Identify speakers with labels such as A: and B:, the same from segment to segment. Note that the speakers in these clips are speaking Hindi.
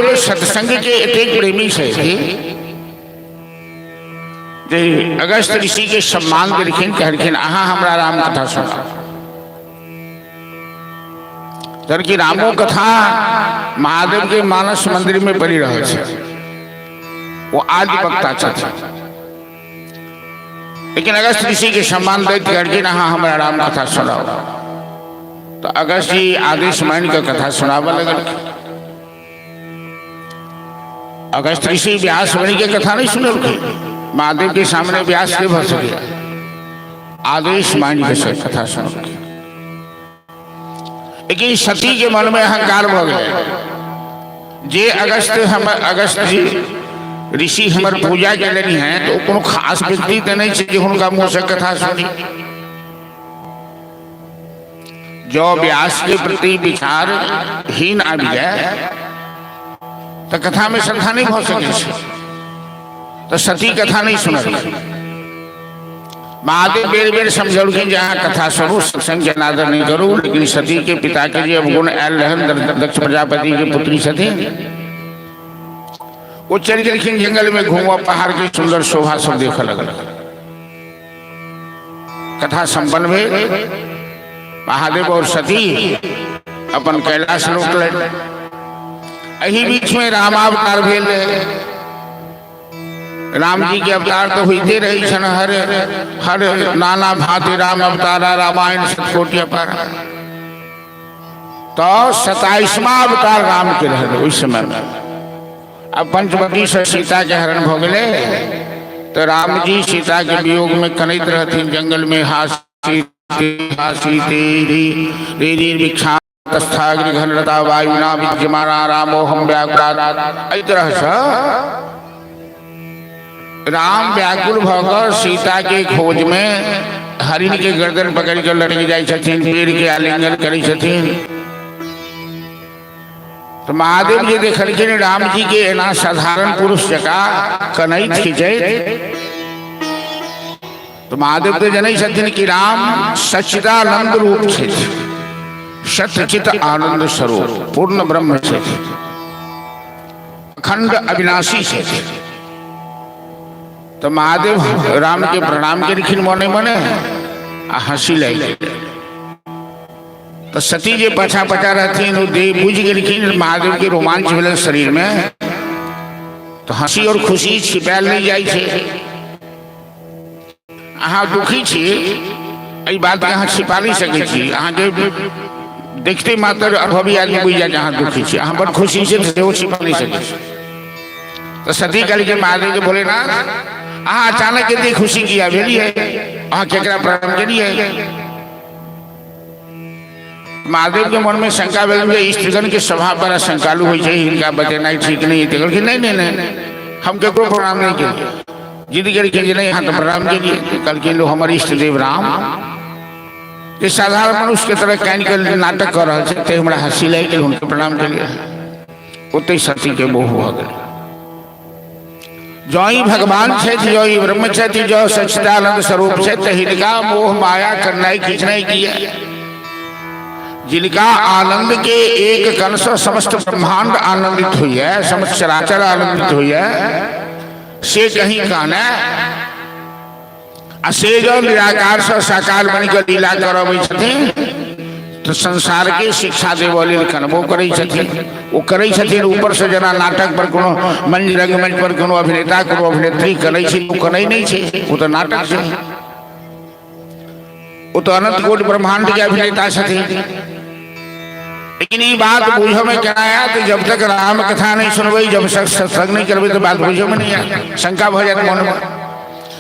A: महादेव सत्संग के एक प्रेमी से थे, अगस्त ऋषि के सम्मान के लिखिन कहलखिन अहाँ हमरा राम कथा सुना। तर की रामो कथा महादेव के मानस मंदिर में पड़ी रहे छे, वो आदि वक्ता छे। लेकिन अगस्त ऋषि के सम्मान दैत कहलखिन अहाँ हमरा राम कथा सुनाओ। तो अगस्त जी आदेश मान के कथा सुनावे लगल। अगस्त ऋषि व्यास बनी के कथा नहीं सुनल, महादेव के सामने व्यास के भस गया, आदेश मान के कथा सुन। लेकिन सती के मन में अहंकार हो गए। जे अगस्त जी ऋषि हमर पूजा के लेनी है तो कोनो खास व्यक्ति तो नहीं चाहिए उनका मुंह से कथा सुनी। जो व्यास के प्रति विचार हीन आ जाए तो कथा में श्रद्धा नहीं हो सके, तो सती कथा नहीं सुन। महादेव बेर बेर समझौल कि जहाँ कथा सुनू सत्संग जनादर नहीं करूँ। लेकिन सती के पिता के जी अवगुण आयल रहन, दक्ष प्रजापति की पुत्री सती। वो चल गए जंगल में घूमा, पहाड़ की सुंदर शोभा सब देख लगल। कथा संपन्न भइल। महादेव और सती अपन कैलाश लौटल। यही बीच में रामावतार भेल। राम जी के अवतार तो होते रही छन, हर नाना भांति राम अवतारा, रामायण सतकोटि अपार। तो 27वां अवतार राम के रहे उस समय में। अब पंचवटी से सीता के हरण हो गए तो राम जी सीता के वियोग में कनैत रहती जंगल में। हासी तेरी भिक्षा घनता वायुना विद्यमाना रामो हम व्याकुल। राम व्याकुल भगर सीता के खोज में हरिण के गर्दन पकड़ कर लड़के जाए, पेड़ के आलिंगन करे। तो महादेव जी देखलखिन राम जी के एना साधारण पुरुष जका कनैत खींचे। तो महादेव तो जनै छथिन कि राम सच्चिदानंद रूप छे, सच्चित आनंद स्वरूप, पूर्ण ब्रह्म छे, अखंड अविनाशी छे। तो महादेव राम के प्रणाम के लिखिन मने मने हंसी लगे। तो सती जे पछा पछा रहती बुझ के लिखिन महादेव के रोमांच भेल शरीर में। तो हंसी और खुशी छिपायल नहीं जाए छे। अहाँ दुखी छी एहि बात के अहाँ छिपा नहीं सके छी। अहाँ के देखते मात्र अनुभवी आदमी बुझ जाए अहाँ दुखी छी। अहाँ बड़ खुशी से छिपा नहीं सके। तो सती कल के महादेव के बोले ना अहाँ अचानक इतनी खुशी किया भेली है, अहाँ केकरा प्रणाम करिए। महादेव के मन में शंका भेल, स्त्रीगण के स्वभाव बड़ा शंकालु हो जाए, इनका बतेना ठीक नहीं है। नहीं हम केकरो प्रणाम नहीं किए। जिद करके नहीं यहाँ तो प्रणाम के लिए। कल के लोग हमारे इष्ट देव राम ये साधारण मनुष्य के तरह कहीं के नाटक कर रहे थे, हमारा हंसी लगे उनके प्रणाम के लिए। उतने सती के मोह हो गए। जो ही भगवान छे, जो ही ब्रह्म छे, जो सच्चिदानंद स्वरूप छे, हिनका मोह माया करना खींचना किया। जिनका आनंद के एक कण से समस्त ब्रह्मांड आनंदित हुई है, समस्त चराचर आनंदित हुई है, से कहीं कहना से जो निराकार से साकार बन कर लीला करबे तो संसार के शिक्षा देवल कनबो करे वो करे। ऊपर से जना नाटक पर कोनो मंच रंगमंच पर कोनो अभिनेता कोनो अभिनेत्री करे करे नहीं छे, वो तो नाटक छे। वो तो अनंत कोटि ब्रह्मांड के अभिनेता छे। लेकिन ये बात बुझो में क्या आया तो जब तक राम कथा नहीं सुनबे, जब तक सत्संग नहीं करबे तो बात बुझो में नहीं आया। शंका हो जाती मन में।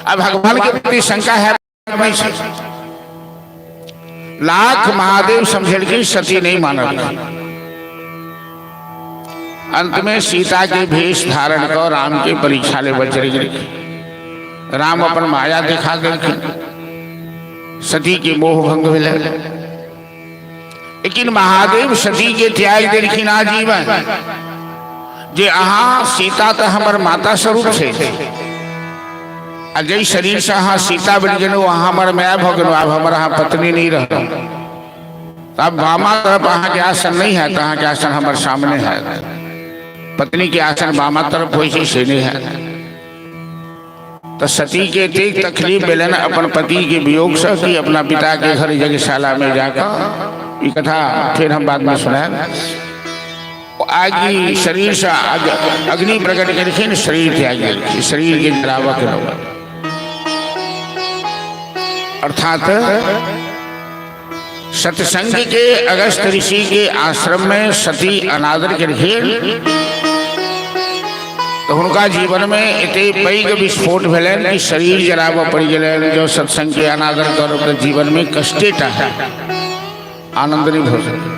A: अब भगवान के प्रति शंका है लाख महादेव समझे कि सती नहीं माना। अंत में सीता के भेष धारण कर राम के परीक्षा ले बचर गए। राम अपन माया दिखा गए, सती के मोह भंग भेल। लेकिन महादेव सती के त्याग देलखिन आजीवन। जे अहाँ सीता तो हमर माता स्वरूप छे, जय शरीर से अहाँ सीता बन गए वहाँ हमारे माया भ गए, अब हमारा अहाँ पत्नी नहीं रह। अब वामा तरफ अहाँ के आसन नहीं है, तो अहाँ के आसन हमारे सामने है। पत्नी के आसन बामा तरफ हो से नहीं है तो सती के तेज तकलीफ मिलन अपन पति के वियोग से कि अपना पिता के घर यज्ञशाला में जाकर ये कथा फिर हम बाद में सुनाए। आगे शरीर से अग्नि प्रकट करके शरीर त्याग शरीर के जलावा के अर्थात सत्संग के अगस्त ऋषि के आश्रम में सती अनादर करके तो उनका जीवन में इतने पैघ विस्फोट भेलन कि शरीर जलावा पड़ गए जो सत्संग के अनादर कर जीवन में कष्टेटा है आनंद नहीं हो सके।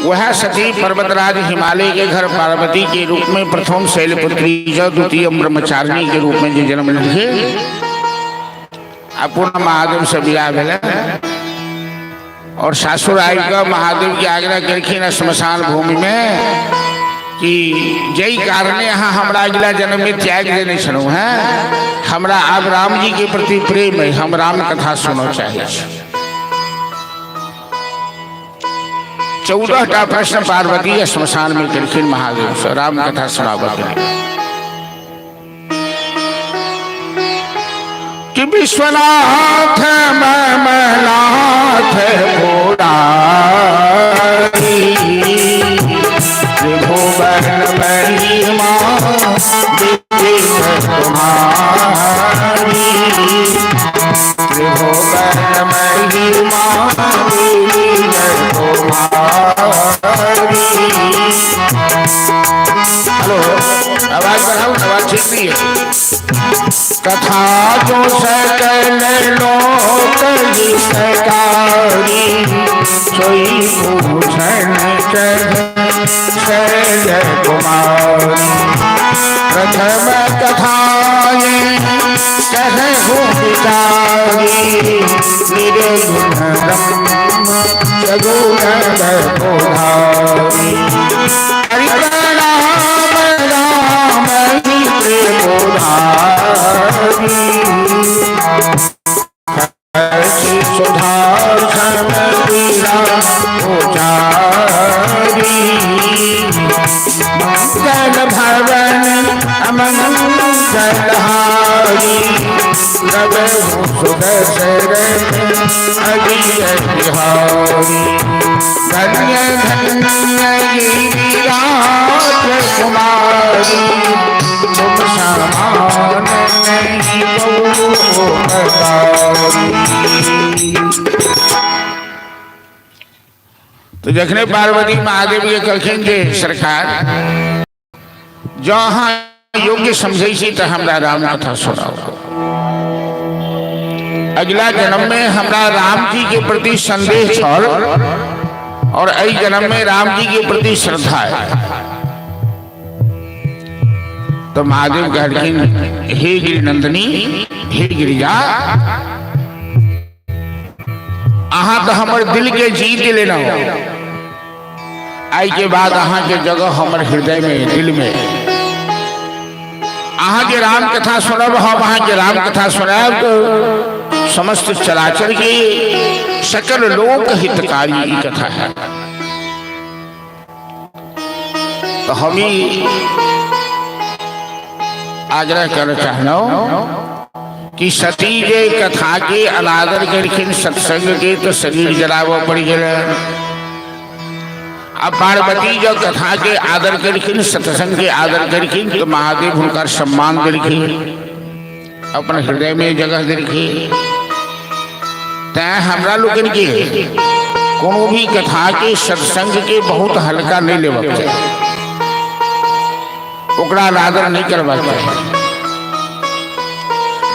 A: वह सती पर्वतराज हिमालय के घर पार्वती के रूप में प्रथम शैलपुत्री जो द्वितीय ब्रह्मचारिणी के रूप में जो जन्म लिए पूर्ण महादेव से विवाह भेल और सासुर आई का महादेव की आज्ञा करखिन श्मशान भूमि में कि जय कारण यहाँ हमरा अगला जन्म में त्याग देने छनू है हमरा अब राम जी के प्रति प्रेम है हम राम कथा सुनो चाहिए। 14टा प्रश्न पार्वती श्मशान में करखिन महादेव से राम कथा सुनावत कि विश्वनाथ ममनाथ त्रिभुवन महिमा तुम्हारी त्रिभुवन महिमा हेलो आवाज बढ़ाओ आवाज ठीक नहीं है। कथा जो सकल लोक हितकारी सोई पूछन शैल कुमारी प्रथम कथाएं कहूँ विचारी निर्गुण ब्रह्म सगुण बोधारी राम राम ही बोधारी सुधार मंगल भवन अमंगलहारी धन्य धन्य गिरिराज कुमारी तुम समान नहीं तो जखने पार्वती महादेव के कहखिन जे सरकार जहाँ योग्य समझे तो हमरा राम कथा सुनाओ अगला जन्म में हमरा राम जी के प्रति संदेह छल और अई जन्म में राम जी के प्रति श्रद्धा है। तो महादेव कहलखिन हे गिरिनंदनी हे गिरिजा अहाँ तो हमर दिल के जीत लेना हो आई के बाद अहाँ के जगह हमर हृदय में दिल में अहाँ के राम कथा सुनब हम अहाँ के राम कथा सुनाब तो समस्त चराचर के सकल लोक हितकारी कथा है। तो हम ही आग्रह कर चाहना कि सती जे कथा के अनादर करखिन सत्संग के तो शरीर जलाव पड़ गए। अब पार्वती जो कथा के आदर करखिन सत्संग के आदर करखिन तो महादेव उनका सम्मान दिलखिन अपने हृदय में जगह दिलखिन। तैं हमरा लोगन के कोनो भी कथा के सत्संग के बहुत हल्का नहीं लेवक चाहिए ओकरा आदर नहीं करवा चाहिए।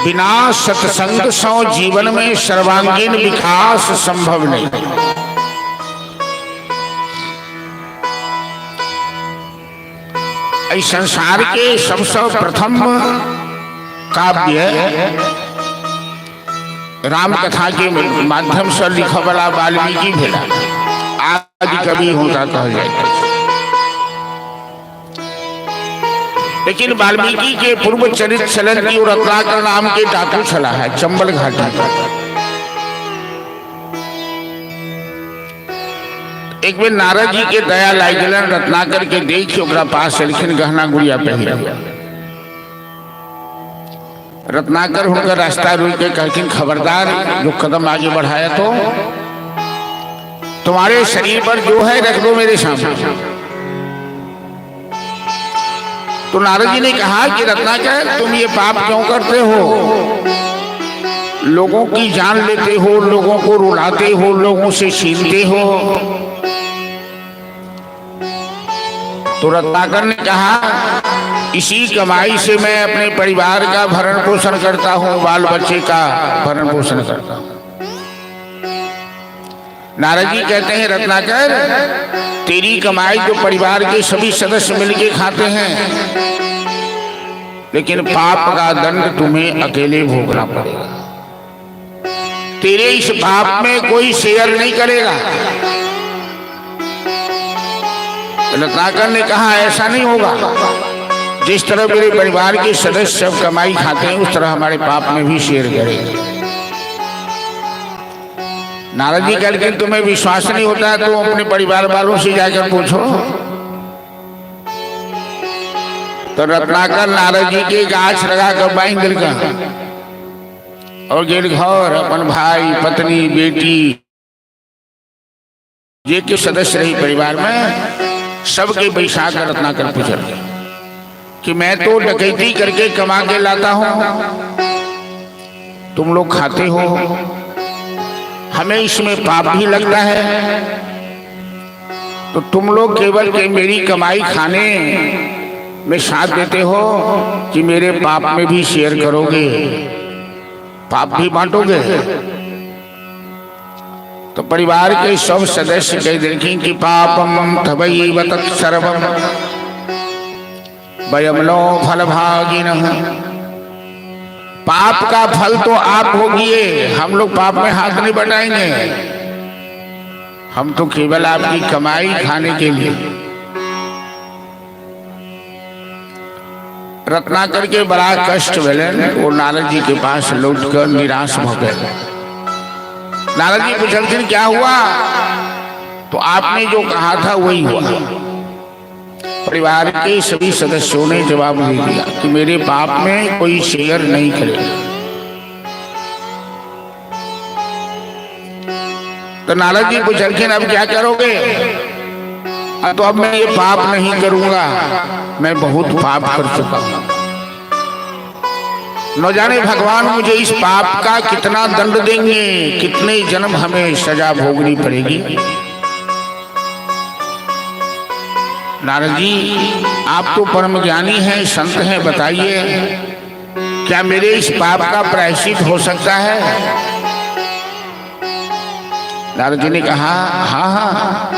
A: बिना सत्संग सौ जीवन में सर्वांगीण विकास संभव नहीं। इस संसार के सबसे प्रथम काव्य राम कथा के माध्यम से लिखा वाला वाल्मीकि भेला आदि कवि होता कहा जाए। लेकिन वाल्मीकि के पूर्व चरित्र चलन की और रत्नाकर नाम के डाकू चला है चंबल घाटी। एक बेर नारद जी के दया लाग गलन, रत्नाकर के देख ओकरा पास एलखिन गहना गुड़िया पहले। रत्नाकर उनका रास्ता रोक के कहलखिन, खबरदार जो कदम आगे बढ़ाया तो तुम्हारे शरीर पर जो है रख दो मेरे सामने। तो नारद जी ने कहा कि रत्नाकर तुम ये पाप क्यों करते हो? लोगों की जान लेते हो, लोगों को रुलाते हो, लोगों से छीनते हो। तो रत्नाकर ने कहा इसी कमाई से मैं अपने परिवार का भरण पोषण करता हूँ, बाल बच्चे का भरण पोषण करता हूँ। नारद जी कहते हैं रत्नाकर तेरी कमाई तो परिवार के सभी सदस्य मिलके खाते हैं, लेकिन पाप का दंड तुम्हें अकेले भोगना पड़ेगा। तेरे इस पाप में कोई शेयर नहीं करेगा। रत्नाकर ने कहा ऐसा नहीं होगा, जिस तरह मेरे परिवार के सदस्य सब कमाई खाते हैं उस तरह हमारे पाप में भी शेयर करेंगे। नारद जी कहते तुम्हें विश्वास नहीं होता तो अपने परिवार वालों से जाकर पूछो। तो रत्नाकर नारद जी के गाछ लगा कर बांध दिल का और गेल घर अपन भाई पत्नी बेटी जे के सदस्य रही परिवार में सबके बैठा कर रत्नाकर पूछल कि मैं तो डकैती करके कमा के लाता हूं, तुम लोग खाते हो, हमें इसमें पाप भी लगता है, तो तुम लोग केवल के मेरी कमाई खाने में साथ देते हो कि मेरे पाप में भी शेयर करोगे, पाप भी बांटोगे। तो परिवार के सब सदस्य कह देखें कि पापम तवैव तत्सर्वम वयम नो फलभागिनः। पाप का फल तो आप भोगिए, हम लोग पाप में हाथ नहीं बढ़ाएंगे, हम तो केवल आपकी कमाई खाने के लिए। रत्नाकर के बड़ा कष्ट भेलन, वो नारद जी के पास लौटकर निराश हो गए। नारद जी पूछलखिन क्या हुआ? तो आपने जो कहा था वही हुआ। परिवार के सभी सदस्यों ने जवाब दे दिया कि मेरे पाप में कोई शेयर नहीं करेगा। तो नारद जी पूछलखिन अब क्या करोगे? तो अब मैं ये पाप नहीं करूंगा, मैं बहुत पाप कर चुका हूं, न जाने भगवान मुझे इस पाप का कितना दंड देंगे, कितने जन्म हमें सजा भोगनी पड़ेगी। नारद जी आप तो परम ज्ञानी हैं, संत हैं, बताइए क्या मेरे इस पाप का प्रायश्चित हो सकता है? नारद जी ने कहा हाँ हाँ,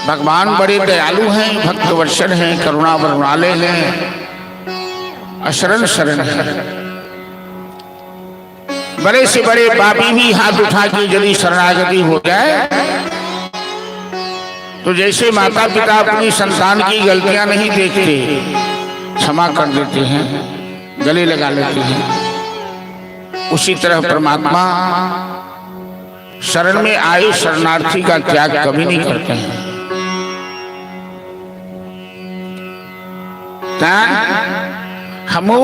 A: भगवान बड़े दयालु हैं, भक्त वर्षण हैं, करुणा वरुणालय हैं, अशरण शरण है। बड़े से बड़े पापी भी हाथ उठा के यदि शरणागति हो जाए तो जैसे माता पिता अपनी संतान की गलतियां नहीं देखते, क्षमा कर देते हैं, गले लगा लेते हैं, उसी तरह परमात्मा शरण में आए शरणार्थी का त्याग कभी नहीं करते हैं। हमो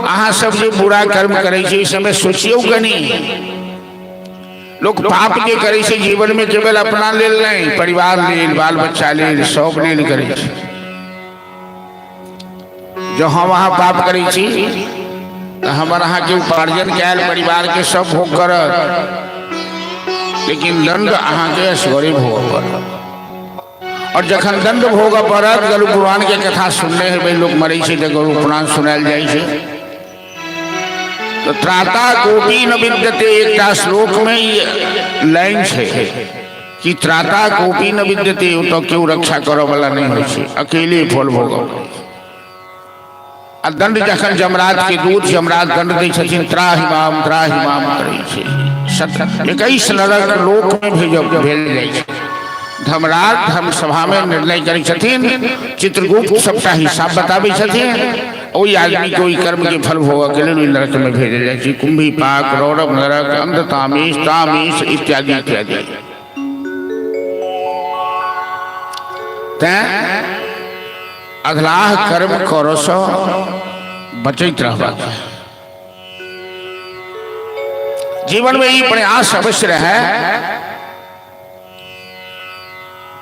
A: अहाँ सब जो बुरा कर्म करे छे इस समय सोचियो कनी। लोग पाप के करे से जीवन में केवल अपना ले नहीं, परिवार ले, बाल बच्चा ले, सब ले करे। जो हम वहाँ पाप करे छी तो हमारे यहाँ के उपार्जन कैल परिवार के सब भोग कर, लेकिन दंड अहाँ के असगरे भोग कर। और जखन दंड भोग पड़त, गरु पुराण के कथा सुनने है भाई लोग मरे से तो गरु पुराण सुनाल जाए छे। तो त्राता कोपी न विद्यते, एक श्लोक में लाइन है कि त्राता कोपी न विद्यते, तो क्यों रक्षा करो वाला नहीं हो, अकेले फल भोगो। आ दंड जखन जमराज के दूत जमराज दंड दे छथिन, त्राहिमाम करे छे, 21 नरक लोक में भेज जाय छे। धर्मराज धर्म सभा में निर्णय करे छथिन, चित्रगुप्त सबका हिसाब बताबे छथिन, वही आदमी कोई कर्म के फल भोग के लिए नरक में भेजे जाए, कुंभी पाक, रौरव नरक, अंधतामीश, तामीश इत्यादि इत्यादि। अधलाह कर्म करो सो बचित रहबा। जीवन में ये प्रयास अवश्य रहे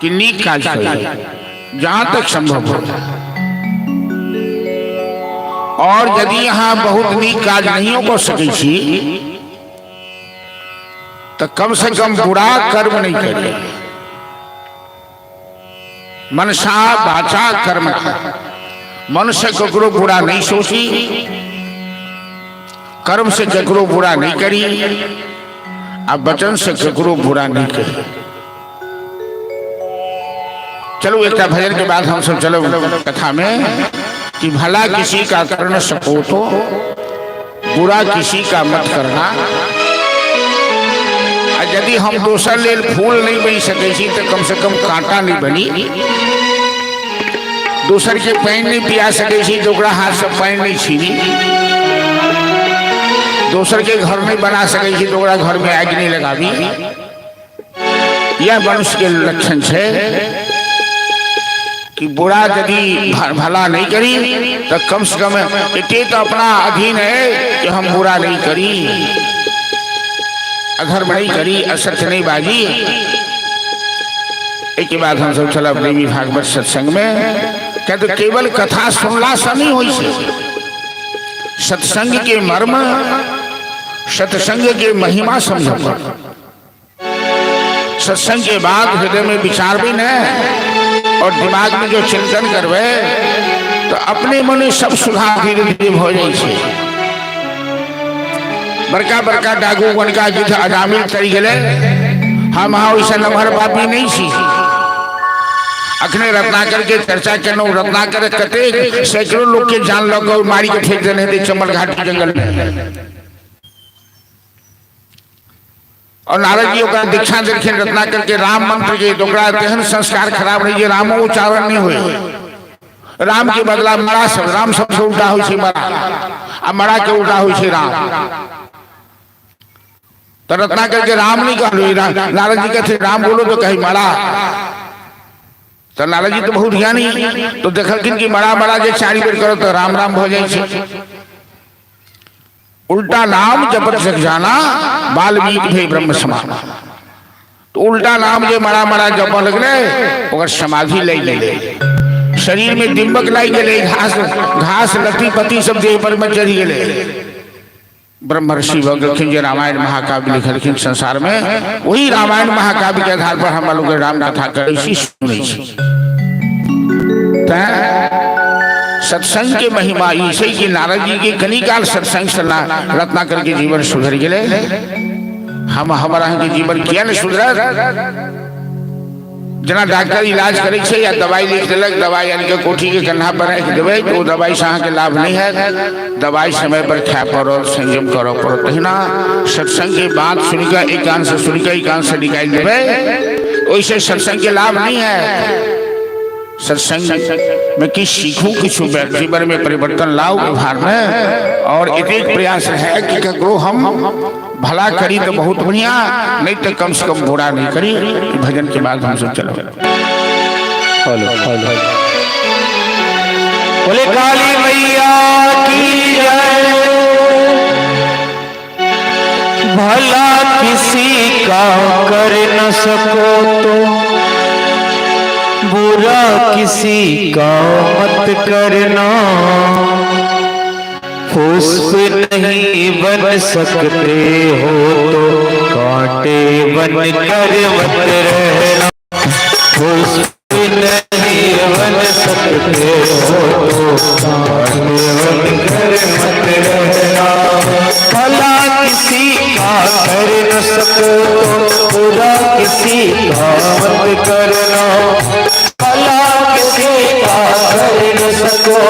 A: कि नीक काज करिए जहां तक संभव हो, और यदि यहाँ बहुत नीक काज नहीं हो सके तो कम से कम बुरा कर्म नहीं करिए। मनसा वाचा कर्म, मनुष्य ककरो बुरा नहीं सोची, कर्म से ककरो बुरा नहीं करी, अब वचन से ककरो बुरा नहीं करी। चलो एक भजन के बाद हम सब चलो कथा में कि भला किसी का करना सपोतो, बुरा किसी का मत करना। यदि हम दोसर लेल फूल नहीं बन सके तो कम से कम कांटा नहीं बनी। दोसर के पानी नहीं पिया सके तो हाथ से पानी नहीं छीनी। दोसर के घर नहीं बना सके तो घर में आग नहीं लगावी। यह मनुष्य के लक्षण है कि बुरा यदि भला नहीं करी तो कम से कम इतने तो अपना अधीन है कि हम बुरा नहीं करी, अधर्म नहीं करी, असत्य नहीं बाजी। एक के बाद हम सब चला प्रेमी भागवत सत्संग में कहते तो केवल कथा सुनला से नहीं हो, सत्संग के मर्म, सत्संग के महिमा समझो। सत्संग के बाद हृदय में विचार भी न और दिमाग में जो चिंतन करवे तो अपने मन सब सुधार धीरे धीरे हो जाए। बड़का बड़का डाकू बनका गिद्ध अजामिल चली गए, हम वैसा नमहर बापी नहीं छी। अखने रत्नाकर के चर्चा करना, रत्नाकर कते सैकड़ों लोग के जान लग मारी के फेंक देने थे चंबल घाटी जंगल में। और नारद जी का दीक्षा देखे रत्नाकर के राम मंत्र के दोकरा तेहन संस्कार खराब रही, रामो उच्चारण नहीं हुए। राम के बदला मरा सब, राम सबसे उल्टा हो मरा, अब मरा के उल्टा हो राम। तो रत्नाकर के राम नहीं कह, नारद जी कहते राम बोलो तो कहीं मरा। तो नारद जी तो बहुत ज्ञानी, तो देखलखिन कि मरा मरा जे चारी बेर करो तो राम राम हो जाए। उल्टा नाम जपत जग जाना, बाल्मीकि भई ब्रह्म समान। तो उल्टा नाम जो मरा मरा जप लगले और समाधि ले ले, शरीर में दिम्बक लाई गए, घास घास लती पति सब देह पर में चढ़ी गए। ब्रह्म ऋषि भगवत रामायण महाकाव्य लिखलखिन संसार में, वही रामायण महाकाव्य के आधार पर हम लोग राम कथा करे सुने। सत्संग के महिमा इसे कि नारद जी के कनिकाल सत्संग से रत्नाकर के जीवन सुधर गए। हम हमारा के जीवन किया न सुधर। जना डॉक्टर इलाज करे या दवाई लिख दिलक, दवाई यानी के कोठी के कन्हा पर रख देवे तो दवाई से के लाभ नहीं है। दवाई समय पर खा पड़ो, संयम करो पड़ो। तहिना सत्संग के बात सुनकर एकांत से सुनकर एकांत से निकाल देवे, वैसे सत्संग के लाभ नहीं है। सत्संग में कि सीखूं कुछ जीवन में परिवर्तन लाओ व्यवहार में, और एक प्रयास है कि करो हम भला करी तो बहुत बढ़िया, नहीं तो कम से कम बुरा नहीं करी। भजन के बाद हम सब चलो बोले काली मैया की जय। भला किसी का कर न सको तो बुरा किसी का मत करना। पुष्प नहीं बन सकते हो तो कांटे बन कर मत रहना। पुष्प नहीं बन सकते हो तो कांटे बन कर मत रहना। भला किसी का कर न सको बुरा किसी का मत करना। भला किसी का कर न सको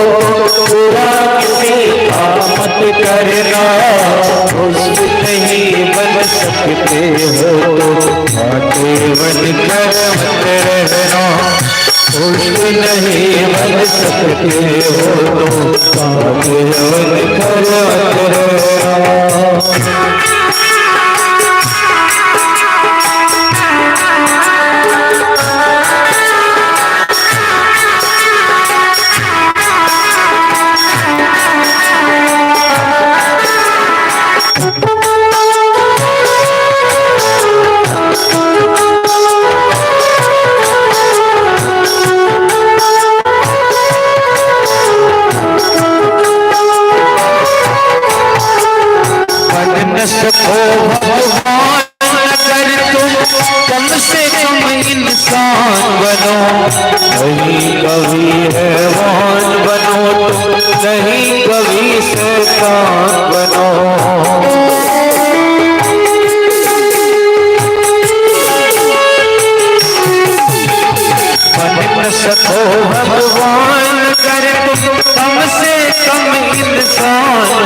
A: बुरा किसी का मत करना। पुष्प नहीं बन सकते हो तो कांटे बन कर मत रहना। पुष्प नहीं बन सकते हो तो कांटे बन कर मत रहना।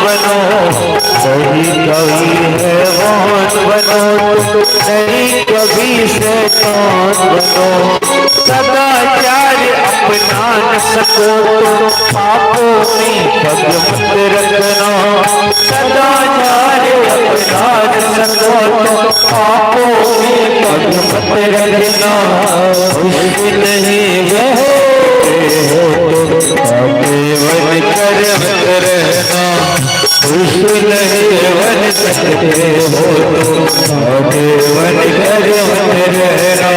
B: बनो, नहीं कभी हैवान बनो, नहीं कभी शैतान बनो। सदाचार अपना न सको तो पापों में पग मत रखना। सदाचार अपना न सको तो पापों में पग मत रखना। खुश नहीं बहे हो तो केवल कर मत रहना। खुश नहीं बन सकते हो तो केवल कर मत रहना।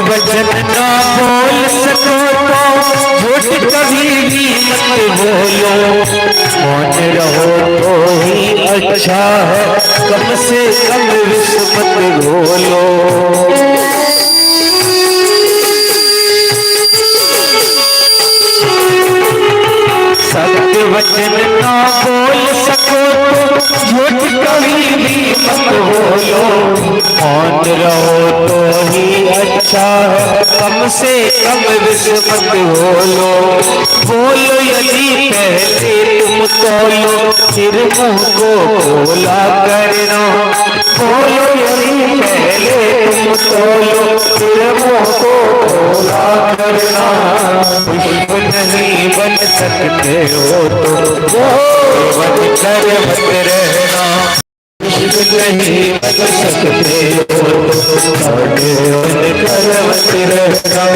B: वचन ना बोल सको तो झूठ कभी भी मत बोलो। मौन रहो तो ही अच्छा है, कम से कम विष मत घोलो। सत्य वचन ना बोल सको तो झूठ कभी भी मत बोलो। मौन रहो तो ही अच्छा है, कम से कम विष मत बोलो। बोलो यदि पहले तुम तोलो, फिर मुंह को खोला करना। बोलो यदि पहले तुम तोलो, फिर मुंह को खोला करना। पुष्प नहीं बन सकते हो तो बन कर मत रहना। नहीं बन सकते हो बन कर मत रहना।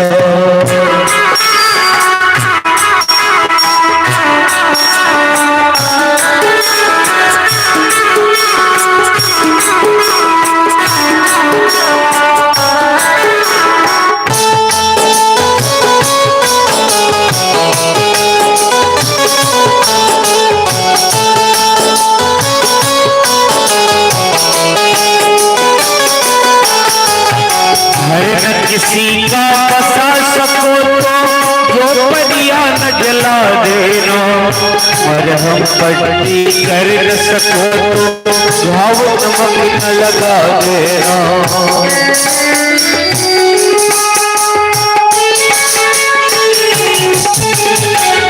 B: किसी का बसा सको तो झोपड़ियां न जला देना। मरहम पट्टी कर न सको तो घाव नमक न लगा देना।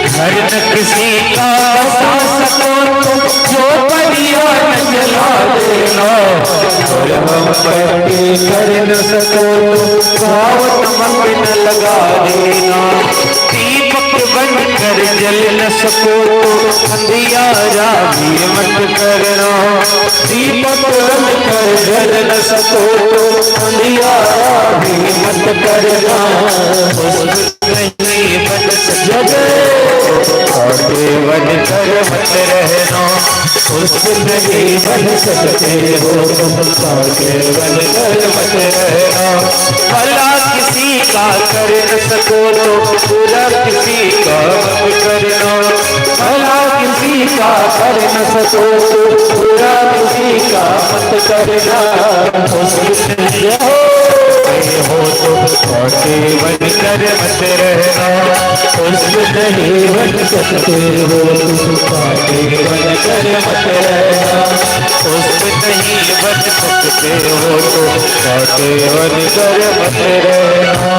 B: घर न किसी का बसा सको तो झोपड़ियां न जला देना। मरहम पट्टी कर न सको घाव नमक न लगा देना। दीपक बन कर जल न सको तो अंधियारा भी मत करना। दीपक बन कर जल न सको तो अंधियारा भी मत करना। नहीं बन सके बन कर मत रहना। उसको नहीं बन सकते हो तुम बन कर मत रहना। भला किसी का कर न सको तो बुरा किसी का मत करना। भला किसी का कर न सको तो बुरा किसी का मत करना। हो तो बन कर मत रहना। उसको नहीं बन सकते हो तुम बन कर मत रहना। उसको नहीं बन सकते हो तो बन कर मत रहना।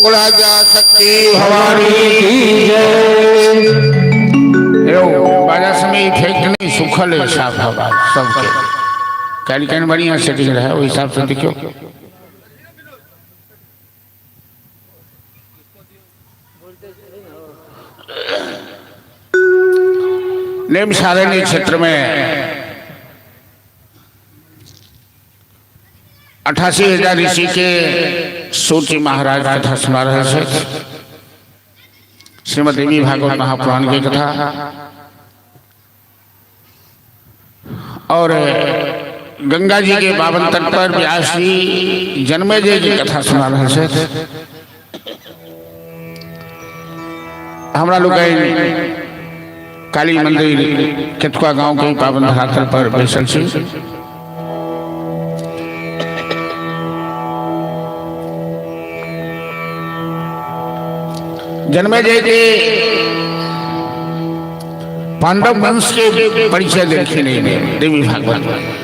A: बोला जा सकती
B: भवानी की जय।
A: बाजा समय इफेक्ट नहीं सुखल है साफ हवा सबके कैन बढ़िया सेटिंग रहा वही हिसाब से देखियो। नेम सारणी क्षेत्र में 88,000 ऋषि के सूची महाराज कथा सुना रहे थे। श्रीमद देवी भागवत महापुराण की कथा और गंगा जी के पावन तट पर व्यास जी जन्मेजय की कथा सुना रहे थे। हमारा लोग काली मंदिर केतुआ गांव के पावन धरातल पर बैसल छी। जन्मेजय के पांडव वंश के परिचय देखे नहीं देवी भागवत में।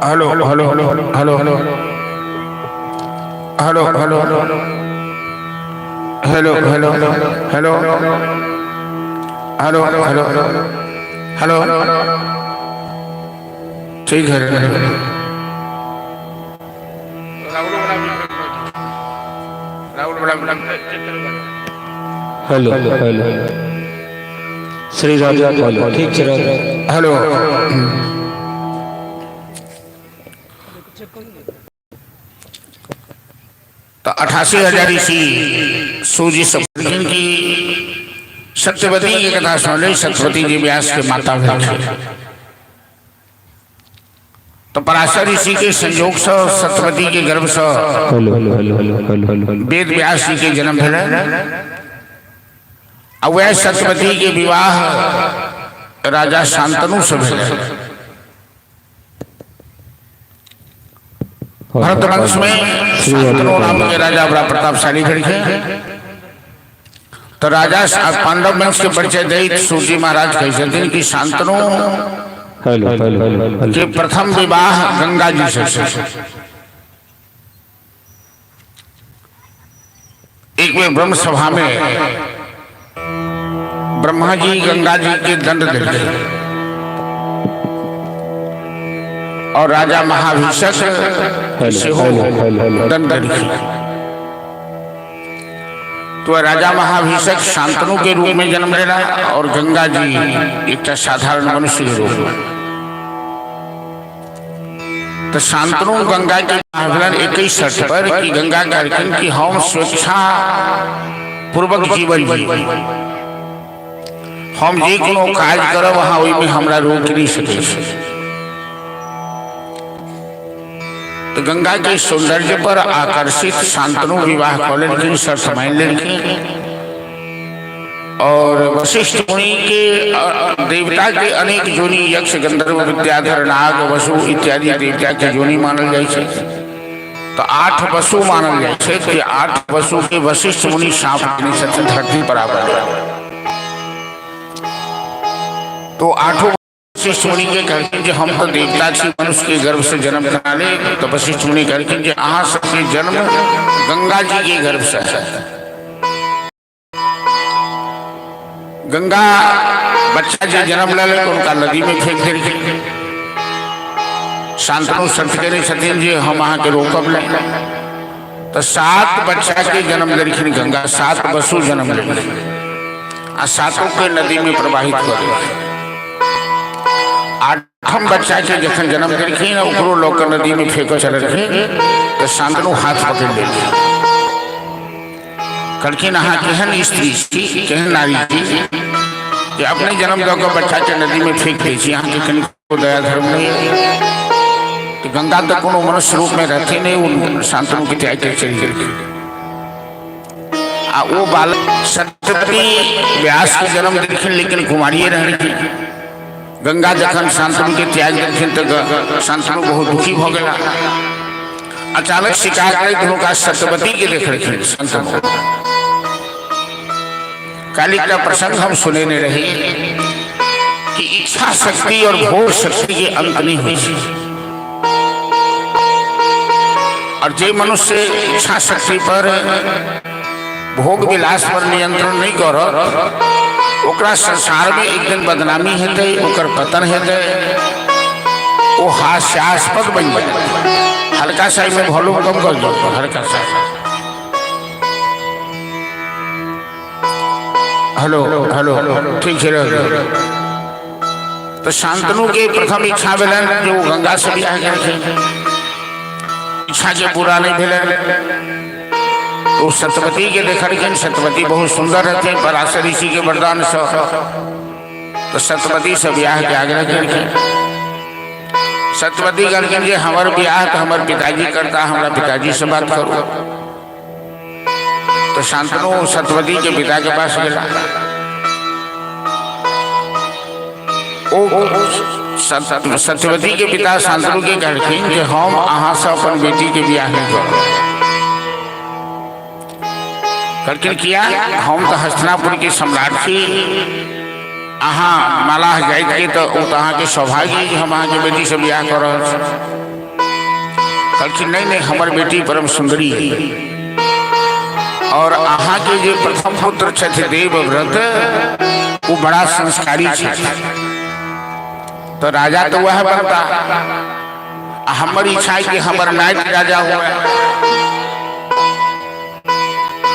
A: Hello hello hello hello hello hello hello hello hello hello hello hello hello hello hello ठीक है।
B: हेलो हेलो श्री राजा हेलो ठीक है
A: हेलो तो 88,000 ऋषि सूर्य सप्तऋषि की सत्यवती की कथा सुन रही। सत्यवती जी व्यास के माता भेल। तो पराशर ऋषि के संयोग से सत्यवती के गर्भ से वेद व्यास जी के जन्म भेल। और वह सत्यवती के विवाह राजा शांतनु से भेल। भरत वंश में शांतनु नाम के राजा बड़ा प्रतापशाली थे। तो राजा पांडव वंश के परिचय दे सूर्य महाराज कहते थे कि शांतनु के प्रथम विवाह गंगा जी से। एक में ब्रह्म सभा में ब्रह्मा जी गंगा जी के दंड देते और राजा महाभिषक से हो दंड देते। तो राजा महाभिषक शांतनु के रूप में जन्म ले रहा और गंगा जी एक साधारण मनुष्य के रूप में। तो शांतनु गंगा के महाभिलन एक ही शर्त पर कि गंगा कार्यक्रम की हम स्वेच्छा पूर्वक जीवन जी हम जे कोनो काज करब वहाँ ओहि में हमरा रोक नहीं सके। तो गंगा के सौंदर्य पर आकर्षित शांतनु विवाह कॉलेज की शर्त मान लेके और वशिष्ठ मुनि के देवता के अनेक जोनी यक्ष गंधर्व विद्याधर नाग वसु इत्यादि देवता के जोनी मानल जाए। तो 8 वसु मानल जाए कि 8 वसु के वशिष्ठ मुनि सांप धरती पर आवर। तो 8 वशिष्ठ मुनि के कहते कि हम तो देवता छी मनुष्य के गर्भ से जन्म करा ले। तो वशिष्ठ मुनि कहते कि अहाँ सबके जन्म गंगा जी के गर्भ से है। गंगा बच्चा जो जन्म ले तो उनका नदी में फेंक दे। शांतनु सत्य करे छथिन जी हम अहाँ के रोकब ले। तो 7 बच्चा के जन्म देलखिन गंगा। 7 वसु जन्म ले आ 7 के नदी में प्रवाहित कर दिया। 8म बच्चा के जखन जन्म देलखिन ओकरो लोक नदी में फेंक चलखिन। तो शांतनु हाथ पकड़ लेलखिन कहलखिन अहाँ केहन स्त्री छी केहन नारी छी कि अपने जन्म दऽ कऽ बच्चा के नदी में फेंक दै छी। अहाँ के कनिको दया धर्म नहीं है। तो गंगा तो कोनो मनुष्य रूप में रहते नहीं। उन शांतनु के त्याग के चली गेलखिन। आ वो बालक सत्यवती व्यास के जन्म देलखिन लेकिन कुमारिये रहलखिन। गंगा जखन शांतनु के त्याग देलखिन तो शांतनु बहुत दुखी भ गेला। अचानक शिकार करैत हुनका सत्यवती के देख रखिन शांतनु। काली का प्रसंग हम सुने नहीं रहे कि इच्छा शक्ति और भोग शक्ति के अंत नहीं हुई। और जो मनुष्य इच्छा शक्ति पर भोग विलास पर नियंत्रण नहीं कर ओकरा संसार में एक दिन बदनामी हेतै ओकर पतन हेतै। वो हास्यास्पद बन जाए। हल्का सा में वॉल्यूम कम कर दो, हल्का सा। हेलो हेलो ठीक है। तो शांतनु के प्रथम इच्छा भेलन जो गंगा से ब्याह करके इच्छा के पूरा नहीं भेलन। तो सत्यवती के देखल, सत्यवती बहुत सुंदर रहते पराशर ऋषि के वरदान से। तो सत्यवती से ब्याह के आग्रह करके सत्यवती करके जे हमार ब्याह तो हमारे पिताजी करता, हमारा पिताजी से बात करो। तो शांतनु सत्यवती के पिता के पास गया। सत्यवती के पिता शांतनु के कहलखिन कि हम अहाँ से अपन बेटी के ब्याह नहीं करो। कहलखिन किया, हम तो हस्तिनापुर के सम्राट थी, अहाँ मलाह जाइत के तो अहाँ के सौभाग्य कि हम अहाँ के बेटी से ब्याह कर। कहलखिन नहीं नहीं, हमार बेटी परम सुंदरी है और अहाँ के जो प्रथम पुत्र छे देवव्रत वो बड़ा संस्कारी छे। तो राजा तो वह बनता, हमारी इच्छा है कि हमारा नायक राजा हुआ।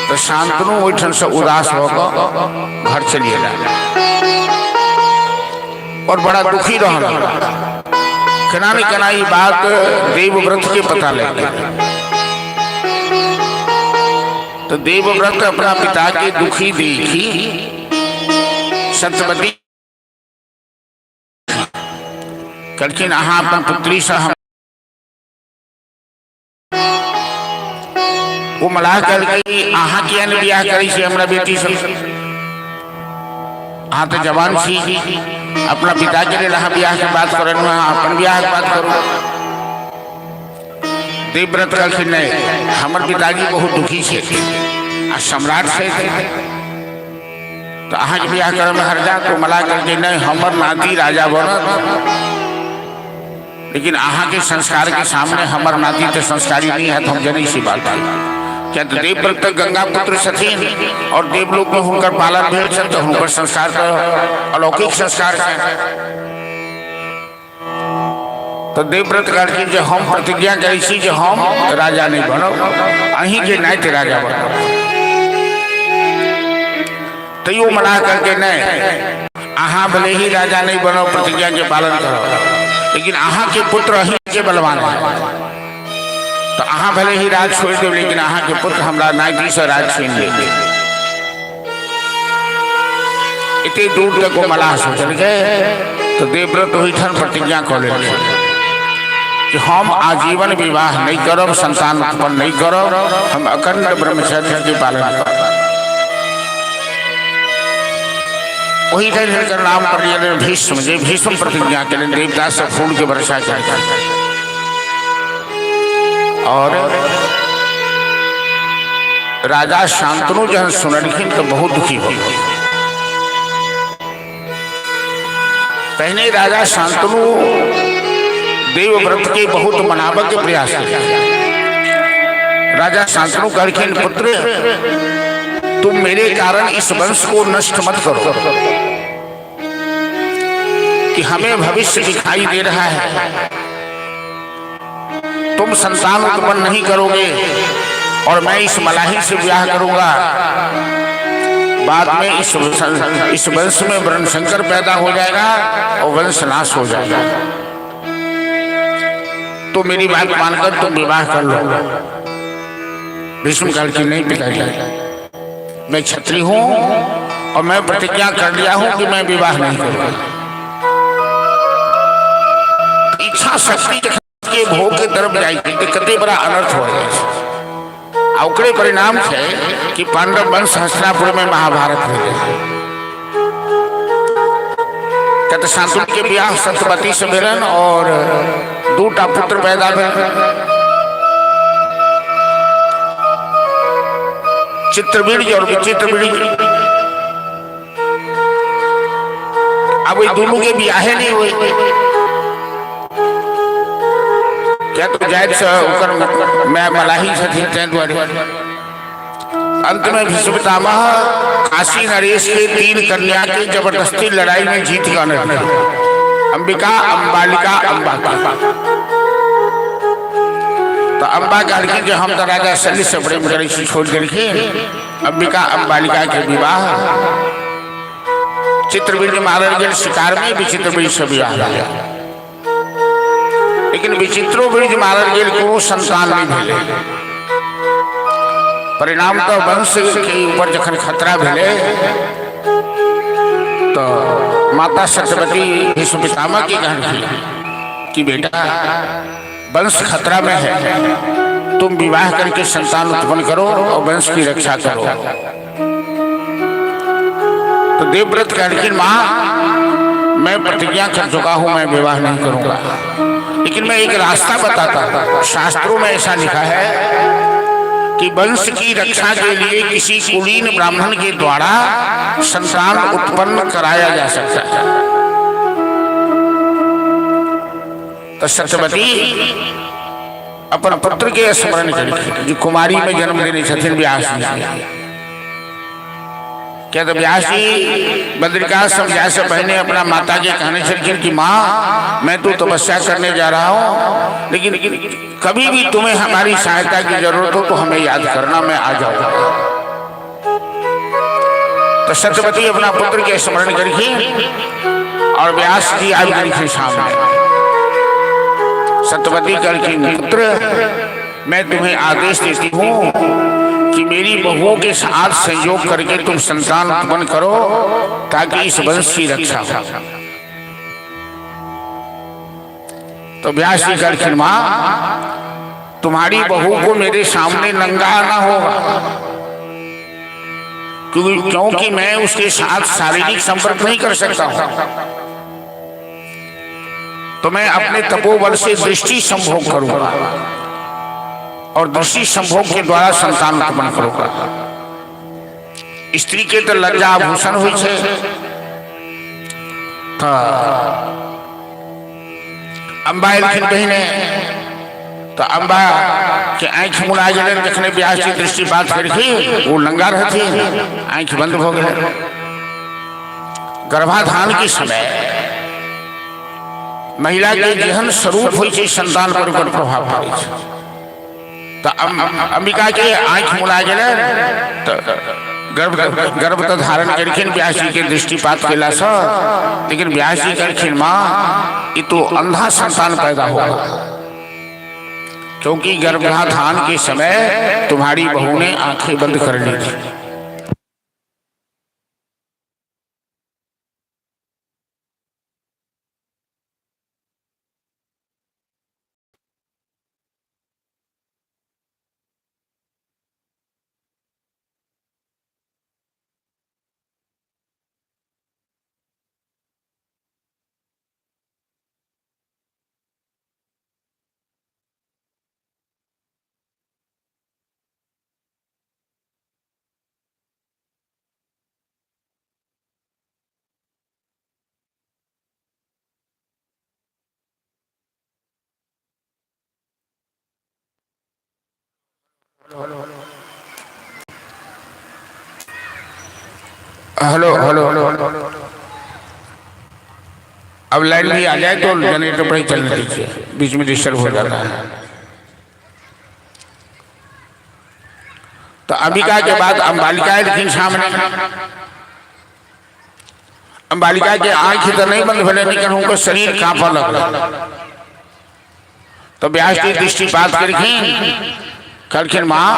A: तो शांतनु ओठन से उदास होकर घर चलिए जाए और बड़ा दुखी रहना। केना नहीं केना ये बात देवव्रत के पता लगे। तो देवव्रत अपना पिता के दुखी देखी सत्यवती कहलखिन अहाँ अपन पुत्री से हम वो मलाह कहलखिन अहाँ किया नहीं ब्याह करी से हमरा बेटी से? अहाँ तो जवान छी, अपना पिता के लिए ब्याह की बात करें, अपन ब्याह की बात करो। देवव्रत कहलखिन नहीं, हमारे पिताजी बहुत दुखी से आ सम्राट से तो अहाँ के ब्याह करे में हर्जा। तो मलाह कहलखिन नहीं, हमार नाती राजा बनत, लेकिन अहाँ के संस्कार के सामने हमार नाती तो संस्कारी नहीं है। तो हम जनी सी बात क्या तो देवव्रत गंगा पुत्र सथीन और देवलोक में हुनकर पालन भेल छन, तो हुनकर संस्कार तो अलौकिक संस्कार है। तो देवव्रत कहलखिन जे हम प्रतिज्ञा करै छी जे हम राजा नहीं बनब, अहीं के नायत राजा बनब। तैयो मना करके नहीं, अहाँ भले ही राजा नहीं बनो, प्रतिज्ञा के पालन करो, लेकिन अहाँ के पुत्र अहीं के बलवान है। तो अहाँ भले ही राज छोड़ दो, लेकिन अहाँ के पुत्र हमरा नायकी से राज छीन लेंगे। इतने दूर तक वो मलाह सोचल गए। तो देवव्रत ओहिठाम प्रतिज्ञा कर ले कि हम आजीवन विवाह नहीं करब, संतान उत्पन्न नहीं करब, हम अखंड ब्रह्मचर्य के पालन करब। वही टाइम नाम पर भीष्म, जे भीष्म प्रतिज्ञा के देवता से फूल के वर्षा कर और राजा शांतनु जहन सुनलखिन तो बहुत दुखी हो गए। पहले राजा शांतनु देवव्रत के बहुत मनावे के प्रयास किया। राजा शांतनु कहलखिन पुत्र तुम मेरे कारण इस वंश को नष्ट मत करो कि हमें भविष्य दिखाई दे रहा है। तुम संतान उत्पन्न नहीं करोगे और मैं इस मलाही से ब्याह करूंगा, बाद में इस वंश में ब्रह्मशंकर पैदा हो जाएगा और वंश नाश हो जाएगा। तो मेरी बात मानकर तुम विवाह कर लो। भीष्म कहलखिन नहीं पिताजी, मैं क्षत्रिय हूं और मैं प्रतिज्ञा कर लिया हूं कि मैं विवाह नहीं करूंगा। इच्छा शक्ति के भोग के तरफ जाएगी कते बड़ा अनर्थ हो जाए। ओकरे परिणाम है कि पांडव वंश हस्तिनापुर में महाभारत हो गए। कहते शांतनु के ब्याह सत्यवती से भेलन और दूटा पुत्र पैदा भेल, चित्रबीज और विचित्रबीज। अब ये दोनों के ब्याह नहीं हुए, क्या तो जायद से ऊपर मैं मलाही से द्वारे। अंत में भीष्म पितामह काशी नरेश के 3 कन्या की जबरदस्ती लड़ाई में जीत गए। अंबिका अंबालिका अम्बा तो अम्बा कहलखिन कि हम तो राजा सली से प्रेम करे छोड़ देलखिन। अंबिका अंबालिका के विवाह चित्रबीज मारल गेल शिकार में विचित्र बीज से विवाह गया, लेकिन विचित्रो बीज मारल गेल को संतान नहीं भेले। परिणाम तो वंश के ऊपर जखन खतरा भेले तो माता सत्यवती भीष्म पितामह की कहलखिन कि बेटा वंश खतरा में है, तुम विवाह करके संतान उत्पन्न करो और वंश की रक्षा करो। तो देवव्रत कहलखिन माँ मैं प्रतिज्ञा कर चुका हूं, मैं विवाह नहीं करूंगा, लेकिन मैं एक रास्ता बताता हूं। शास्त्रों में ऐसा लिखा है कि वंश की रक्षा के लिए किसी कुलीन ब्राह्मण के द्वारा संतान उत्पन्न कराया जा सकता है। तो सत्यवती अपन पुत्र के स्मरण करके जो कुमारी में जन्म लेने छथिन व्यास जी, क्या तो व्यास जी बद्रिकाश्रम जाए से पहले अपना माता के कहने छथिन कि माँ मैं तो तपस्या करने जा रहा हूँ, लेकिन कभी भी तुम्हें हमारी सहायता की जरूरत हो तो हमें याद करना, मैं आ जाऊंगा। तो सत्यवती अपना पुत्र के स्मरण करके और व्यास जी आ गए सामने। सत्यवती करके पुत्र मैं तुम्हें आदेश देती हूँ कि मेरी बहुओं के साथ संयोग करके तुम संतान उत्पन्न करो ताकि इस वंश की रक्षा हो। तो व्यास जी करके माँ तुम्हारी बहू को मेरे सामने नंगा आना होगा, क्योंकि मैं उसके साथ शारीरिक संपर्क नहीं कर सकता हूं। तो मैं अपने तपोबल से दृष्टि संभोग करूंगा और दृष्टि संभोग के द्वारा संतान उत्पन्न करूंगा। स्त्री के तो लज्जा आभूषण हुई छे, अम्बा एलखिन बहिने तो अम्बा के आँख मुड़ा गए, जखने व्यास की दृष्टिपात करके वो नंगा रहती, आँख बंद हो गए। गर्भाधान के समय महिला के जेहन स्वरूप हो संतान पर ओकर प्रभाव पड़े छै। तो अंबिका के आँख मुड़ा गए तो गर्भ तो धारण करखिन व्यास जी के दृष्टिपात केला से, लेकिन व्यास जी करखिन माँ ये तो अंधा संतान पैदा होगा, क्योंकि गर्भाधान के समय तुम्हारी बहू ने आंखें बंद कर ली थी। हेलो हेलो हेलो, अब लाइन भी आ जाए तो जनरेटर पर ही चलने दीजिए, बीच में डिस्टर्ब हो जाता है। तो अंबिका के बाद अंबालिका लेकिन सामने अंबालिका के आंख तो नहीं बंद भले, लेकिन उनको शरीर कांपा लगा। तो व्यास की दृष्टिपात करखिन माँ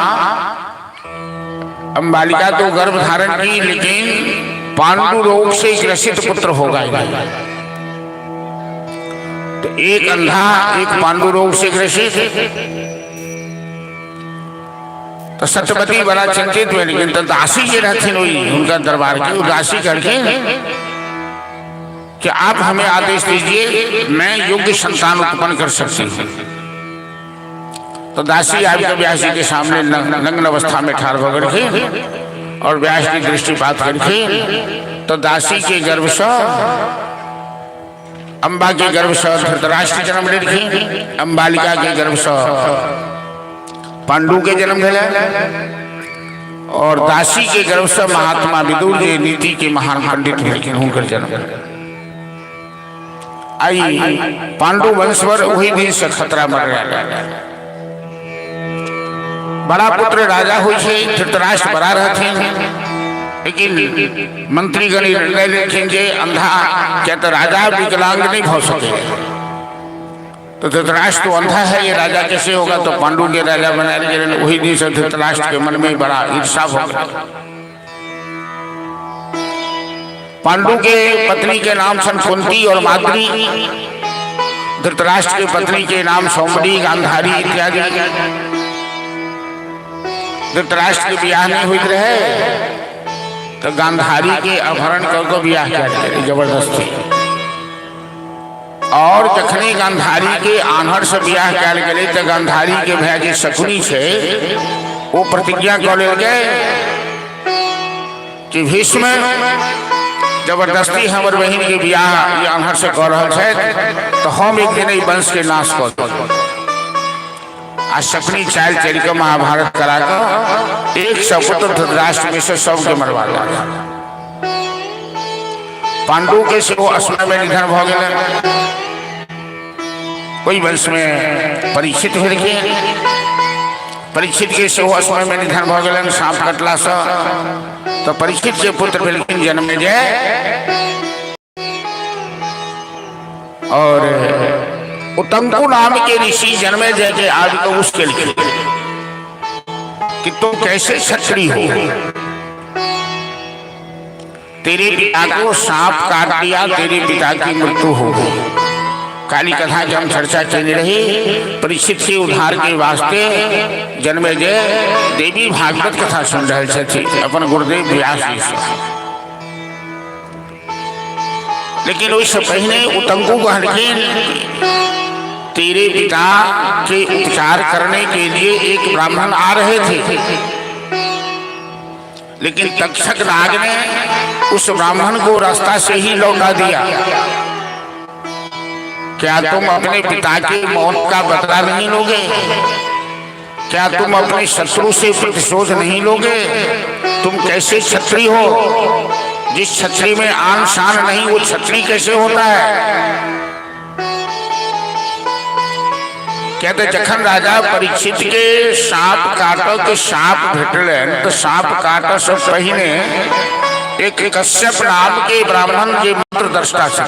A: अंबालिका तो गर्भ धारण की, लेकिन पांडु रोग से ग्रसित पुत्र होगा। तो एक अंधा एक पांडु रोग से ग्रसित। तो सत्यवती बड़ा चिंतित हुए, लेकिन तो दासी के रहथिन हुई उनका दरबार की दासी करके कि आप हमें आदेश दीजिए, मैं योग्य संतान उत्पन्न कर सकती हूँ। तो दासी आकर व्यास जी के सामने नग्न अवस्था में ठाड़ होकर के और व्यास की दृष्टिपात करके तो दासी के गर्भ से अम्बा के गर्भ से धृतराष्ट्र जन्म लेखी, अंबालिका के गर्भ से पांडु के जन्म ले, और दासी के गर्भ से महात्मा विदुर जी नीति के महान पंडित लेकिन उनका जन्म। आई पांडु वंश पर वही दिन से खतरा मर रहा। बड़ा पुत्र राजा हुई छे, धृतराष्ट्र बड़ा रहते, लेकिन मंत्रीगण निर्णय लेखेंगे अंधा क्या तो राजा विकलांग नहीं हो सके। तो धृतराष्ट्र तो अंधा है, ये राजा कैसे होगा? तो पांडु के राजा बना लिए। वही दिन से धृतराष्ट्र के मन में बड़ा ईर्ष्या हो गया। पांडु के पत्नी के नाम सन कुंती और माद्री, धृतराष्ट्र की पत्नी के नाम सौमरी, गांधारी इत्यादि। धृतराष्ट्र के ब्याह नहीं हुई रहे तो गांधारी के अपहरण करके ब्याह किया जबरदस्ती। और जखनी गांधारी के आन्हर से ब्याह कल गए तो गांधारी के भैया शकुनी से वो प्रतिज्ञा कर ले गए कि भीष्म जबरदस्ती हमारे बहन के ब्याह ये आन्हर से कर रहा है तो हम एक दिन वंश के नाश कर। आज शकुनी चाल चल के महाभारत करा कर एक सपुत्र धृतराष्ट्र में से सबके मरवा दिया। पांडु के से वो असमय में निधन हो गए। कोई वंश में परीक्षित हो रखे, परीक्षित के से वो असमय में निधन हो गए सांप कटला से। तो परीक्षित के पुत्र बिल्कुल जन्म जय और उतंकु नाम के ऋषि जन्मे जय के आज तो उसके लिए कि तुम कैसे क्षत्रिय हो, तेरे पिता को सांप काट दिया, तेरे पिता की मृत्यु हो गई। काली कथा की हम चर्चा चल रही। परीक्षित के उद्धार के वास्ते जन्मे जय देवी भागवत कथा सुन रहे थे अपन गुरुदेव व्यास जी से। लेकिन उससे पहले उतंकु को हल्के तेरे पिता के उपचार करने के लिए एक ब्राह्मण आ रहे थे, लेकिन तक्षक नाग ने उस ब्राह्मण को रास्ता से ही लौटा दिया। क्या तुम अपने पिता की मौत का बदला नहीं लोगे? क्या तुम अपने शत्रु से प्रतिशोध नहीं लोगे? तुम कैसे क्षत्रिय हो? जिस क्षत्रिय में आन शान नहीं वो क्षत्रिय कैसे होता है? कहते जखन राजा परीक्षित के सांप काटो के सांप भेटले तो सांप काटो से पहले एक कश्यप नाम के ब्राह्मण के मंत्र दृष्टा से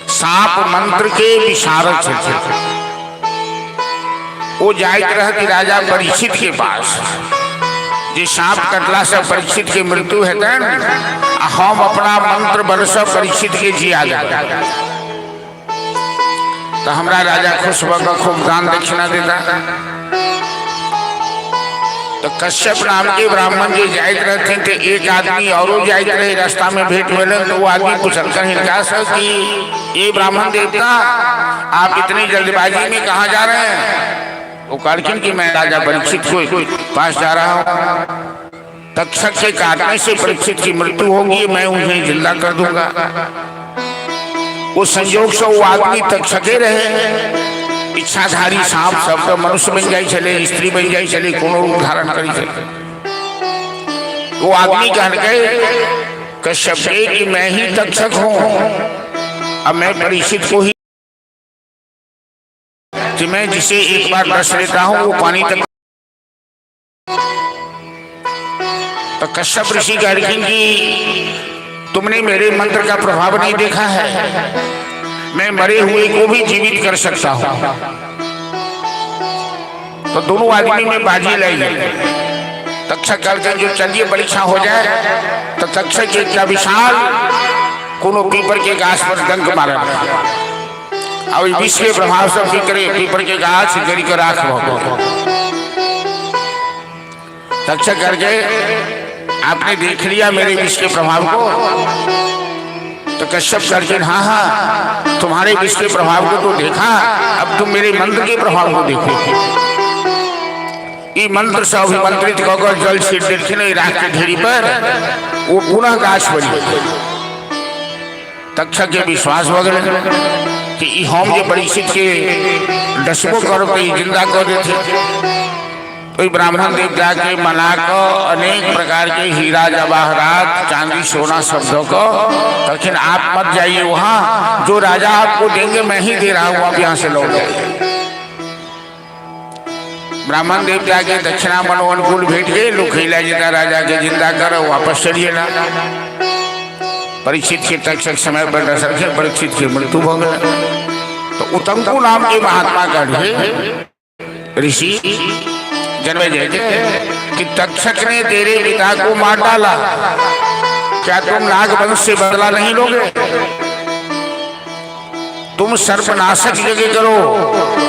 A: सांप मंत्र के विशारद थे। वो जाइत रहती राजा परीक्षित के पास, जे सांप कटला से परीक्षित की मृत्यु है हम अपना मंत्र बरस परीक्षित के जिया जाए। तो हमारा राजा खुश होकर खूब दान दक्षिणा देता। तो कश्यप नाम के ब्राह्मण जी जाइत रहते थे, एक आदमी और जाइत रहे, रास्ता में भेंट मिले तो वो आदमी पूछल कर कि ये ब्राह्मण देवता आप इतनी जल्दबाजी में कहाँ जा रहे हैं? वो कहलखिन कि मैं राजा परीक्षित को पास जा रहा हूँ, तक्षक के काटने से परीक्षित की मृत्यु होगी, मैं उन्हें जिंदा कर दूंगा। वो संयोग से वो आदमी तक्षके रहे, इच्छाधारी सांप सब तो मनुष्य बन जाए चले, स्त्री बन जाए चले, कोनो रूप धारण करी चले। वो आदमी कह गए कश्यप कि मैं ही तक्षक हूँ, अब मैं परीक्षित को ही कि मैं जिसे एक बार डस लेता हूँ वो पानी तक। तो कश्यप ऋषि कहलखिन कि तुमने मेरे मंत्र का प्रभाव नहीं देखा है, मैं मरे हुए को भी जीवित कर सकता हूं। तो दोनों आदमी में बाजी लाई गई। तक्षक कहलखिन जो चलिए परीक्षा हो जाए। तो तक्षक एक क्या विशाल कोनो पीपर के गाछ पर डंक मारा और विष के प्रभाव से पीपर के गाछ गरी कर राख हो। तक्षक करके आपने देख लिया मेरे विष के प्रभाव को? तो कश्यप करके हाँ हाँ तुम्हारे विष के प्रभाव को तो देखा, अब तुम मेरे मंत्र के प्रभाव को देखो। ये मंत्र से अभिमंत्रित होकर जल छीट देखने राख के ढेरी पर वो पुनः गाछ बनी। तक्षक के विश्वास वगैरह कि हम जो परीक्षित के डसबो करो कहीं जिंदा कर देते। कोई ब्राह्मण देवता के मना को अनेक प्रकार के हीरा जवाहरात चांदी सोना शब्दों को, लेकिन आप मत जाइए वहां, जो राजा आपको देंगे मैं ही दे रहा हूं, आप यहां से लौट जाइए। ब्राह्मण देवता के दक्षिणा मनो अनुकूल भेंट गए, लोग खिला जिता राजा के जिंदा करो, वापस चलिए ना। परीक्षित के तक्षक समय पर दशरथ रखे, परीक्षित की मृत्यु हो गया। तो उतंकु नाम के महात्मा का ऋषि जन्मेजय कि तक्षक ने तेरे पिता को मार डाला, क्या तुम नागवंश से बदला नहीं लोगे? तुम सर्पनाशक यज्ञ करो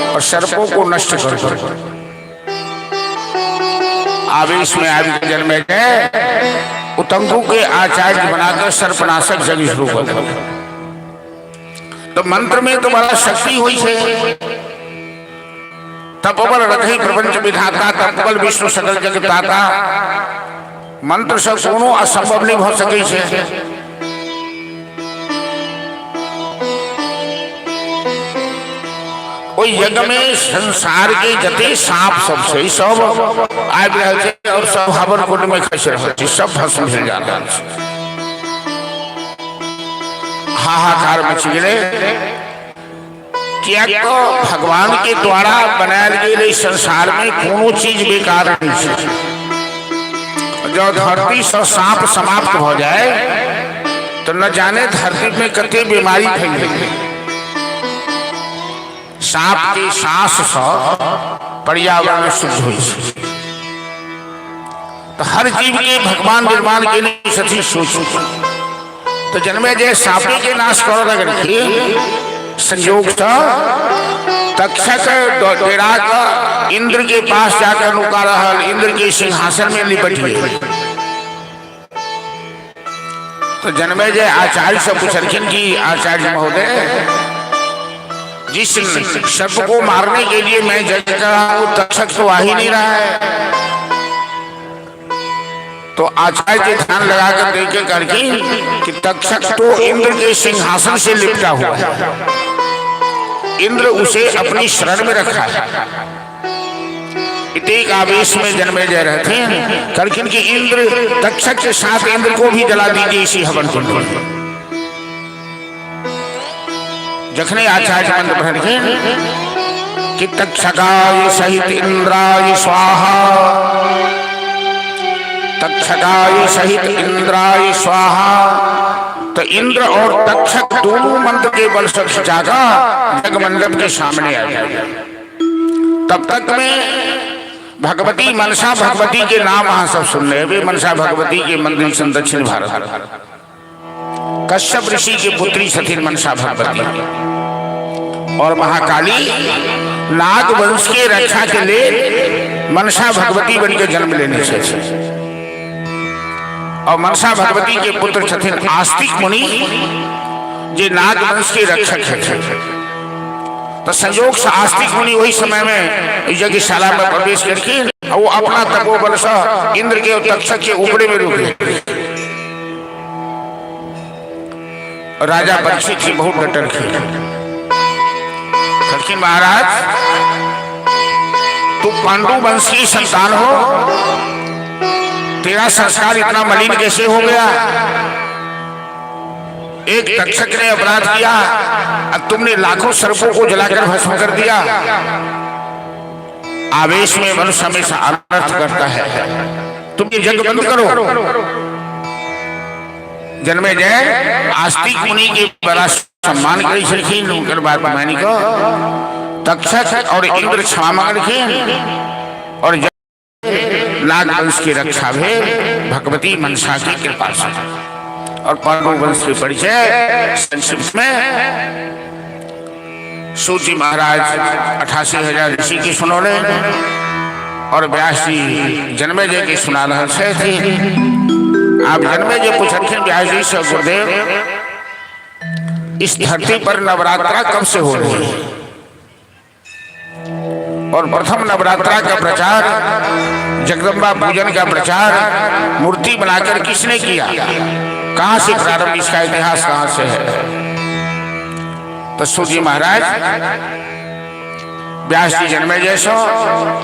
A: और सर्पों को नष्ट करो। आवेश में आदि जन्मेजय उतंकु के आचार्य बनाकर सर्पनाशक यज्ञ शुरू कर दो। तो मंत्र में तो बड़ा शक्ति हुई है, तपोबल रथी प्रपंच विधाता, तपोबल विष्णु सकल जगताता, मंत्र से कोनो असंभव नहीं हो सके छे। कोई यज्ञ में संसार के जते सांप सबसे सब आबि रहल छै और सब हवन कुंड में खस रहल छै, सब भस्म हो जा रहल छै। हाहाकार मच गेलै, क्या तो भगवान के द्वारा बनायल गेल संसार में कोनो चीज बेकार नहीं छै। जो धरती से सांप समाप्त हो जाए तो न जाने धरती में कते बीमारी फैले। सांप के सांस से पर्यावरण शुद्ध हो, तो हर जीव के भगवान निर्माण के लिए सच्ची सोच। तो जन्मेजय सांपे के नाश कर लगे, संयोग था तक्षक डेरा का इंद्र के पास जाकर रुका रहा, इंद्र के सिंहासन में लिपट गए। तो जन्मेजय आचार्य से पूछलखिन कि आचार्य महोदय, जिस सर्प को मारने के लिए मैं यज्ञ कर रहा हूं तक्षक तो आ ही नहीं रहा है। तो आचार्य के ध्यान लगाकर देखे करके कि तक्षक तो इंद्र के सिंहासन से लिपटा हुआ है, इंद्र उसे अपनी शरण में रखा है। एक आवेश में जन्मेजय रहते हैं करकिन कि इंद्र तक्षक के साथ इंद्र को भी जला दीजिए इसी हवन कुंड में। जखने आचार्य मंत्र भर कि तक्षकाय सहित इंद्राय स्वाहा, तक्षकाय सहित इंद्राय स्वाहा। तो इंद्र और तक्षक दोनों मंत्र के बल से जागा जगमंडप के सामने आ गया। तब तक में भगवती मनसा भगवती के नाम वहां सब सुन रहे वे। मनसा भगवती के मंदिर सन दक्षिण भारत, कश्यप ऋषि के पुत्री सथीन मनसा भगवती, और महाकाली नाग वंश के रक्षा के लिए मनसा भगवती बनकर जन्म लेने से। और मनसा भगवती के पुत्र सथीन आस्तिक मुनि जे नाग वंश के रक्षक है। तो संयोग से आस्तिक मुनि वही समय में यज्ञशाला में प्रवेश करके वो अपना तपोबल से इंद्र के और तक्षक के उपड़े में रुके। राजा परीक्षित जी बहुत डटर थे, महाराज तू पांडु वंश की संतान हो, तेरा संस्कार इतना मलिन कैसे हो गया? एक तक्षक ने अपराध किया, अब तुमने लाखों सर्पों को जलाकर भस्म कर दिया। आवेश में मनुष्य हमेशा अनर्थ करता है, तुम ये यज्ञ बंद करो। जन्मेजय आस्तिक मुनि के बड़ा सम्मान करी उनकर बात मानी को तक्षक और इंद्र क्षमा मांग और नाग वंश की रक्षा में भगवती मनसा की कृपा से। और पांडु वंश के परिचय संक्षिप्त में सूत महाराज 88,000 ऋषि की सुनौले और व्यास जी जन्मेजय की सुना रहे थे। आप जन्मेजय पूछलखिन व्यास जी से, गुरुदेव इस धरती पर नवरात्रा कब से हो रही है? और प्रथम नवरात्रा का प्रचार, जगदम्बा पूजन का प्रचार मूर्ति बनाकर किसने किया? कहां से प्रारंभ, इसका इतिहास कहां से है? तो सूत जी महाराज व्यास जी जन्मे जैसो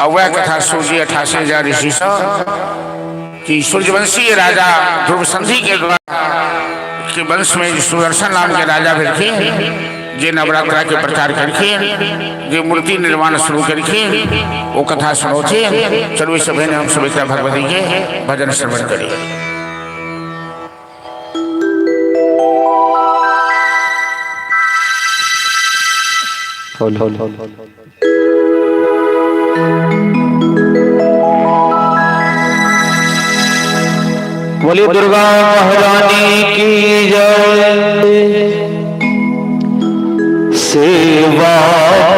A: अवय कथा सूजी 88,000 ऋषि सो कि सूर्यवंशी राजा ध्रुव संधि के द्वारा के वंश में सुदर्शन नाम के राजा बैठे जे नवरात्रा के प्रचार करके जे मूर्ति निर्माण शुरू करके वो कथा सुनो थे। चलो इस सभी ने हम सुमित्रा भगवती के भजन श्रवण करें।
B: बोली दुर्गा महारानी की जय। सेवा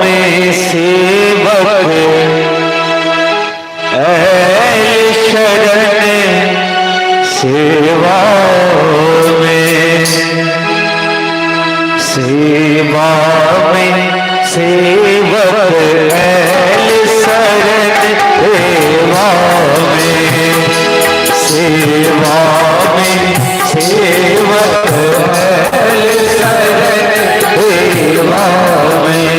B: में सेवक ऐ शरण सेवा में सेवा में सेवक ऐ शरण सेवा में सेवा में सेवक ऐ शरण सेवा में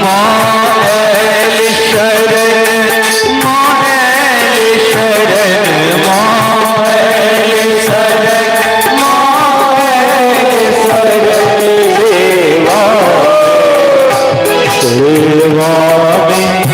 B: माँ ऐ शरण माँ ऐ शरण माँ ऐ शरण माँ ऐ शरण सेवा में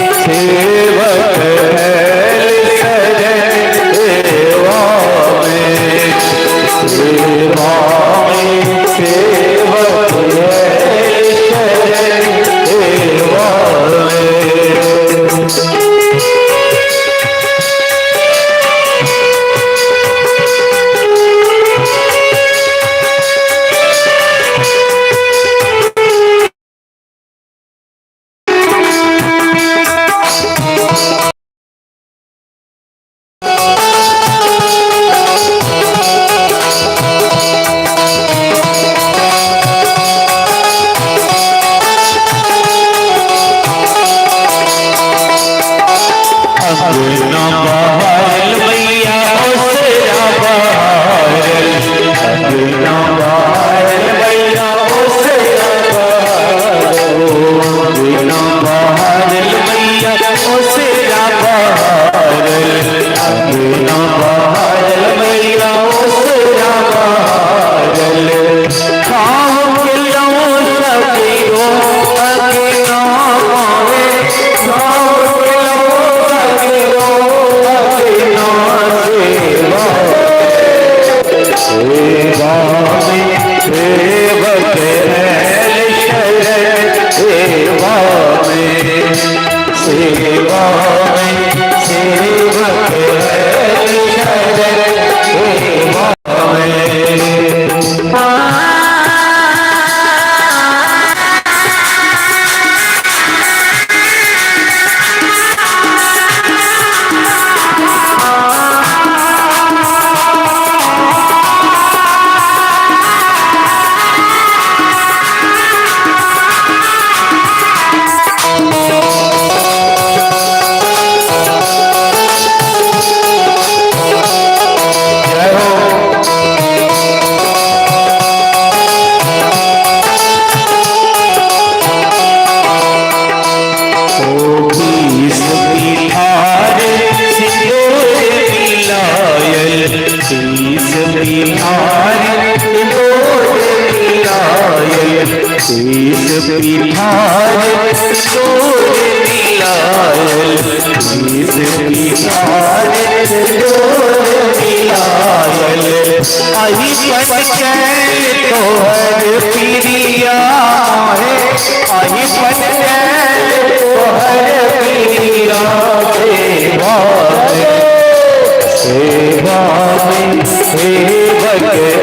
B: सेवक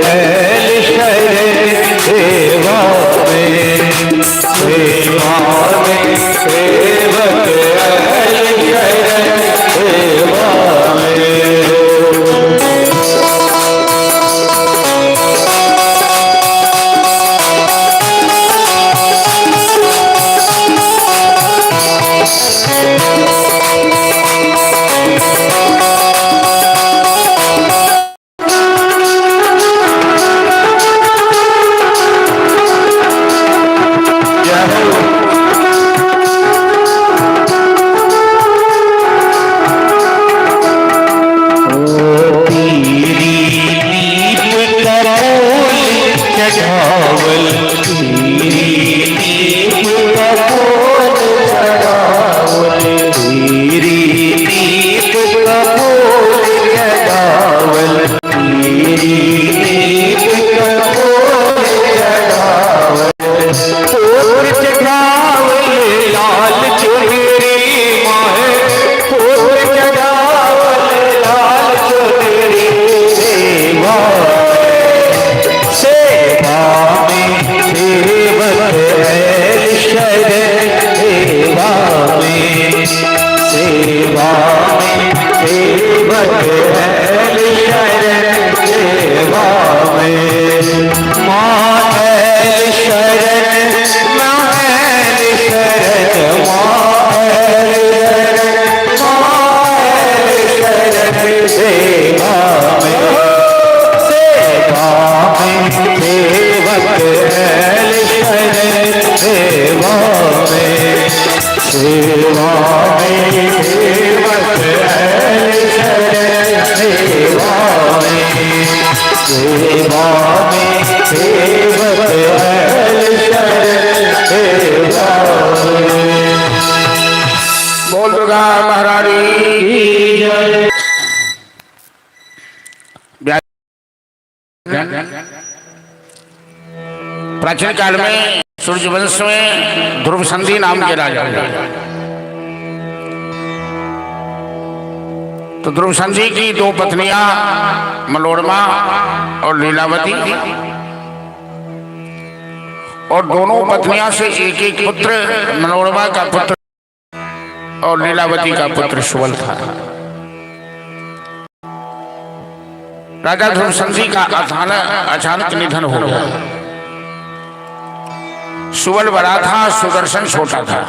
B: ऐ शरण सेवा में सेवा में सेवक ऐ शरण सेवा में।
A: बोल दुर्गा महारानी की जय। प्राचीन काल में सूर्यवंश में ध्रुव संधि नाम के राजा हुए। तो ध्रुव संधि की दो पत्नियां मनोरमा और लीलावती, और दोनों पत्नियां से एक एक पुत्र, मनोरमा का पुत्र और लीलावती का पुत्र सुबल था। राजा ध्रुव संधि का अचानक निधन हो गया। सुबल बड़ा था, सुदर्शन छोटा था,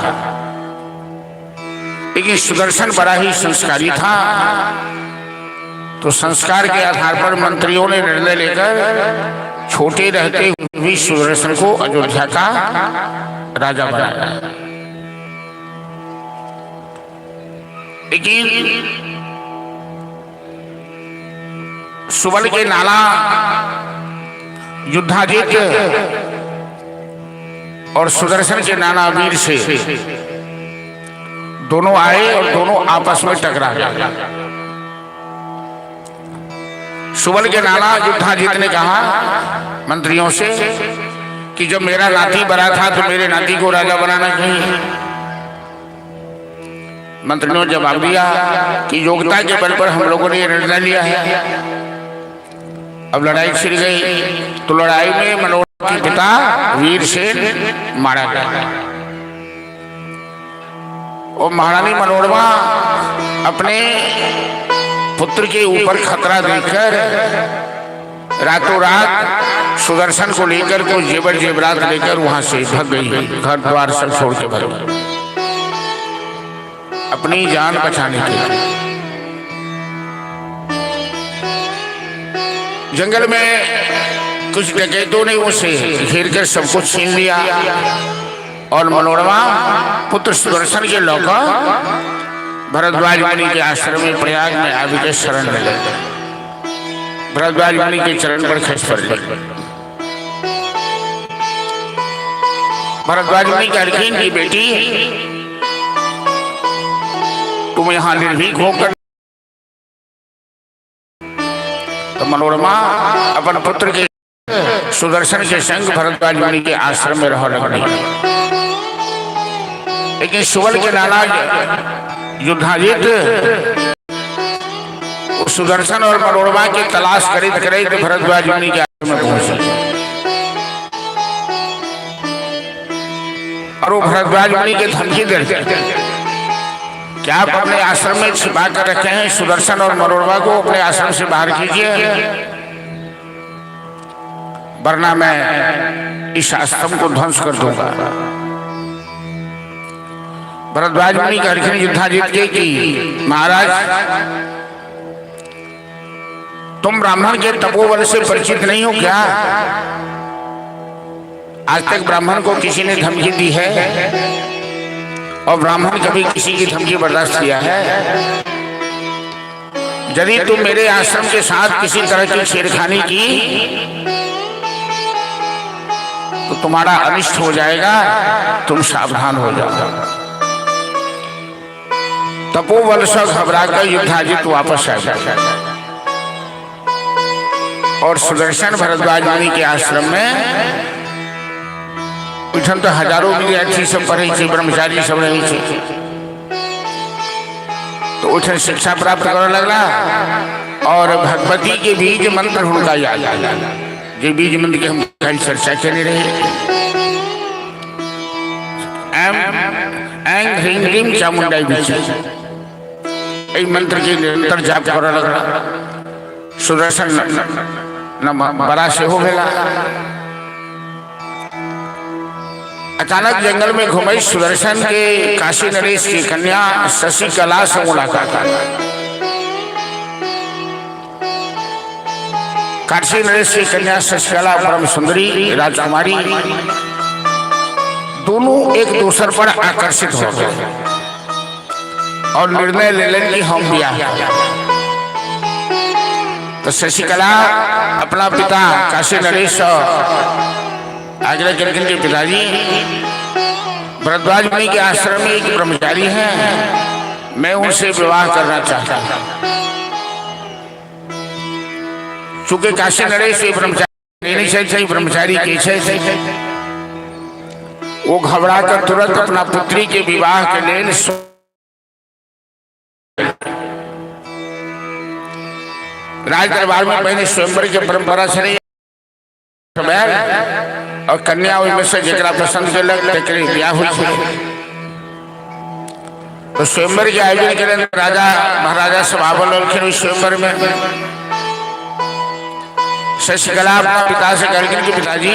A: लेकिन सुदर्शन बड़ा ही संस्कारी था। तो संस्कार के आधार पर मंत्रियों ने निर्णय लेकर छोटे रहते हुए भी सुदर्शन को अयोध्या का राजा बनाया। लेकिन सुबल के नाना युद्धाजित और सुदर्शन के नाना वीर से दोनों आए और दोनों आपस में टकरा गए। सुबल के नाना युद्धाजित ने कहा मंत्रियों से कि जब मेरा नाती बड़ा था तो मेरे नाती को राजा बनाना चाहिए। मंत्रियों ने जवाब दिया कि योग्यता के बल पर हम लोगों ने निर्णय लिया है। अब लड़ाई छिड़ गई, तो लड़ाई में मनोरमा के पिता वीरसेन मारा गया और महारानी मनोरमा अपने पुत्र के ऊपर खतरा देखकर रातों रात सुदर्शन को लेकर को जेवर जेवरात लेकर वहां से भाग गई। घर द्वार सब छोड़ के भाग गई अपनी जान बचाने के लिए। जंगल में कुछ डकैतों ने उसे घेर कर सब कुछ छीन लिया और मनोरमा पुत्र सुदर्शन के लौका भरद्वाज मुनि के आश्रम में प्रयाग में आकर शरण लगे। भरद्वाज मुनि के चरण पर खस पड़े। भरद्वाज मुनि कहते की बेटी तुम यहाँ निर्भीक होकर। तो मनोरमा अपन पुत्र के सुदर्शन के संग भरद्वाज मुनि के आश्रम में रह लगी। लेकिन सुबल के नाना युद्धाजित सुदर्शन और मनोरमा की तलाश करीत करीत भरद्वाज मुनि के आश्रम में पहुंचे और वो भरद्वाज मुनि के धमकी देते क्या आप अपने आश्रम में छिपा कर रखे हैं, सुदर्शन और मनोरमा को अपने आश्रम से बाहर कीजिए, वरना मैं इस आश्रम को ध्वंस कर दूंगा। भरद्वाज मुनि कहते युद्धाजित के कि महाराज तुम ब्राह्मण के तपोबल से परिचित नहीं हो क्या? आज तक ब्राह्मण को किसी ने धमकी दी है और ब्राह्मण कभी किसी की धमकी बर्दाश्त किया है? यदि तुम मेरे आश्रम के साथ किसी तरह की छेड़खानी की तो तुम्हारा अनिष्ट हो जाएगा, तुम सावधान हो जाओ। तपोबल से घबरा कर युद्धाजित वापस आ गया और सुदर्शन भरद्वाज मुनि के आश्रम में उठन तो हजारों विद्यार्थी सब पढ़े थे, ब्रह्मचारी सब रहे थे, तो उठन शिक्षा प्राप्त करने लगला और भगवती के बीज मंत्र उनका याद आया। जो बीज मंत्र के हम कल चर्चा करने रहे, एम एंग ह्रीं ह्रीं चामुंडाई बीच এই मंत्र के निरंतर जाप करने लगला। सुदर्शन बड़ा से हो गया। अचानक जंगल में घुमाई सुदर्शन के काशी नरेश की कन्या शशिकला से मुलाकात आ गई। काशी नरेश की कन्या शशिकला परम सुंदरी राजकुमारी, दोनों एक दूसरे पर आकर्षित हो गए और निर्णय ले लें कि हम ब्याह। तो शशिकला अपना पिता काशी नरेश आगरा करके के पिताजी भरद्वाज मुनि के आश्रम में एक ब्रह्मचारी हैं, मैं उनसे विवाह करना चाहता हूं। चूंकि काशी नरेश ब्रह्मचारी ब्रह्मचारी कैसे वो घबरा कर तुरंत अपना पुत्री के विवाह के लिए राज दरबार में पहले स्वयंवर की परंपरा से और कन्या में से जरा पसंद के लग ब्याह हुई थी। तो स्वयंवर के आयोजन के लिए राजा महाराजा सब आवल स्वयंवर में शशिकला अपना पिता से करके कि पिताजी,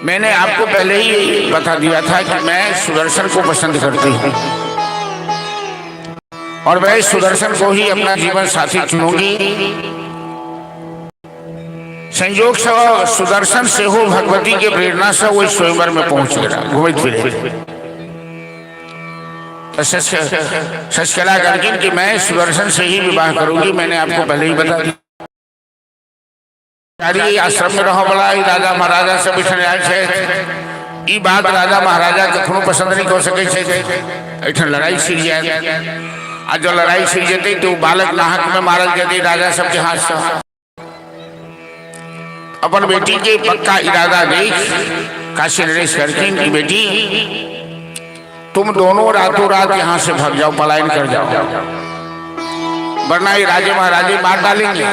A: मैंने आपको पहले ही बता दिया था कि मैं सुदर्शन को पसंद करती हूँ और मैं सुदर्शन को ही अपना जीवन साथी चुनूंगी। संयोग से सुदर्शन से हो भगवती के प्रेरणा से वो स्वयंवर में पहुंच गया घूमे फिरे। शशिकला करके कि मैं सुदर्शन से ही विवाह करूंगी, मैंने आपको पहले ही बता दिया। आश्रम में रहो बड़ा राजा महाराजा से बिछड़ आए थे, बात राजा महाराजा कखनो पसंद नहीं कर सके थे। लड़ाई छिड़ जाए, आज जो लड़ाई छिड़ जाती तो बालक नाहक में मारल जाती राजा सबके हाथ से। अपन बेटी के पक्का इरादा देख काशी नरेश करके की बेटी, तुम दोनों रातों रात यहाँ से भाग जाओ, पलायन कर जाओ, वरना ये राजे महाराजे मार डालेंगे।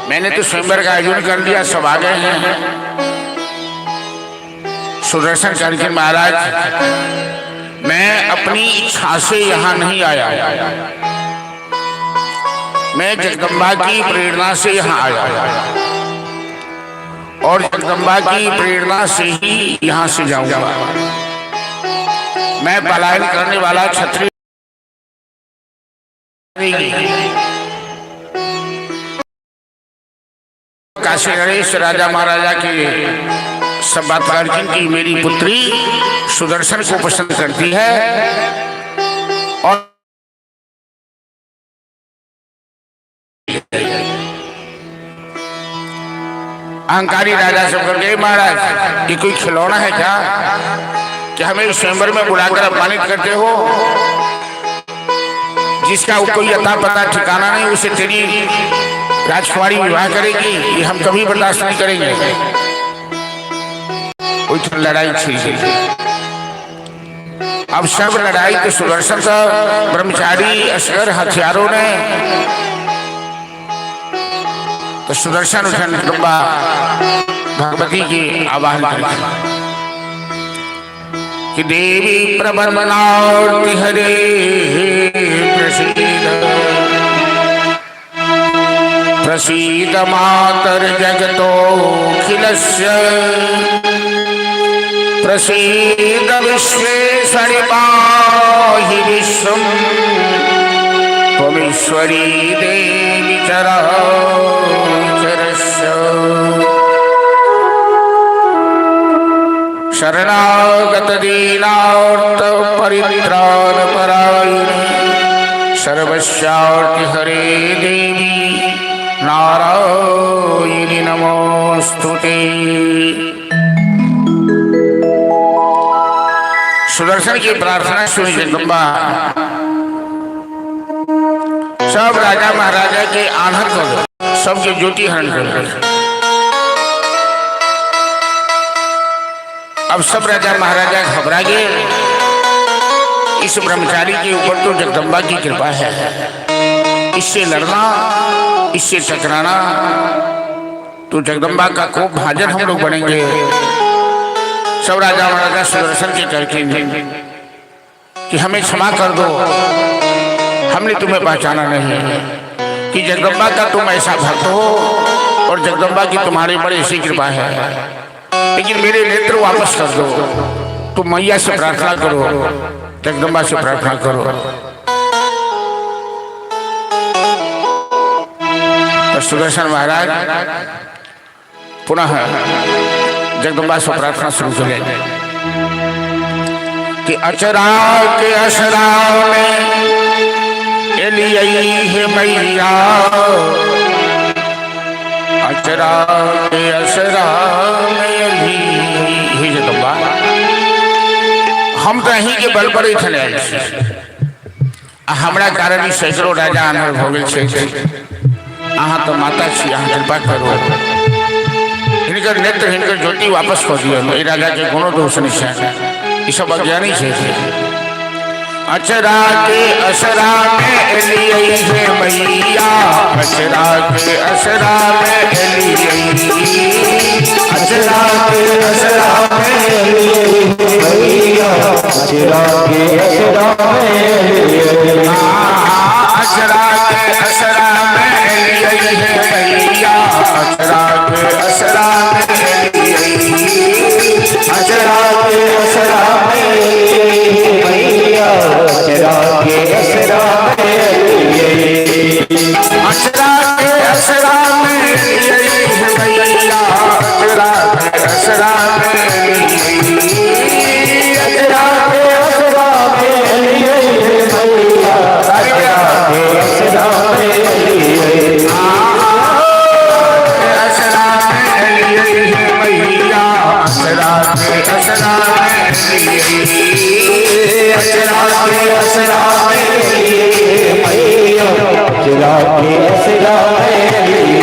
A: मैंने तो स्वयंवर का आयोजन कर दिया, सब आ गए हैं। सुदर्शन करके महाराज, मैं अपनी इच्छा से यहाँ नहीं आया, मैं जगदम्बा की प्रेरणा से यहाँ आया और जगदम्बा की प्रेरणा से ही यहाँ से जाऊंगा। मैं पलायन करने वाला क्षत्रिय काशी नरेश राजा महाराजा के सब बात की मेरी पुत्री सुदर्शन को पसंद करती है और अहंकारी राजा सब करके, महाराज ये कोई खिलौना है क्या कि हमें स्वयंवर में बुलाकर अपमानित करते हो? जिसका कोई अता पता ठिकाना नहीं, उसे तेरी राजकुमारी विवाह करेगी, ये हम कभी बर्दाश्त नहीं करेंगे। लड़ाई छिड़ गई। अब सब लड़ाई तो सुदर्शन का ब्रह्मचारी असगर हथियारों ने, तो सुदर्शन उठन भगवती की आवाहन कि देवी प्रबलमनार्ति हरे प्रसीद प्रसीद मातर जगतोऽखिलस्य प्रसीद विश्वेश्वरि पाहि विश्वम् त्वमीश्वरी देवी चराचरस्य शरणागत दीनार्त परित्राण परायणे सर्वस्यार्ति हरे देवी नारायणी नमोस्तुते। सुदर्शन की प्रार्थना सुनी जगदम्बा सब राजा महाराजा के आनंद कर सबके ज्योति हरण कर। अब सब राजा महाराजा घबरा गए। इस ब्रह्मचारी के ऊपर तो जगदम्बा की कृपा है, इससे लड़ना इससे टकराना तो जगदम्बा का कोप भाजन हम लोग बनेंगे। सब राजा महाराजा सुदर्शन के करके कि हमें क्षमा कर दो, हमने तुम्हें पहचाना नहीं कि जगदम्बा का तुम ऐसा भक्त हो और जगदम्बा की तुम्हारे पर ऐसी कृपा है, लेकिन मेरे नेत्र वापस कर दो। तुम मैया से प्रार्थना करो, जगदम्बा से प्रार्थना करो। तो सुदर्शन महाराज पुनः जगदम्बा से प्रार्थना शुरू करें कि अचरा के असरा में है मैया, अचरा के असरा में ही जगदम्बा हम तो यहीं के बल पर चले हमारा कारण सैकड़ों राजा अनहर हो गए। अहाँ तो माता छी, अहाँ कृपा करो, हिनकर नेत्र हिनकर ज्योति वापस कर दियो। राजा के कोनो दोष नहीं है, ये सब अज्ञानी है। अचरा के असरा में एलियै है मैया, अचरा के असरा में एलियै, अचरा के असरा में एलियै मैया, अचरा के असरा में एलियै, अचरा के असरा में एलियै है मैया, अचरा के असरा में एलियै, अचरा के असरा में एलियै मैया, अचरा के असरा में एलियै, अचरा के असरा में एलियै है मैया, अचरा के असरा में एलियै, अचरा के असरा में एलियै है मैया, अचरा के असरा में एलियै, असरा में एलियै है मैया, अचरा के असरा में एलियै, अचरा के असरा में एलियै मैया, अचरा के असरा में एलियै।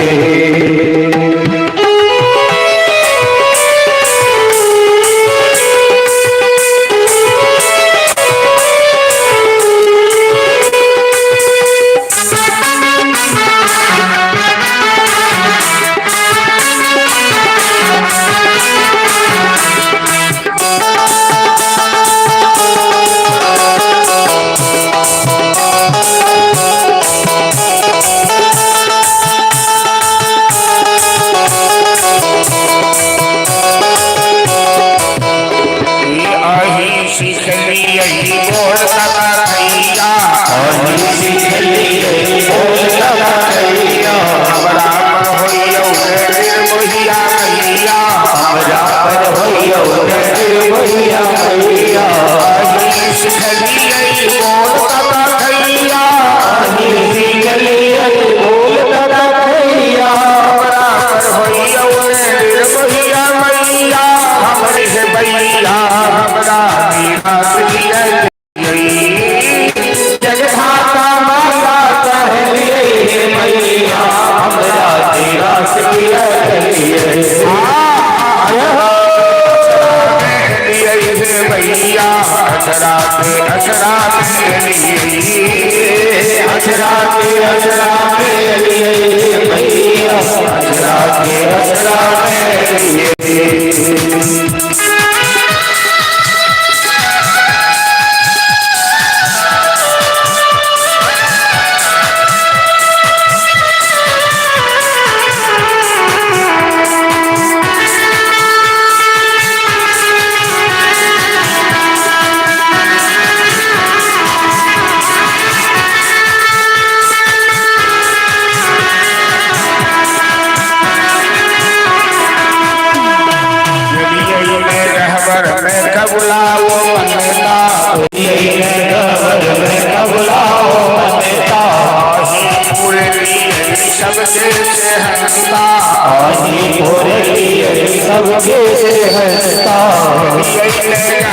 B: से हंसता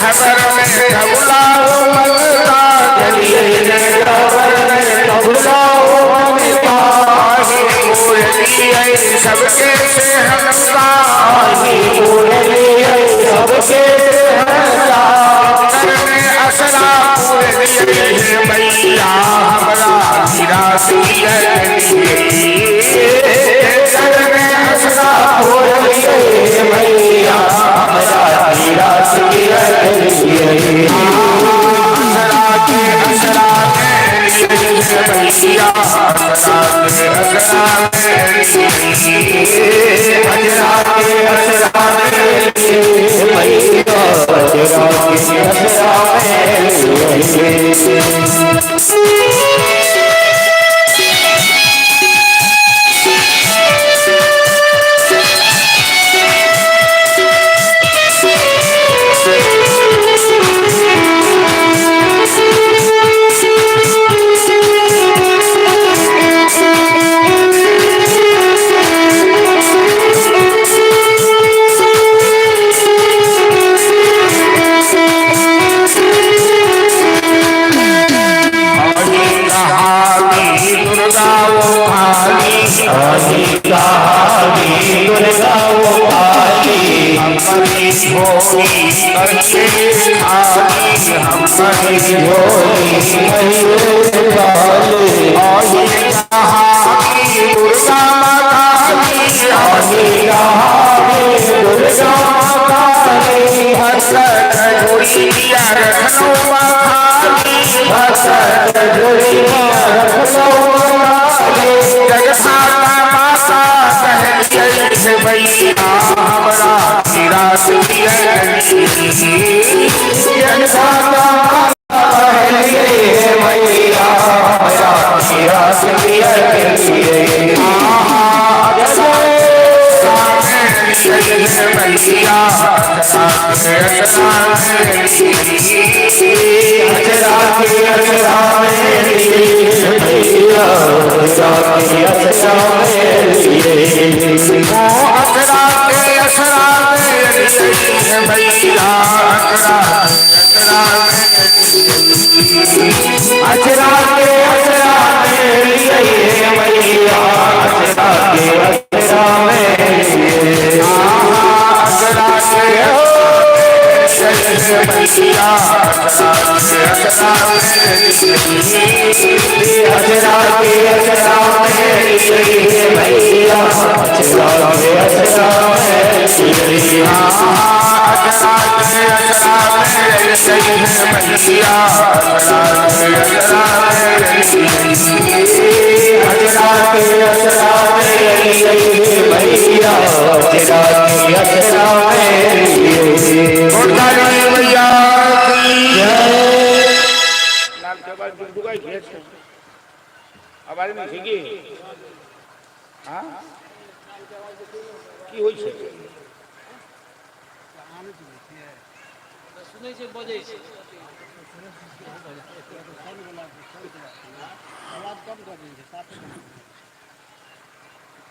A: खबर में घबराओ मगता
B: चलिए खबर में घबराओ मगता
A: सबके से हंसता
B: सबके हंसता
A: असरा मैया हमारा निराश
B: असरा हो मैया हमारा निराश मैया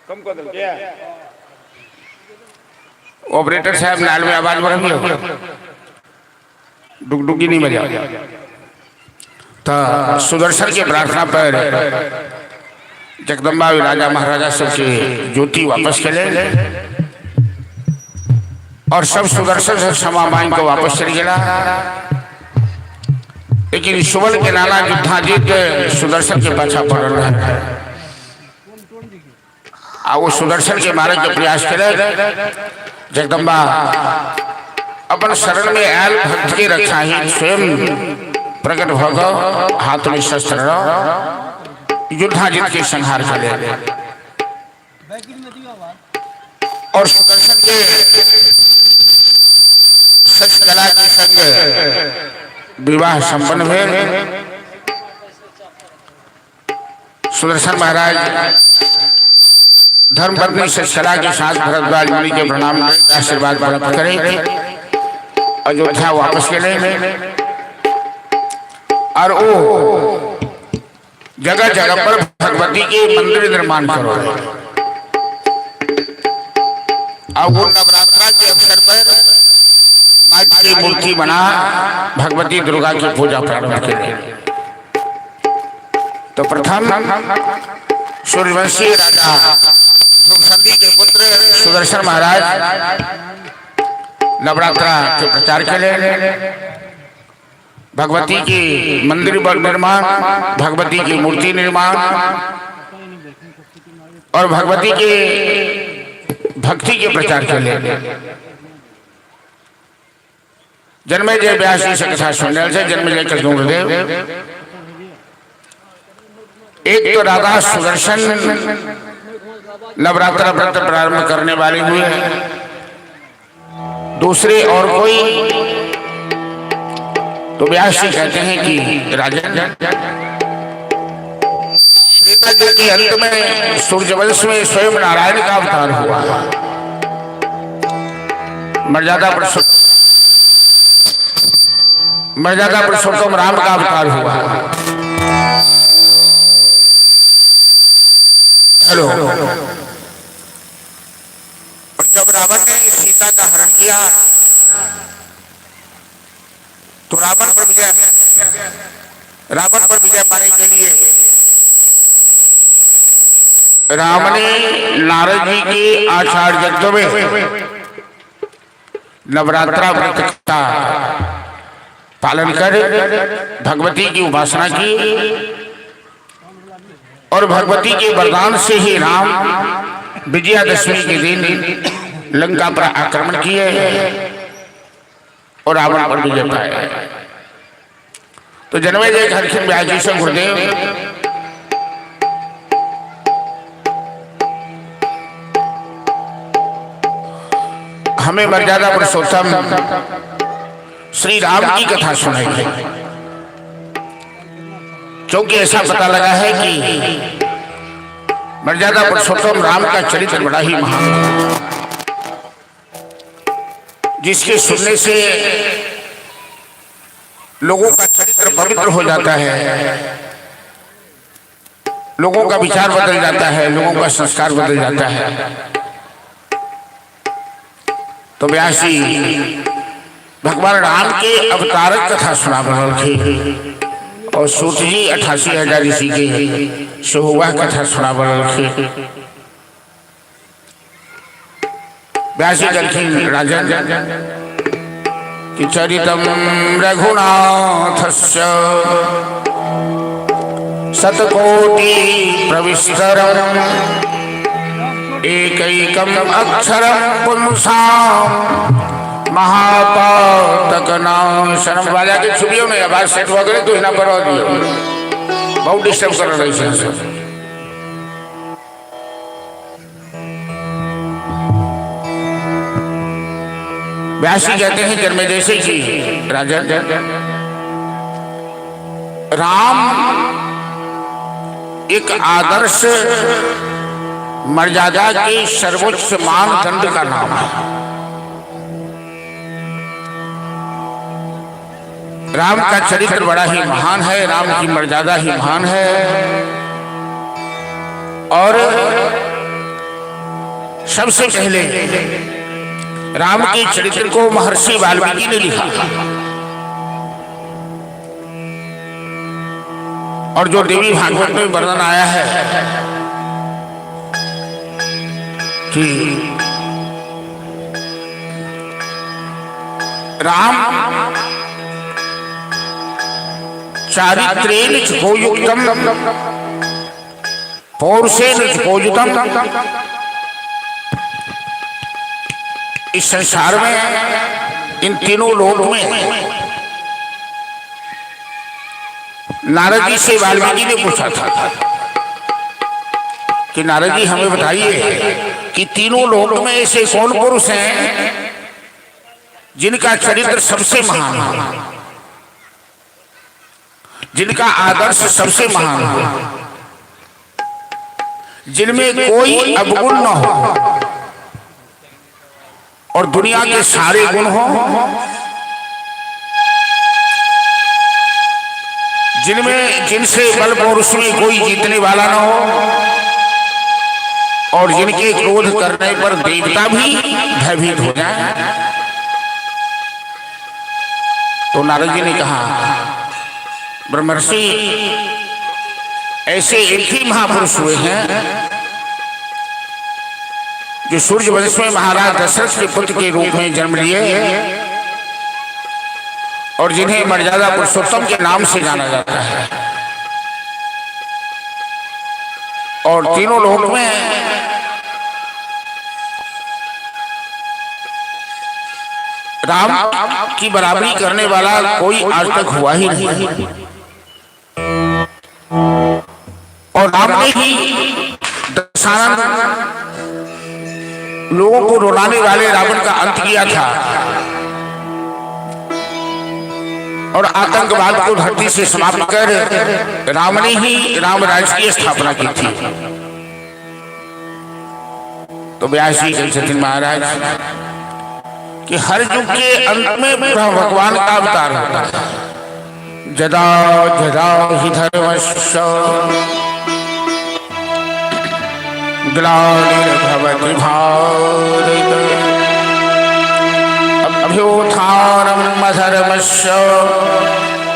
A: कम कर दो क्या ऑपरेटर साहब नाल में आवाज बढ़ गई डुगडुगी नहीं बजा तो सुदर्शन की प्रार्थना पर जगदम्बा राजा महाराजा सबसे ज्योति वापस चले और सब सुदर्शन से क्षमा मांग को वापस चली गया। लेकिन सुबल के नाना युद्धाजीत सुदर्शन के पाछा पड़ रहा है आ वो सुदर्शन के मारे के प्रयास करे। जगदम्बा अपन शरण में आयल भक्त की रक्षा ही स्वयं प्रकट भगव हाथ में शस्त्र युद्धाजीत के संहार करे और सुदर्शन के सचकला के संग विवाह संपन्न हुए। सुदर्शन महाराज धर्मपत्नी सचकला के साथ भरद्वाज मुनि के प्रणाम आशीर्वाद प्राप्त करे अयोध्या वापस चले और वो जगह जगह पर भगवती के मंदिर निर्माण करो। अब वो नवरात्रा के अवसर पर माटी की मूर्ति बना भगवती दुर्गा की पूजा प्रारंभ की। तो प्रथम सूर्यवंशी राजा ध्रुवसंधि के पुत्र सुदर्शन महाराज नवरात्रा के प्रचार के लिए भगवती की मंदिर निर्माण, भगवती की मूर्ति निर्माण और भगवती के भक्ति के प्रचार के लिए जन्मेजय व्यास जी से कथा सुनने से जन्मेजय कृष्णदेव एक तो राधा सुदर्शन नवरात्र व्रत प्रारंभ करने वाले हुए हैं, दूसरे और कोई तो व्यास जी कहते हैं कि राजन त्रेता युग के अंत में सूर्यवंश में स्वयं नारायण का अवतार हुआ, मर्यादा पुरुषोत्तम राम का अवतार हुआ। हेलो। और जब रावण ने सीता का हरण किया तो रावण पर विजय पाने के लिए राम ने नारद जी के आचार्य यज्ञ में नवरात्रा व्रत का पालन कर भगवती की उपासना की और भगवती के वरदान से ही राम विजयादशमी के दिन लंका पर आक्रमण किए और रावण पर विजय पाए। तो जन्मेजय हरिश्चंद्र व्यास जी से गुरुदेव हमें मर्यादा पुरुषोत्तम श्री राम की कथा सुनाई है, क्योंकि ऐसा पता लगा है कि मर्यादा पुरुषोत्तम राम का चरित्र बड़ा ही महान है, जिसके सुनने से लोगों का चरित्र पवित्र हो जाता है, लोगों का विचार बदल जाता है, लोगों का संस्कार बदल जाता है। तो व्यास जी भगवान राम के अवतारक कथा सुना रहे और सूत जी 88,000 ऋषि के सोहुआ कथा सुना रहे। व्यास जी कहते राजन कि चरितम रघुनाथस्य शतकोटि प्रविस्तरम एकैकम अक्षरम पुंसाम महापातक नाशनम। वाजा की छुट्टियों में आवाज सेट हो गई तो हिना पर बहुत डिस्टर्ब कर रही है। व्यास जी कहते हैं जन्मेजय से जी राजा राम एक आदर्श मर्यादा के सर्वोच्च मानदंड का नाम है। राम का चरित्र बड़ा ही महान है, राम की मर्यादा ही महान है। और सबसे पहले राम के चरित्र को महर्षि वाल्मीकि ने लिखा और जो देवी भागवत में वर्णन आया है कि राम चारित्रेण गोयुक्तम पौरुषेण गोयुतम। इस संसार में इन तीनों लोक में नारद जी से वाल्मीकि ने पूछा था कि नारद जी हमें बताइए कि तीनों लोक में ऐसे कौन पुरुष हैं जिनका चरित्र सबसे महान है, जिनका आदर्श सबसे महान हो, जिनमें कोई अवगुण न हो और दुनिया के सारे गुण हो, जिनसे बल पौरुष में कोई जीतने वाला न हो और जिनके क्रोध करने पर देवता भी भयभीत हो जाए। तो नारद जी ने कहा, ब्रह्मर्षि, ऐसे एक ही महापुरुष हुए हैं जो सूर्य वंश में महाराज दशरथ के पुत्र के रूप में जन्म लिए और जिन्हें मर्यादा पुरुषोत्तम के नाम से जाना जाता है, और तीनों लोक में राम की बराबरी करने वाला कोई आज तक हुआ ही नहीं। और राम ने ही दशानन लोगों को रुलाने वाले रावण का अंत किया था और आतंकवाद को धरती से समाप्त कर राम ने ही राम राज्य की स्थापना की थी। तो व्यास जी कहते थे महाराज कि हर युग के अंत में भगवान का अवतार होता है। जदा जदा हि धर्मस्य ग्लानिर्भवति भारत अभ्युत्थानम् अधर्मस्य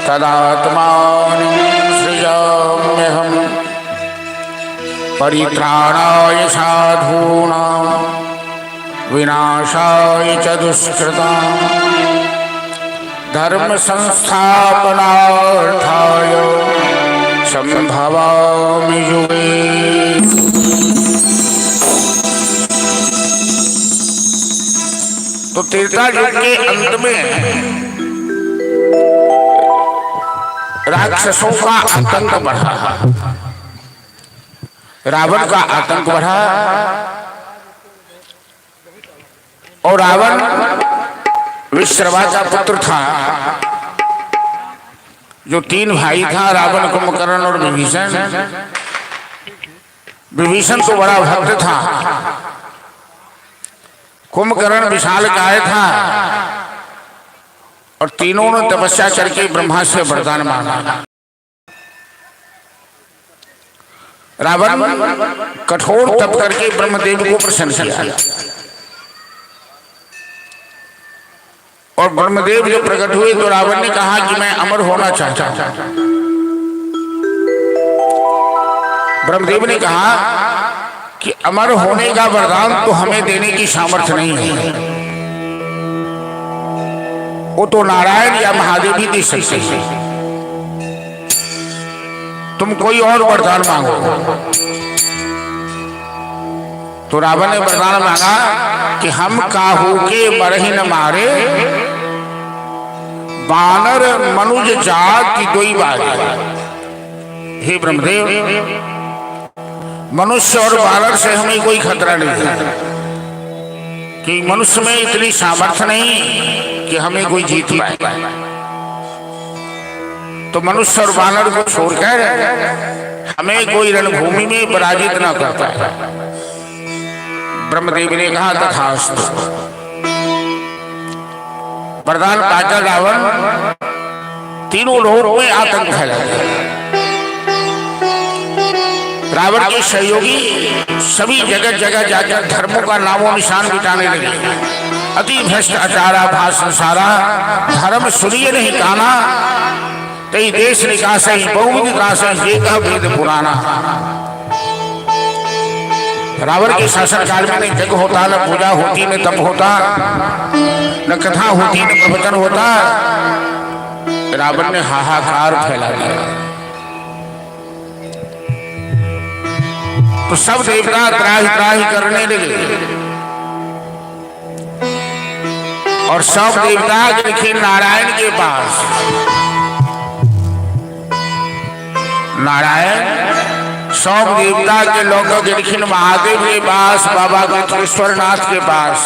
A: तदात्मानं सृजाम्यहम् परित्राणाय साधूनां विनाशाय च दुष्कृतां धर्म संस्थापनार्थाय संभवामि युगे। तो त्रेता युग के अंत में राक्षसों का आतंक बढ़ा, रावण का आतंक बढ़ा और रावण विश्रवा का पुत्र था जो तीन भाई था, रावण, कुंभकर्ण और विभीषण। विभीषण तो बड़ा भक्त था, कुंभकर्ण विशालकाय था और तीनों ने तपस्या करके ब्रह्मा से वरदान मांगा। रावण कठोर तप करके ब्रह्मदेव को प्रसन्न किया और ब्रह्मदेव जो प्रकट हुए तो रावण ने कहा कि मैं अमर होना चाहता हूं। ब्रह्मदेव ने कहा कि अमर होने का वरदान तो हमें देने की सामर्थ्य नहीं है, वो तो नारायण या महादेव ही दे सकते हैं, तुम कोई और वरदान मांगो। तो रावण ने वरदान मांगा कि हम काहू के मरहि न मारे, बानर मनुज जात की दोई बारी। हे ब्रह्मदेव, मनुष्य और बानर से हमें कोई खतरा नहीं है कि मनुष्य में इतनी सामर्थ्य नहीं कि हमें कोई जीत पाए। तो मनुष्य और बानर को छोड़कर हमें कोई रणभूमि में पराजित न कर पाए। ब्रह्मदेव ने कहा तथास्तु। वरदान पाकर रावण तीनों लोगों में आतंक फैला गया। रावण के सहयोगी सभी जगह जगह जाकर धर्मों का नामो निशान मिटाने लगे। अति भ्रष्ट आचारा भाषण सारा, धर्म सुनिए नहीं काना, कई देश निकास बहुविध विकास ये कहा वेद पुराना। रावण के शासन काल में न जग होता, न पूजा होती, न तप होता, न कथा होती, न प्रवचन होता। रावण ने हाहाकार फैला दिया। तो सब देवता त्राही त्राही करने लगे और सब देवता लिखे नारायण के पास। नारायण सब देवता के लोगों के लिखिन महादेव के पास, बाबा गणेश्वरनाथ के पास।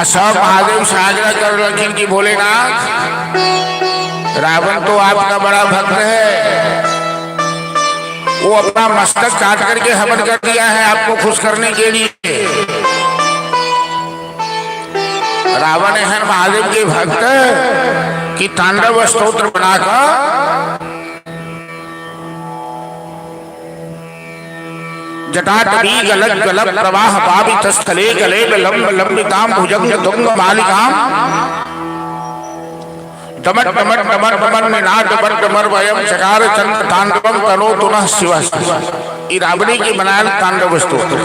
A: सब महादेव साझा कर रखिन की भोलेनाथ, रावण तो आपका बड़ा भक्त है, वो अपना मस्तक काट करके हवन कर दिया है आपको खुश करने के लिए। रावण है महादेव के भक्त की तांडव स्तोत्र बनाकर जटाटवी गलत गलत प्रवाह पावित स्थले गले लंब लंबिताम भुजंग तुंग मालिकाम डमट डमट डमट डमट निनाद डमट डमर वयम चकार चंद्र तांडवम तनो तुनः शिवः। ये रावणी की बनायल तांडव स्तोत्र।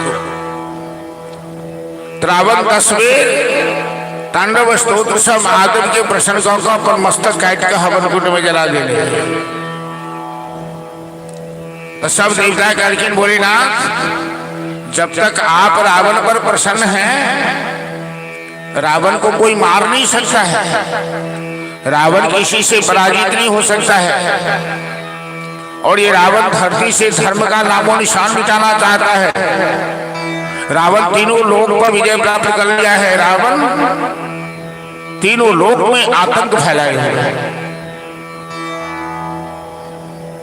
A: रावण तस्वीर तांडव स्तोत्र सब महादेव के प्रसंगों का पर मस्तक काट कर हवन कुंड में जला देने। तो सब देवता करके बोले ना, जब तक आप रावण पर प्रसन्न हैं, रावण को कोई मार नहीं सकता है, रावण किसी से पराजित नहीं हो सकता है। और ये रावण धरती से धर्म का नामो निशान मिटाना चाहता है। रावण तीनों लोक पर विजय प्राप्त कर लिया है। रावण तीनों लोक में आतंक फैलाए हुए है।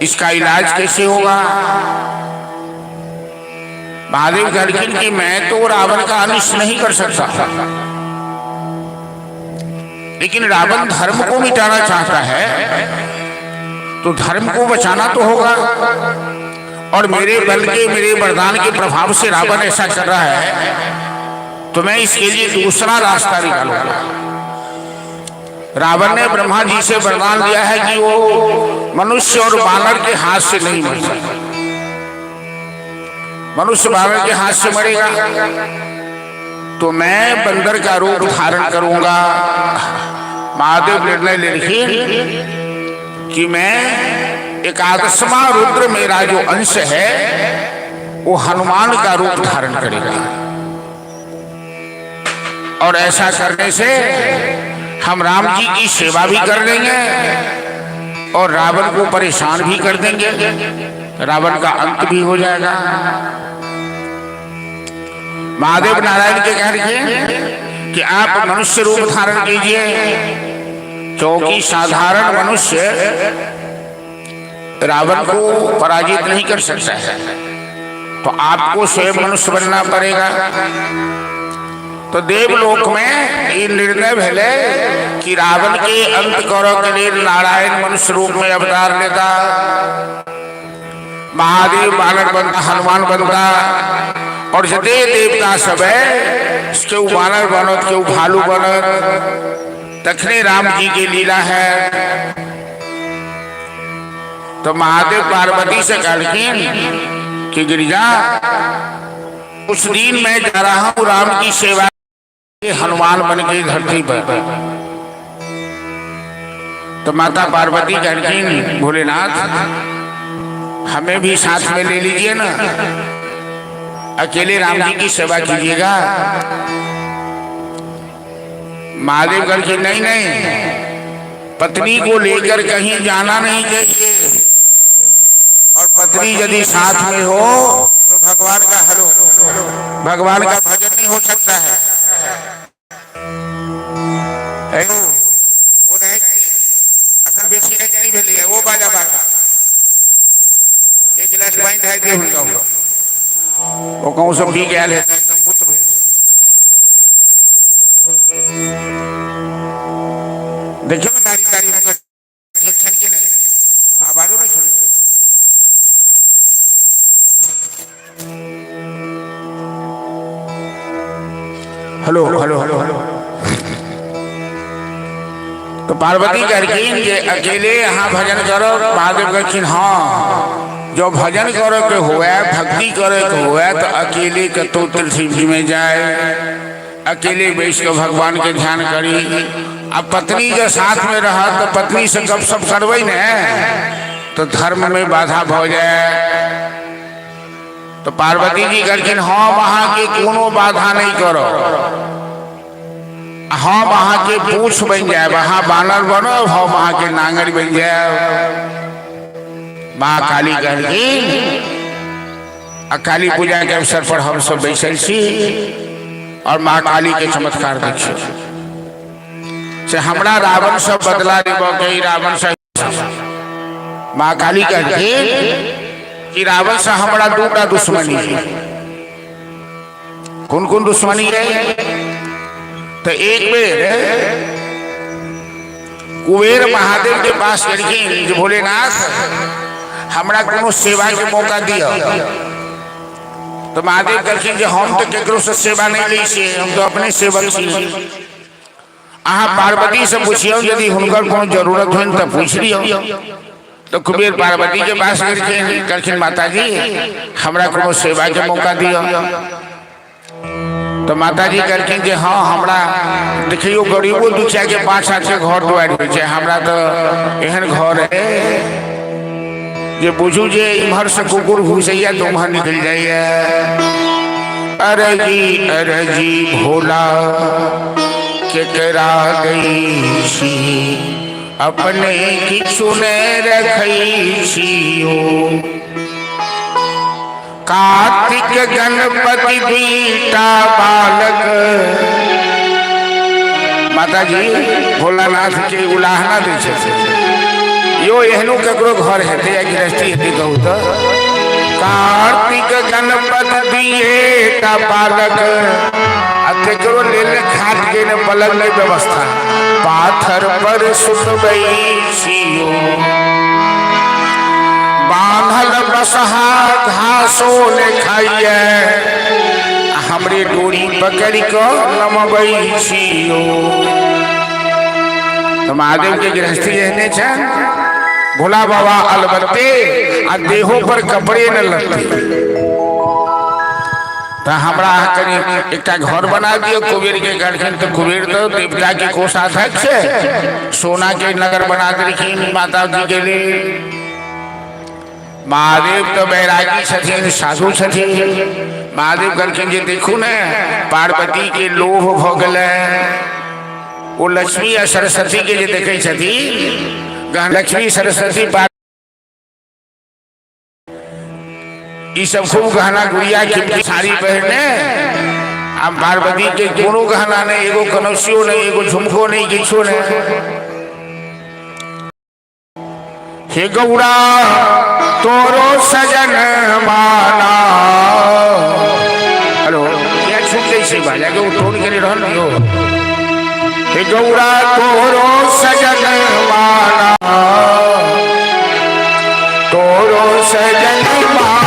A: इसका इलाज कैसे होगा? महादेव गर्जन की मैं तो रावण का अनिष्ट नहीं कर सकता, लेकिन रावण धर्म को मिटाना चाहता है तो धर्म को बचाना तो होगा। और मेरे बल के, मेरे वरदान के प्रभाव से रावण ऐसा कर रहा है, तो मैं इसके लिए दूसरा रास्ता निकालूंगा। रावण ने ब्रह्मा जी से वरदान दिया है कि वो मनुष्य और बानर के हाथ से नहीं मर सकता। मनुष्य बानर के हाथ से मरेगा तो मैं बंदर का रूप धारण करूंगा। महादेव निर्णय ले लिखिए कि मैं एकादशवां रुद्र मेरा जो अंश है वो हनुमान का रूप धारण करेगा। और ऐसा करने से हम राम जी की सेवा भी कर लेंगे और रावण को परेशान भी कर देंगे। रावण का अंत भी हो जाएगा। महादेव नारायण के कह रहे कि आप मनुष्य रूप धारण कीजिए, क्योंकि साधारण मनुष्य रावण को पराजित नहीं कर सकता है, तो आपको स्वयं मनुष्य बनना पड़ेगा। तो देवलोक में ये निर्णय भले कि रावण के अंत करो के लिए नारायण मनुष्य रूप में अवतार लेता, महादेव बालक बनता, हनुमान बनता, और जते देवता सब है इसके बानर बनत, के भालू बनत। दक्षिणे राम जी की लीला है। तो महादेव पार्वती से कहलखिन कि गिरिजा, उस दिन मैं जा रहा हूं राम की सेवा, हनुमान बन के धरती पर। तो माता पार्वती कहलखिन भोलेनाथ हमें भी साथ में ले लीजिए ना, अकेले राम जी की सेवा कीजिएगा। महादेव कहलखिन नहीं नहीं, पत्नी को लेकर कहीं जाना नहीं चाहिए, और पत्नी यदि साथ में हो तो भगवान का भगवान का भजन नहीं हो सकता है। वो अखन बेसी नहीं भेली है, वो बाजा बाजा एक गिलास पानी ढाई दे हुआ वो कहूँ सब ठीक है एकदम पुत्र भेल। देखियो ना नारी तारी होकर ठीक छन के नहीं आवाजों में सुन। Hello hello hello hello. तो पार्वती कहलखिन ये अकेले यहाँ भजन करो। महादेव कहलखिन हाँ, जो भजन करो के हुआ, भक्ति करे के हुआ, तो अकेले कतो तुलसी में जाए, अकेले बैठ के भगवान के ध्यान करी। अब पत्नी के साथ में रहा तो पत्नी से गप सप करवे न तो धर्म में बाधा हो जाए। तो पार्वती जी कहलखिन हाँ, वहां के कोनो बाधा नहीं करो, हाँ वहां के पूछ बन जाए, वहां बानर बनो, हाँ वहां के नांगर बन जाए। माँ काली कहलखिन काली पूजा के अवसर पर हम सब बैसल छी और माँ काली के चमत्कार देखिए से हमरा रावण सब बदला देव रावण से। माँ काली कहलखिन कि रावण से हमरा दूटा दुश्मनी है। कौन कौन दुश्मनी है? तो एक बेर कुबेर महादेव के पास कहलखिन भोलेनाथ हमरा कोनो सेवा के मौका दियो। तो महादेव कहलखिन जे हम तो केकरो से सेवा नहीं ली छी, हम तो अपने सेवक छी। अहाँ पार्वती से पूछियो यदि हुनकर कोनो जरूरत हो तो पूछ लियो। तो कुबेर पार्वती के पास कहलखिन माता जी हमरा कोनो सेवा के मौका दियो। तो माता जी कहलखिन जे हाँ हमरा देखियो गरीबो दू चार के 5-7 के घर दुआरि होइ छै, हमरा तो एहन घर है जे बुझू जे इम्हर से कुकुर घुसैया तो उम्हर निकल जाइए। अरे जी भोला केकरा गई छी अपने किछु ने रखई छियो। कार्तिक गणपति बीटा बालक। माता जी भोलानाथ के उलाहना दै छै यो एहनो ककरो घर हेतै या गृहस्थी हेतै कहू तो। कार्तिक गणपति बीटा बालक तेकरो लेल खाट के न पलक नहीं व्यवस्था। पाथर पर सुतबई छियो बांधल बसहा घासो ने खाइए। हमरे डोरी पकड़ के लमबई छियो। तो महादेव के गृहस्थी एहने छन भोला बाबा अलबत्ते आ देहो पर कपड़े न लगते। तो हमरा कनी एक घर बना दियो कुबेर के कहलखिन। तो कुबेर तो देवता के कोषाध्यक्ष है, सोना के नगर बना देलखिन माता जी के लिए। महादेव तो बैरागी छथिन, साधु छथिन। महादेव कहलखिन जे देखू ने पार्वती के लोभ भ गेलै। वो लक्ष्मी आ सरस्वती के जे देखे छथिन, लक्ष्मी सरस्वती ये सब खूब गहना गुड़िया कीमती साड़ी पहने। अब पार्वती के कोनो गहना नहीं, एगो कनौसियो नहीं, एगो झुमको नहीं, किछो नहीं। हे गौड़ा तोरो सजन माना। हेलो क्या छूट कैसे बाजा के टोन के रहन हो। हे गौड़ा तोरो सजन माना, तोरो सजन माना।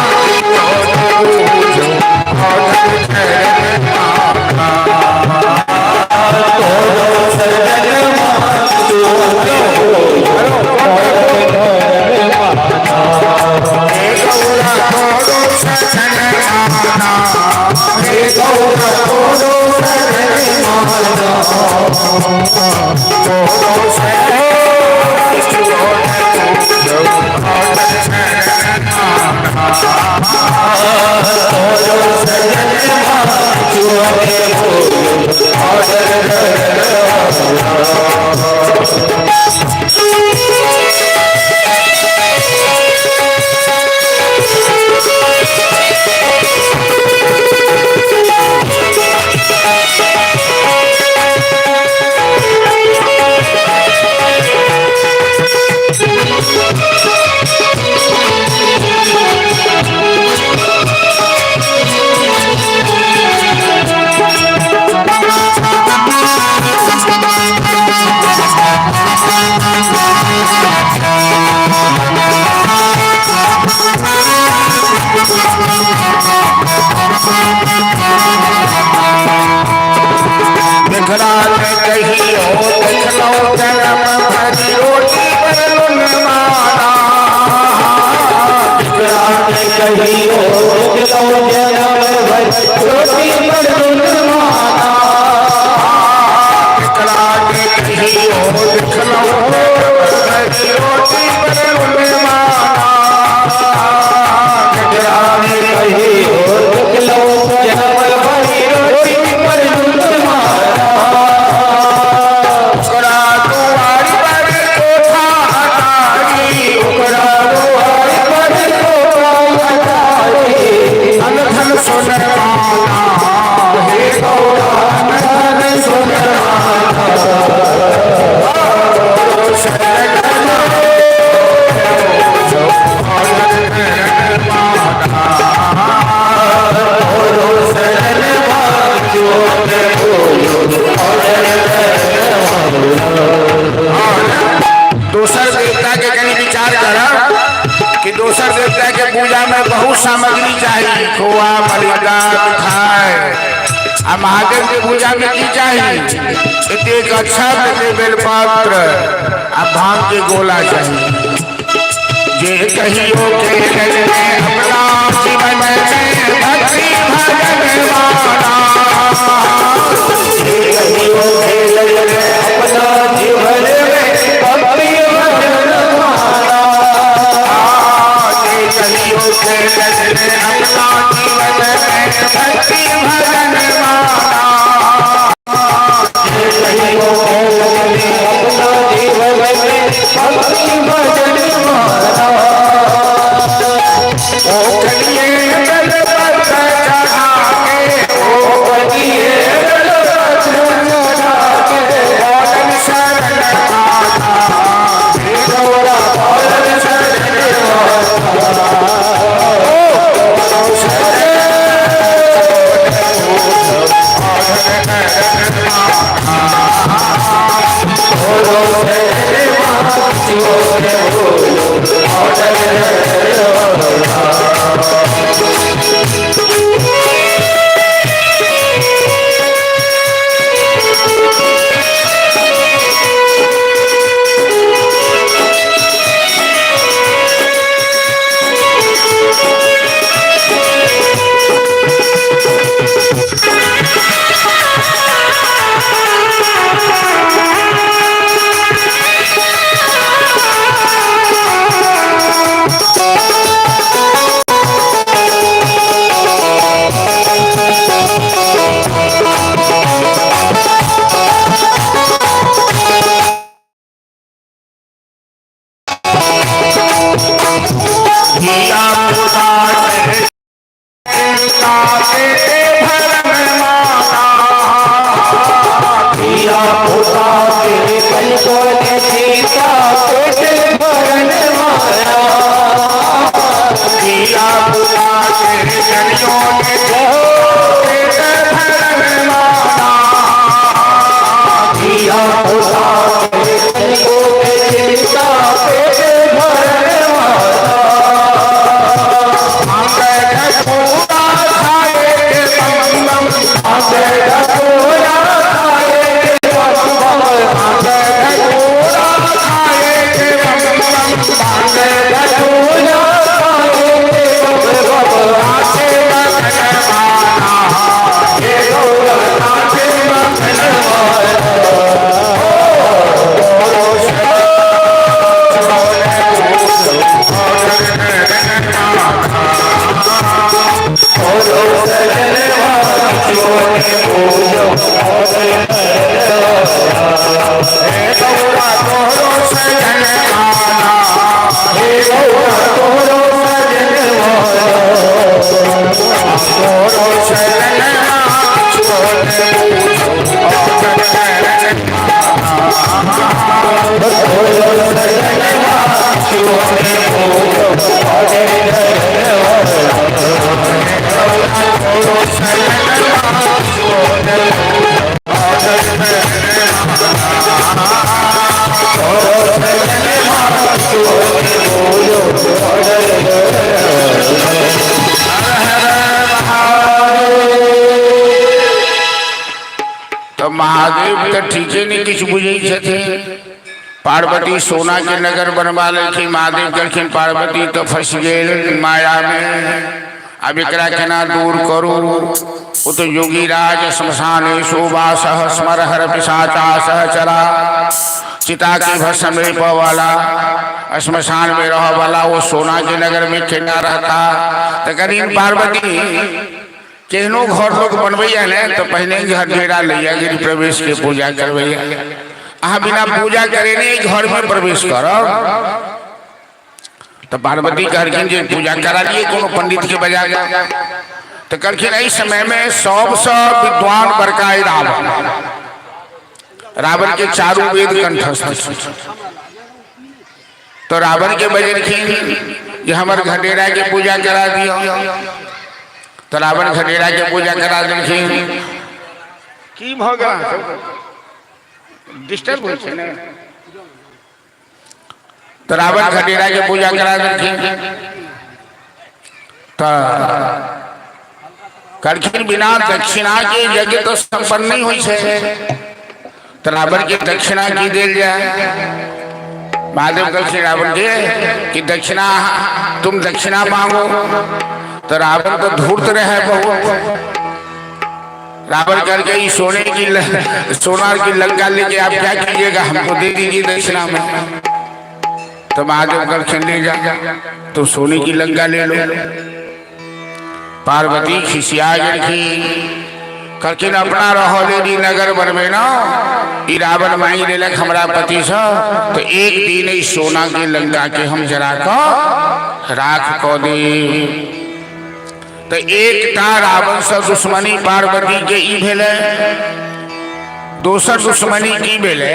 A: दोसर देवता के पूजा में बहुत सामग्री चाहिए, खोआ मलिदा मिठाई। आ महादेव के पूजा में की चाहिए? एक अक्षत, बेलपत्र आ भांग के गोला चाहिए। जे कहियो के लगने अपना जीवन में भक्ति भजन माना, जे कहियो के लगने अपना जीवन में भक्ति भजन माना, जे कहियो के लगने अपना जीवन में भक्ति भजन माना, जे कहियो के लगने अपना जीवन में भक्ति भजन माना। ओ कलिए बेलपत्र चढ़ा के, ओ कलिए बेलपत्र चढ़ा के, बोलन शरण माता, हे गौरा बोलन शरण माता, ओ शरण महादेव तो ठीके नहीं कुछ बुझे छथिन। पार्वती सोना के नगर बनवा लेकिन महादेव कहलखिन पार्वती तो फंस गए माया में, अब एकरा केना दूर करू। वो तो योगी राज श्मशान शोभास स्मर हर पिशाचा सहचरा, चिता के भस्म में वाला श्मशान में रह वाला वो सोना के नगर में केना रहता। तो करीन पार्वती केहनो घर लोग बनबैया ने तो पहले घर डेरा लैया गिरी प्रवेश के पूजा करवैया। अहाँ बिना पूजा करे नहीं घर में प्रवेश करब। तो पार्वती कहलखिन जे पूजा करा लिए कोनो पंडित के बजा। तो कहलखिन इस समय में सबसे विद्वान बरकाई रावण, रावण के चारों वेद कंठस्थ। तो रावण के बजलखिन जे हमर घडेरा के पूजा करा दियो। तो रावण घडेरा के पूजा करा देलखिन। की भ गेल डिस्टर्ब होइ छै ने। तो रावण खटेरा के पूजा करा देते तो करखिन बिना दक्षिणा के यज्ञ तो संपन्न नहीं हुई है। तो रावण की दक्षिणा की देल जाए। महादेव कल रावण के कि दक्षिणा तुम दक्षिणा मांगो। तो रावण तो धूर्त रहे बहुत। रावण करके सोने की सोनार की लंका लेके आप क्या कीजिएगा, हमको दे दीजिए दक्षिणा में। तो महादेव कल ले जा, तो सोने की लंका ले लो। पार्वती खिसिया गई करके अपना रहो लेडी नगर बर में ना रावण मांग ले लग हमारा पति से। तो एक दिन इस सोना के लंका के हम जरा को राख को दे। तो एक ता रावण से दुश्मनी पार्वती के ई भेले। दोसर दुश्मनी की भेले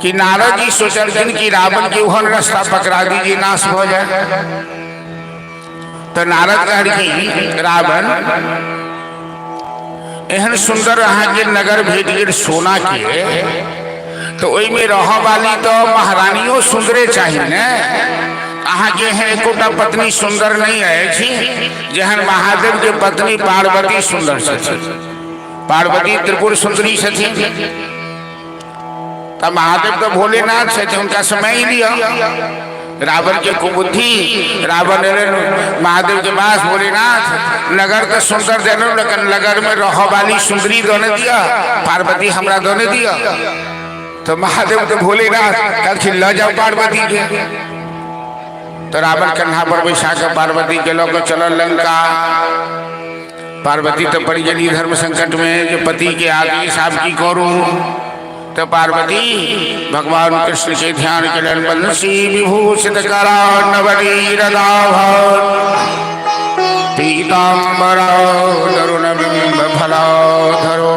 A: कि नारद जी सोचलखिन कि रावण के उहन रास्ता पकड़ा दीजिए, नाश हो जाए। तो नारद कहलखिन रावण एहन सुंदर अहाँ के नगर भेट गेल सोना के, तो ओई में रह वाली तो महारानियों सुंदरे चाहिए ने। अहाँ के हैं एकोटा पत्नी सुंदर नहीं है जहन महादेव के पत्नी पार्वती सुंदर छथि। पार्वती त्रिपुर सुंदरी छथि। तब महादेव तो भोलेनाथ छथि, उनका समय ही लिया। रावण के कुबुद्धि, रावण महादेव के पास भोलेनाथ नगर का सुंदर देनो, लेकिन नगर में रह वाली सुंदरी दोने दिया, पार्वती हमरा दोने दिया। तो महादेव तो भोलेनाथ कल ल जाओ पार्वती के। तो रावण कन्हा पर बैठा कर पार्वती के लोग चलो लंका। पार्वती तो पड़ी गई धर्म संकट में जो पति के आगे साहब की करूं। तो पार्वती भगवान कृष्ण के ध्यान के लिए बंसी विभूषित करा नवनीरदाभर पीताम्बरा तरुण बिंब फलाधरो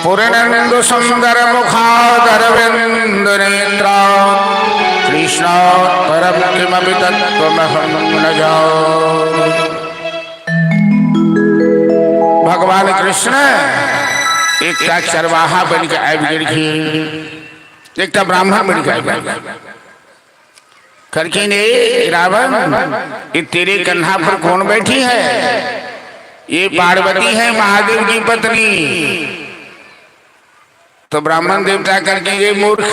A: पूर्णेन्दु सुंदर मुखादरविंद नेत्रा कृष्णात् परम किमपि तत्त्वमहं न जाने। भगवान कृष्ण एक चरवाहा बन के आबि गेलखिन, एक ब्राह्मण बन के आबि करके ने रावण ये तेरे कन्हा पर कौन बैठी है? ये पार्वती है महादेव की पत्नी। तो ब्राह्मण देवता करके ये मूर्ख,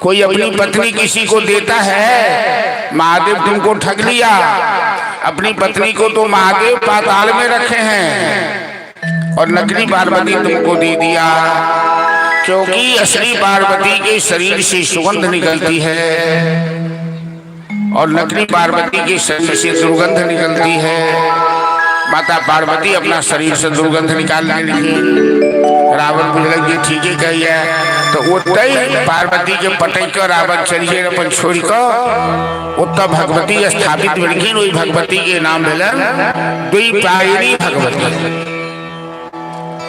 A: कोई अपनी पत्नी किसी को देता है? महादेव तुमको ठग लिया। अपनी पत्नी को तो महादेव पाताल में रखे हैं और नकली पार्वती तुमको दे दिया, क्योंकि असली पार्वती के शरीर से सुगंध निकलती है और नकली पार्वती के शरीर से दुर्गंध निकलती है। माता पार्वती अपना शरीर से दुर्गंध निकालने लगी। रावण बुझल ये ठीक है कही है। तो वो तय पार्वती के पटक कर रावण चलिए अपन छोड़ कर उत्तर भगवती स्थापित बल्कि वही भगवती के नाम भेलन द्विपायनी भगवती।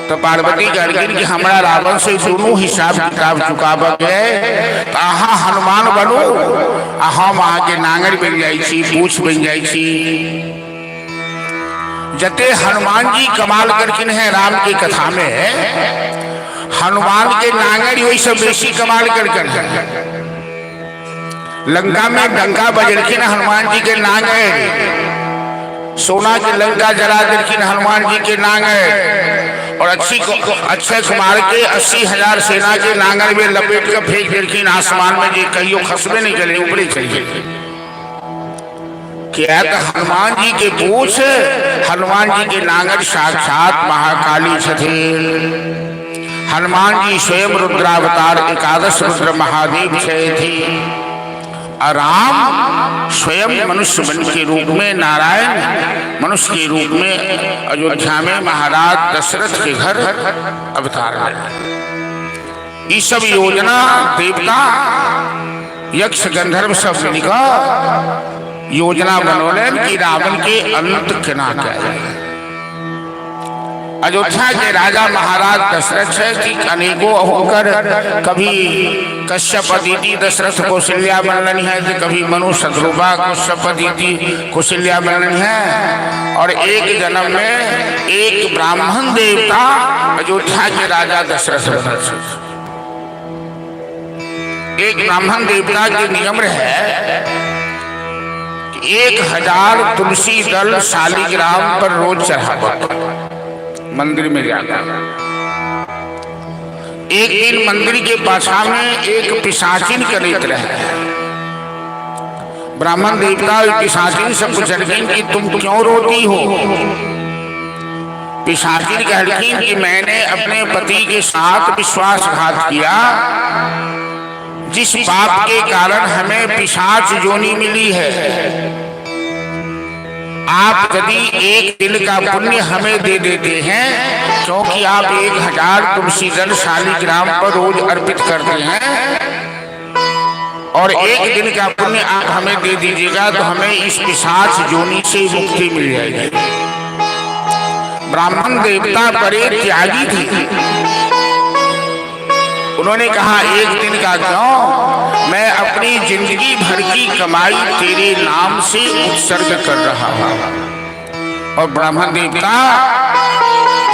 A: तो पार्वती कहलखिन कि हमरा रावण से दोनों हिसाब किताब चुकाब के अहाँ हनुमान बनू, हम अहाँ के नांगर बन जाई छी, पूछ बन जाई छी। जते हनुमान जी कमाल करकिन है राम की कथा में, हनुमान के नांगर वही सब बेसी कमाल कर लंका में डंका बजलखिन हनुमान जी के नांगर, सोना की लंका जला दिलखिन हनुमान जी के नांगर, और अक्षय कुमार के 80,000 सेना के नांगर में लपेट कर फेंक दिलखिन आसमान में, जो कहियो खसबे नहीं करे ऊपरे चलिए। क्या तो हनुमान जी के पूछ, हनुमान जी के नांगर साक्षात महाकाली छथिन। हनुमान जी स्वयं रुद्रावतार एकादश रुद्र महादेव थे। और राम स्वयं मनुष्य बन के रूप में, नारायण मनुष्य के रूप में अयोध्या में महाराज दशरथ के घर अवतार है। ये सब योजना देवता यक्ष गंधर्व सब मिलकर योजना बनोलन कि रावण के अंत केना करे। अयोध्या के राजा महाराज दशरथ है कि अनेकों होकर कभी कश्यप अदिति दशरथ कौशल्या बनलन है, तो कभी मनु शत्रुपा कश्यप अदिति कौशल्या बनलन है। और एक जन्म में एक ब्राह्मण देवता अयोध्या के राजा दशरथ बनल। एक ब्राह्मण देवता के नियम है कि 1000 तुलसी दल शालिग्राम पर रोज चढ़ावत मंदिर में जाकर। एक दिन मंदिर के पाछा में एक पिशाचिन करेत रहे। ब्राह्मण देवता पिशाचिन से पूछल कि तुम क्यों रोती हो? पिशाचिन कहलखिन कि मैंने अपने पति के साथ विश्वासघात किया, जिस पाप के कारण हमें पिशाच योनि मिली है। आप यदि एक दिन का पुण्य हमें दे देते हैं, क्योंकि आप 1000 तुलसी दल शालिग्राम पर रोज अर्पित करते हैं, और एक दिन का पुण्य आप हमें दे दीजिएगा तो हमें इस पिशाच योनि से मुक्ति मिल जाएगी। ब्राह्मण देवता बड़े त्यागी थे। उन्होंने कहा, एक दिन का क्यों, मैं अपनी जिंदगी भर की कमाई तेरे नाम से उत्सर्ग कर रहा हूं। और ब्राह्मण देवता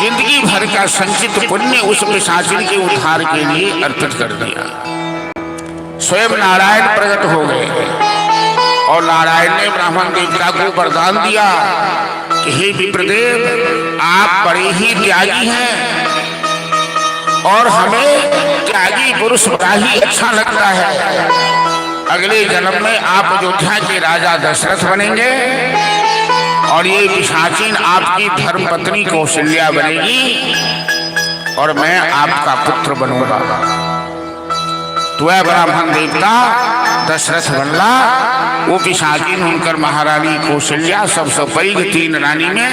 A: जिंदगी भर का संचित पुण्य उस पिशाचिन के उद्धार के लिए अर्पित कर दिया। स्वयं नारायण प्रकट हो गए और नारायण ने ब्राह्मण देवता को वरदान दिया कि हे विप्रदेव, आप बड़े ही त्यागी हैं और हमें त्यागी पुरुष बड़ा ही अच्छा लगता है। अगले जन्म में आप अयोध्या के राजा दशरथ बनेंगे और ये पिशाचिन आपकी धर्मपत्नी कौशल्या बनेगी और मैं आपका पुत्र बनूंगा। तो ब्राह्मण देवता दशरथ बनला, वो पिशाचिन उनकर महारानी कौशल्या सबसे पैघ 3 रानी में।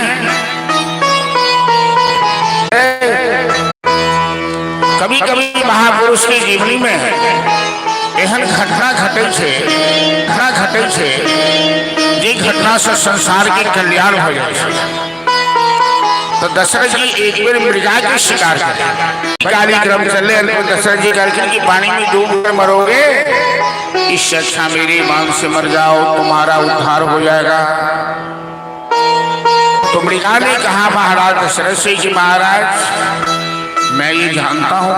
A: कभी कभी महापुरुष के जीवनी में एहन घटना घटे छे जे घटना से संसार के कल्याण हो जाए। तो दशरथ जी एक बार मृगा के शिकार करे, कार्यक्रम चले, दशरथ जी कहते कि पानी में डूब कर मरोगे, इससे अच्छा मेरे मांग से मर जाओ, तुम्हारा उद्धार हो जाएगा। तो मृगा ने कहा महाराज दशरथ से कि महाराज, मैं ये जानता हूं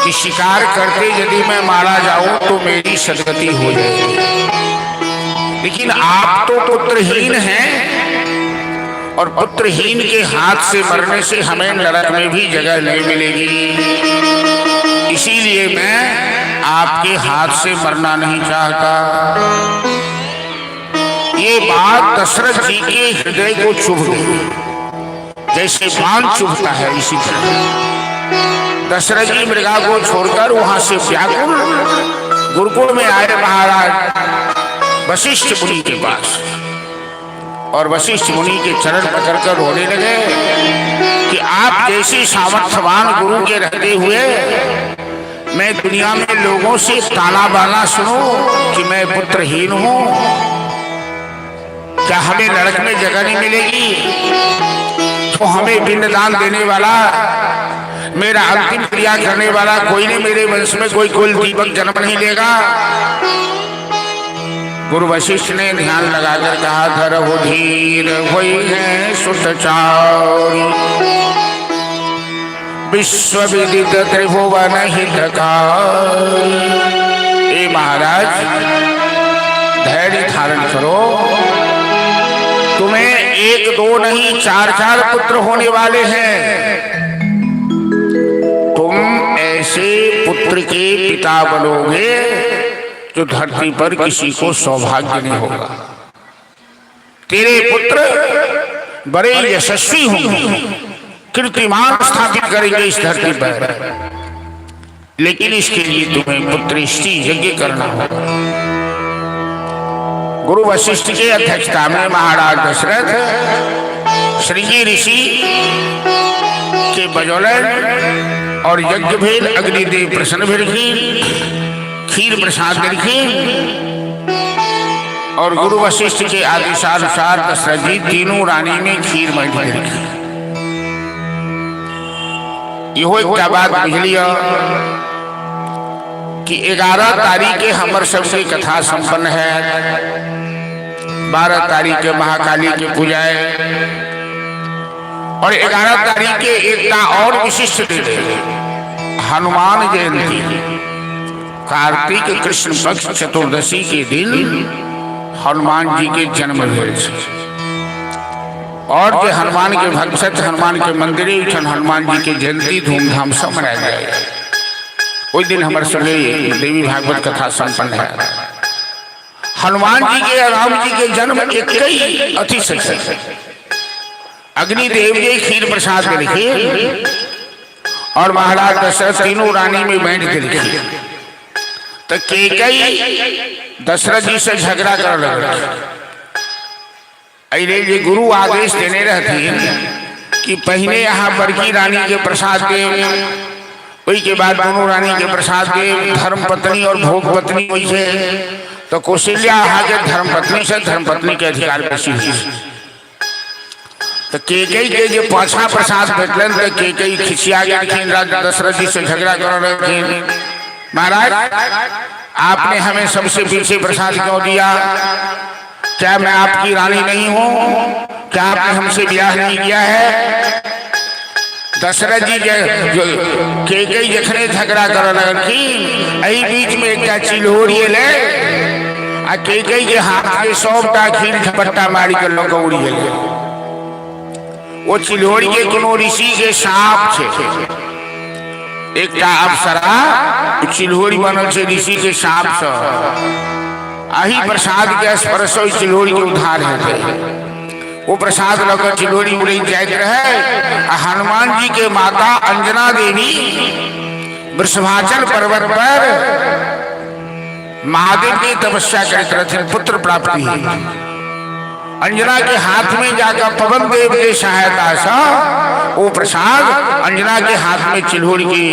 A: कि शिकार करते यदि मैं मारा जाऊं तो मेरी सदगति हो जाएगी, लेकिन आप तो पुत्रहीन हैं और पुत्रहीन के हाथ से मरने से हमें नरक में भी जगह नहीं मिलेगी। इसीलिए मैं आपके हाथ से मरना नहीं चाहता। ये बात दशरथ जी के हृदय को चुभ गई, जैसे बाण चुभता है इसी तरह। दशरथ जी मृगा को छोड़कर वहां से व्याकुल गुरुकुल में आए महाराज वशिष्ठ मुनि के पास, और वशिष्ठ मुनि के चरण पकड़कर रोने लगे कि आप जैसे सामर्थ्यवान गुरु के रहते हुए मैं दुनिया में लोगों से ताना बाना सुनूं कि मैं पुत्रहीन हूं, क्या हमें नरक में जगह नहीं मिलेगी? तो हमें पिंडदान देने वाला, मेरा अंतिम क्रिया करने वाला कोई नहीं, मेरे वंश में कोई कुल दीपक जन्म नहीं लेगा। गुरु वशिष्ठ ने ध्यान लगाकर कहा, धरहु धीर होई है सुतचारी, विश्व विदित त्रिभुवन हितकारी। ए महाराज, धैर्य धारण करो, तुम्हें 1 2 नहीं 4 पुत्र होने वाले हैं। तुम ऐसे पुत्र के पिता बनोगे जो धरती पर किसी को सौभाग्य नहीं होगा। तेरे पुत्र बड़े यशस्वी होंगे, कीर्तिमान स्थापित करेंगे इस धरती पर, लेकिन इसके लिए तुम्हें पुत्रेष्टि यज्ञ करना होगा। गुरु वशिष्ठ की अध्यक्षता में महाराज दशरथ श्रृंगी ऋषि के बजौलन और यज्ञ भेल, अग्निदेव प्रसन्न भेल, खीर प्रसाद लिखे, और गुरु वशिष्ठ के आदेशानुसार दशरथ जी 3 रानी में खीर बैठी लिखी। यहो एक बात बुझलिए कि 11 तारीख के हमर सबसे कथा संपन्न है, 12 तारीख के महाकाली के पूजा है, और 11 तारीख के एकता और विशिष्ट दिन हनुमान जयंती। कार्तिक कृष्ण पक्ष चतुर्दशी के दिन हनुमान जी के जन्म हुए और जो हनुमान के भक्त हनुमान के मंदिर हनुमान जी के जयंती धूमधाम से मनाया जाए। उस दिन हमारे संगे देवी भागवत कथा संपन्न है। हनुमान जी के राम जी के जन्म एक अति सच्चे अग्निदेव जी खीर प्रसाद के लिखे और महाराज दशरथ तीनों रानी में बैठ के लिखे तो केकई दशरथ जी से झगड़ा कर लगे। ये गुरु आदेश देने रहती कि पहले यहाँ बड़की रानी के प्रसाद के वही के बाद दोनों रानी के प्रसाद के धर्म पत्नी और भोग पत्नी हुई है तो कौशल्या यहाँ के धर्म पत्नी से धर्म पत्नी के अधिकार पेशी हुई तो केकई के जो पाछा प्रसाद भेटलन तो केकई खिसिया गया राजा दशरथ जी से झगड़ा कर रहे थे। महाराज आपने हमें सबसे पीछे प्रसाद क्यों दिया? क्या मैं आपकी रानी नहीं हूँ? क्या आपने हमसे ब्याह नहीं किया है? दशरथ जी केकई जखने झगड़ा कर लगी अही बीच में क्या चिल्होरिए ले आ केकई के हाथ के 100टा खीर झपट्टा मारी कर लोग उड़िए ले। वो चिल्होरी के कोनो ऋषि के साप छे एक अप्सरा चिल्होरी बनल से ऋषि के साप से आही प्रसाद के स्पर्श चिल्होरी के उद्धार है। वो प्रसाद लेकर चिल्होरी उड़ी जाइत रहे। हनुमान जी के माता अंजना देवी वृषभाचल पर्वत पर महादेव की तपस्या करते रहते पुत्र प्राप्ति अंजना के हाथ में जाकर पवन देव की सहायता से वो प्रसाद अंजना के हाथ में चिल्होरी के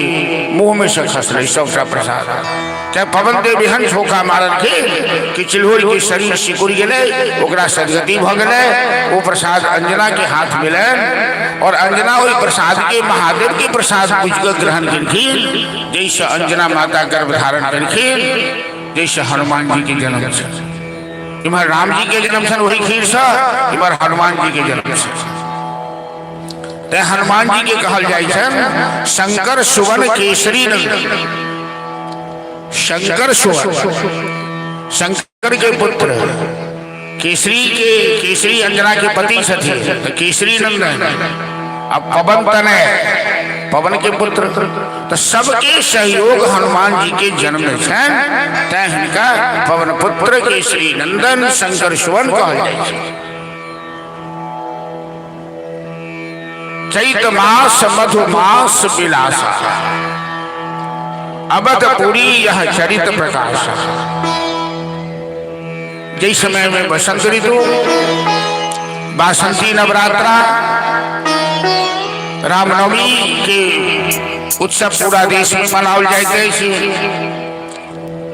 A: मुंह में से खस रही सबका प्रसाद चाहे पवन देव एहन झोंका मारल के कि चिल्होरी के शरीर सिकुड़ गए ओकरा सदगति भ गए। वो प्रसाद अंजना के हाथ मिलन और अंजना वही प्रसाद के महादेव के प्रसाद पूज कर ग्रहण करखिन जैसे अंजना माता गर्भ धारण करखिन जैसे हनुमान जी के जन्म से इमर राम जी के जन्म से वही खीर से इमर हनुमान जी के जन्म से हनुमान जी के कहल जाए शंकर सुवन केसरी नंदन। शंकर सुवन शंकर के पुत्र केसरी अंजना के पति सथे तो केसरी नंदन। अब पवन तनय पवन के पुत्र तो सबके सहयोग हनुमान जी के जन्म है हिनका पवन पुत्र केसरी नंदन शंकर सुवन कहल जाए। चैत मास मधु मास विलासा अवधपुरी यह चरित प्रकाश। जै समय में बसंत ऋतु बासंती नवरात्रा रामनवमी के उत्सव पूरा देश में मनावल जाते।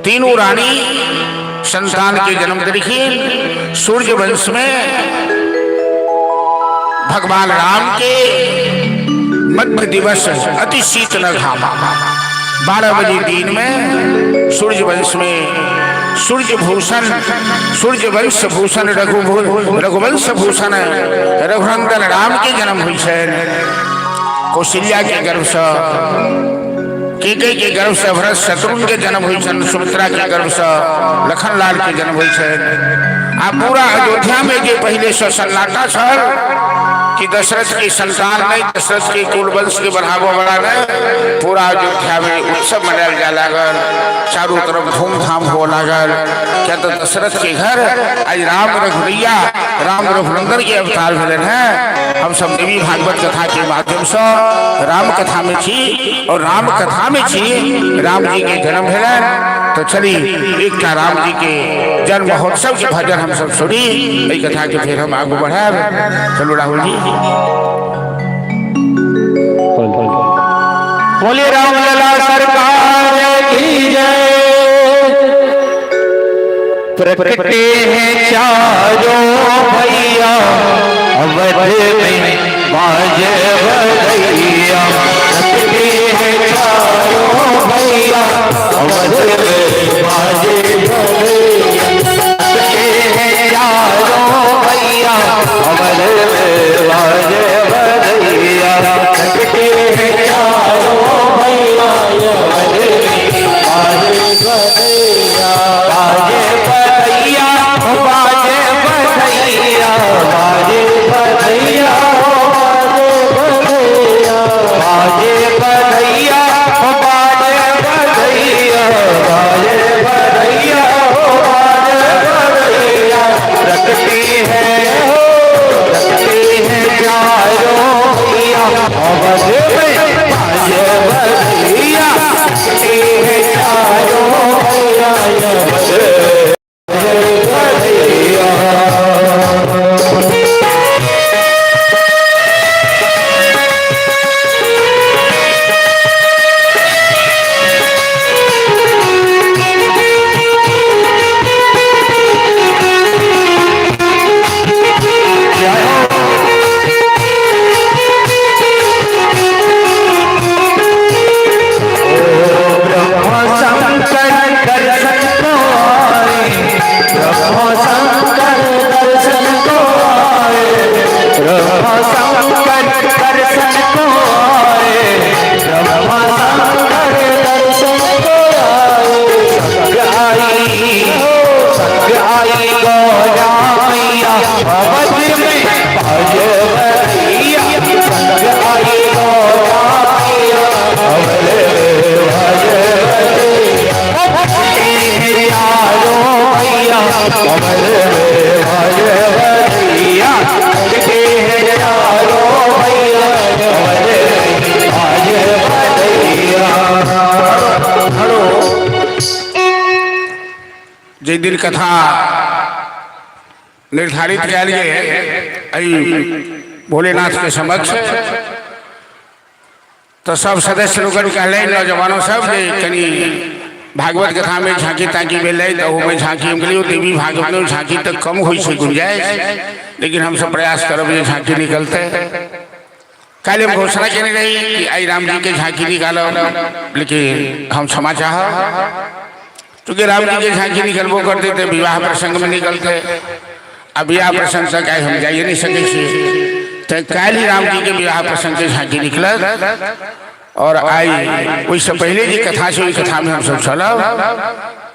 A: तीनों रानी संतान के जन्म देखिए सूर्य वंश में भगवान राम के मध्य दिवस अति शीतल घामा 12 बजे दिन में सूर्य वंश में सूर्य वंश भूषण रघुवंश भूषण रघुनंदन राम के जन्म हुई है। कौशल्या के गर्भ से केकई के गर्भ से भरत शत्रुघ्न के जन्म हुई छन। सुमित्रा के गर्भ से लखनलाल के जन्म हुई है। आ पूरा अयोध्या में जो पहले से सन्नाटा छल कि दशरथ की संतान नहीं दशरथ के कुल वंश के बढ़ावा बढ़ा नहीं पूरा अयोध्या में उत्सव मनाया जा लागल चारों तरफ धूमधाम हो लागल। क्या तो दशरथ के घर आज राम रघुवैया राम रघुनंदन के अवतार मिलन है। हम सब देवी भागवत कथा के माध्यम से राम कथा में छी और राम कथा में छी राम जी के जन्म है। तो चलिए एक राम जी के जन्म महोत्सव के भजन हम सब सुनी यही कथा के फिर हम आगे बढ़ाए। चलो राहुल जी
B: बोलिए राम लला सरकार की जय। प्रकटे हैं चारों भैया अवध में बाजे बधैया। प्रकटे हैं चारों भैया अवध में बाजे बधैया। प्रकटे हैं चारों भैया अवध में बाजे बधैया। प्रकटे हैं चारों भैया अवध में बाजे बधैया।
A: जिस दिन कथा निर्धारित कल गए भोलेनाथ के समक्ष तो सब सदस्य लोग कहले नौजवानों सब कनी भागवत कथा में झांकी ताकि मिले तो में झांकी निकली देवी भागवत में झांकी तक कम हुई से गुंजाइश लेकिन हम सब प्रयास करब ये झांकी निकलते कल हम घोषणा के रही कि आई राम जी के झांकी निकालो लेकिन हम क्षमा चाह क्योंकि राम जी के झांकी निकलबो करते थे विवाह प्रसंग में निकलते अब विवाह प्रसंग से कहीं हम जाइए नहीं सके तो कल ही राम जी के विवाह प्रसंग के झांकी निकल और आई उससे पहले जी कथा से कथा में हम सब चला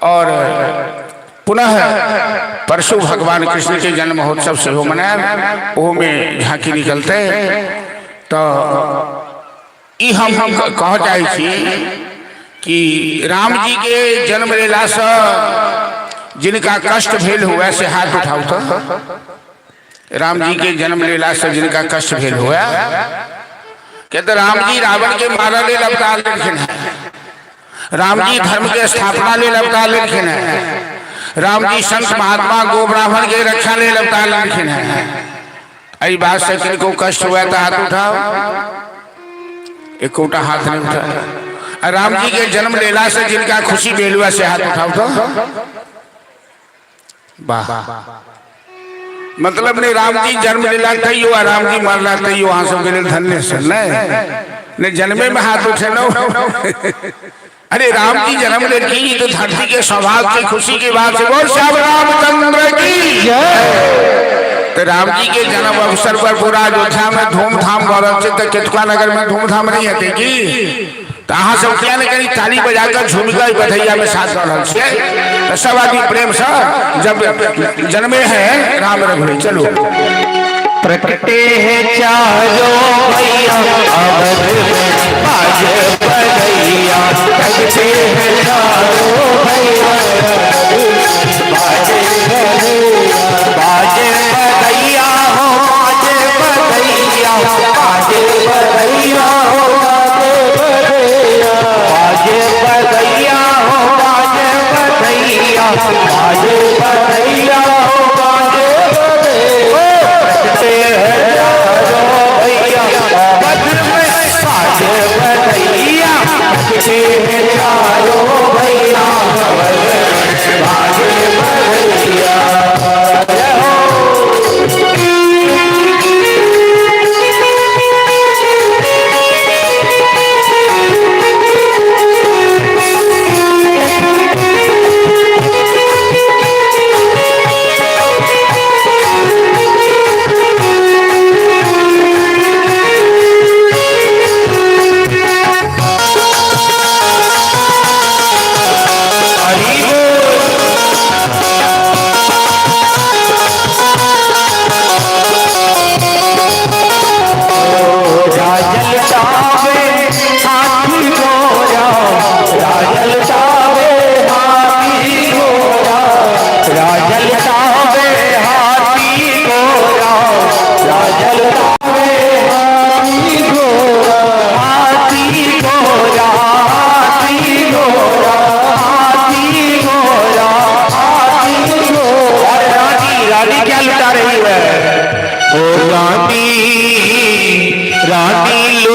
A: और पुनः परसों भगवान कृष्ण के जन्म महोत्सव से हो मनाया वो में झांकी निकलते तो हम कह चाहे कि राम जी के जन्म लीला से जिनका कष्ट भेल हुआ से हाथ उठाओ तो राम जी के जन्म लीला से जिनका कष्ट भेल हुआ कहते राम जी रावण के मारा ले अवतार लेखिन है राम जी धर्म के स्थापना ले अवतार लेखिन है राम जी संत महात्मा गो ब्राह्मण के रक्षा ले अवतार लेखिन है आई बात से किनको कष्ट हुआ था हाथ उठाओ एक कोटा हाथ नहीं उठा राम जी के जन्म लीला से जिनका खुशी भेल हुआ से हाथ उठाओ तो वाह मतलब ने राम जी जन्म लीला तय हुआ राम जी मरला तय वहां सब के धन्य से ने जन्मे में हाथ उठे न अरे राम जी जन्म ले की तो धरती के स्वभाव की खुशी की बात से बोल श्याम रामचंद्र की तो राम जी के जन्म अवसर पर पूरा अयोध्या में धूमधाम गौरव से तो केतुआ नगर में धूमधाम नहीं हते की तो अहाँ सब क्या न करी ताली बजाकर झूमकर बधैया में साथ रहल छे तो सब आदमी प्रेम से जब जन्मे है राम रघुरे चलो
B: प्रकटे है चारो भैया अवध में बाज बधैया प्रकटे है चारो भैया बाज बधैया हो बाज बधैया हो बाज बधैया हो बाज बधैया बाज बधैया हो बाज बधैया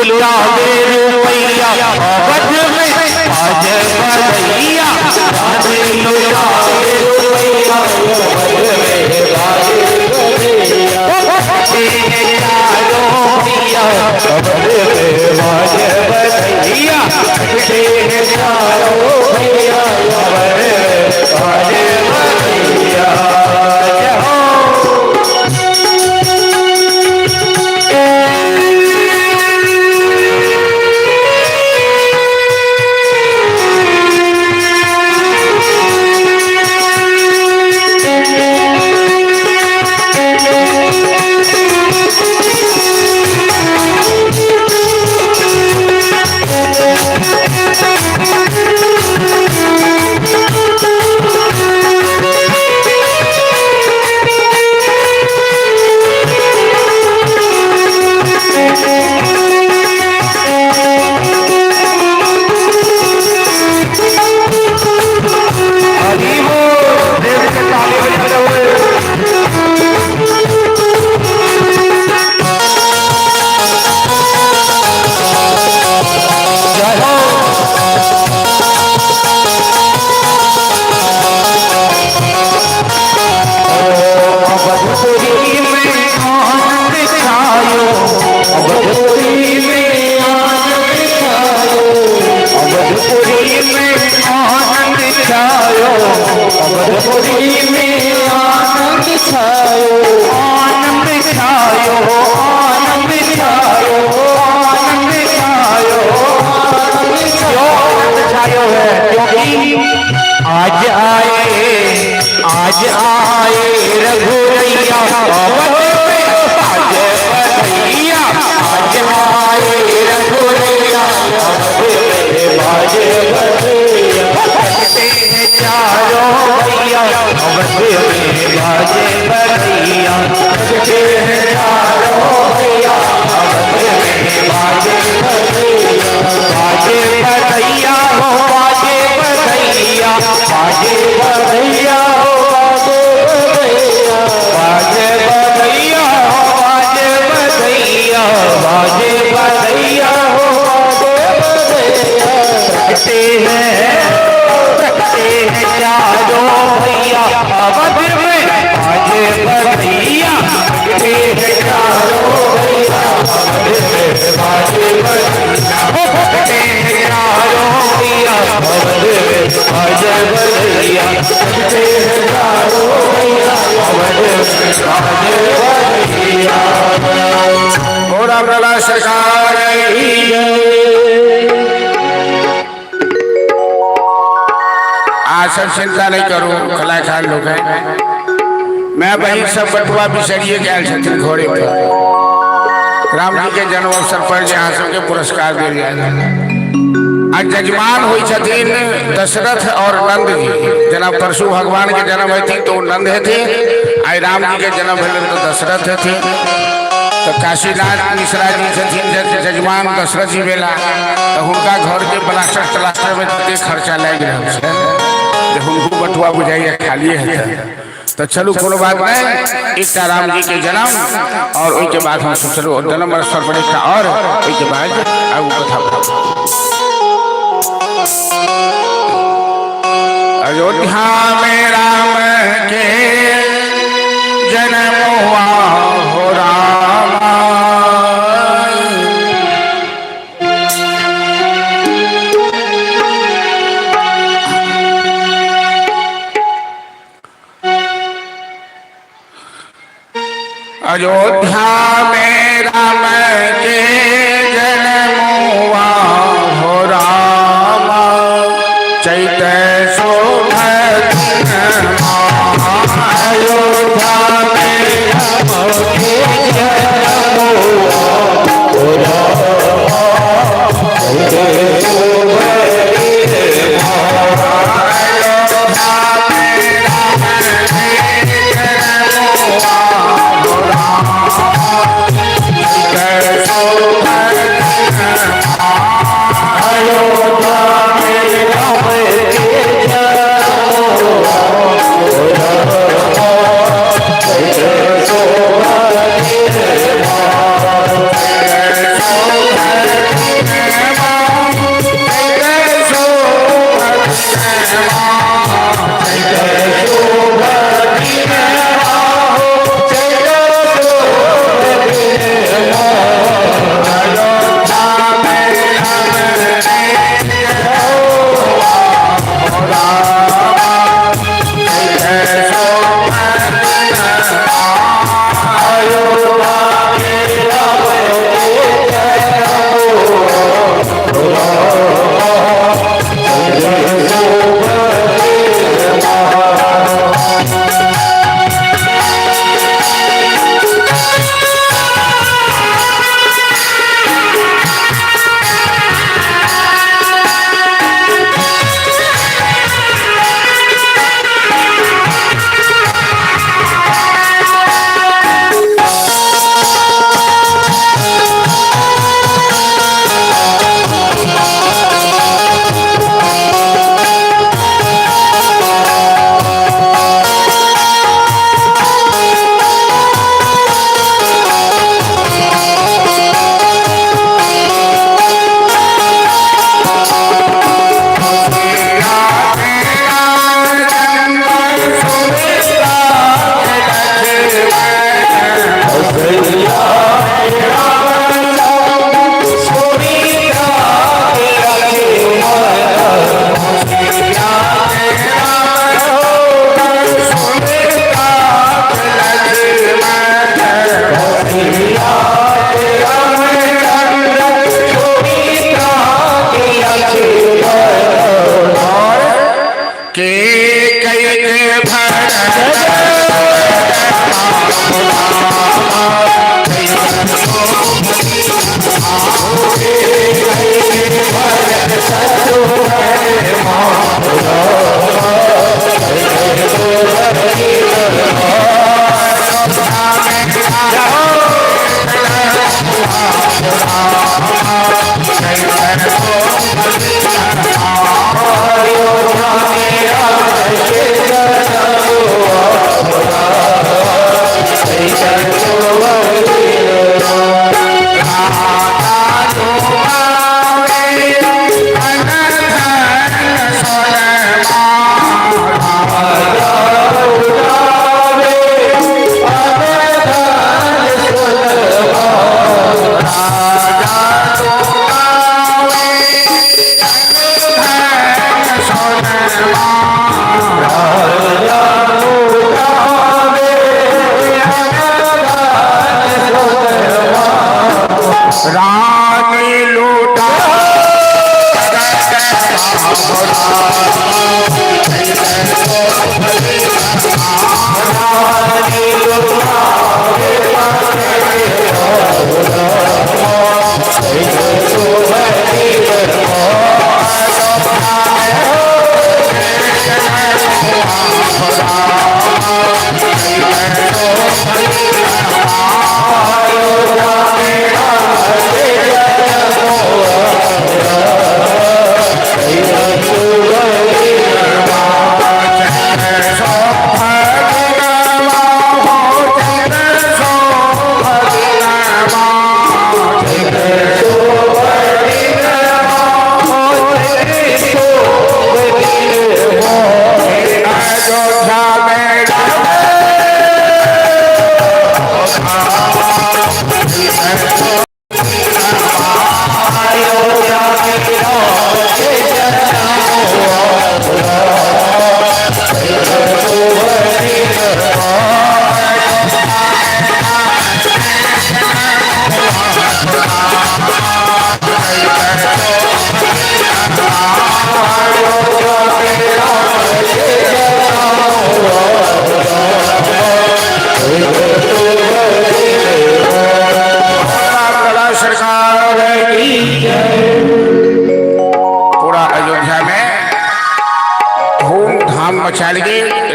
B: लुटावे रुपैया अवध में बाजे बधैया चांदी लुटावे रुपैया अवध में बाजे बधैया चारों भैया अवध में बाजे बधैया चारों भैया अवध में बाजे बधैया। आज आए रघुरैया आज आए रघुरैया बाजे बधैया चारों भैया अवध में बाजे बधैया चारों भैया अवध में बाजे बधैया बाजे बधैया हो बाजे बधैया बाजे बधैया हो बाजे बधैया बाजे बधैया बाजे बधैया हो बाजे बधैया रखते हैं चारों भैया अवध में बाजे बधैया रखते हैं चारों भैया अवध में बाजे बधैया रखते हैं चारों भैया अवध में बाजे बधैया रखते हैं चारों भैया अवध में बाजे बधैया।
A: बोला बोला सरकार की आज सब चिंता नहीं करो कलाकार लोग हैं मैं वही सब बटुआ बिसरिए गया छत्र घोड़े पर राम जी के जन्म अवसर पर जहाँ सबके पुरस्कार दिए जाएगा। आज जजमान हुई छथिन दशरथ और नंद जी जना परशु भगवान के जन्म हुई तो नंद थे आई राम जी के जन्म हुए तो दशरथ थे तो काशीनाथ मिश्रा जी छथिन जजमान दशरथ जी बेला तो उनका घर के प्लास्टर तलास्टर में खर्चा लग रहा जब उनको बटुआ बुझाइए खाली है तो चलो कोनो बात नहीं एक राम जी के जन्म और उसके बाद हम चलो जन्म अवसर पर इसका और उसके बाद आगे कथा अयोध्या में राम के जन्म हुआ हो रामा अयोध्या में राम के जन्म हुआ हो रामा चैत्र अयोध्या में राम के जन्म हुआ हो रामा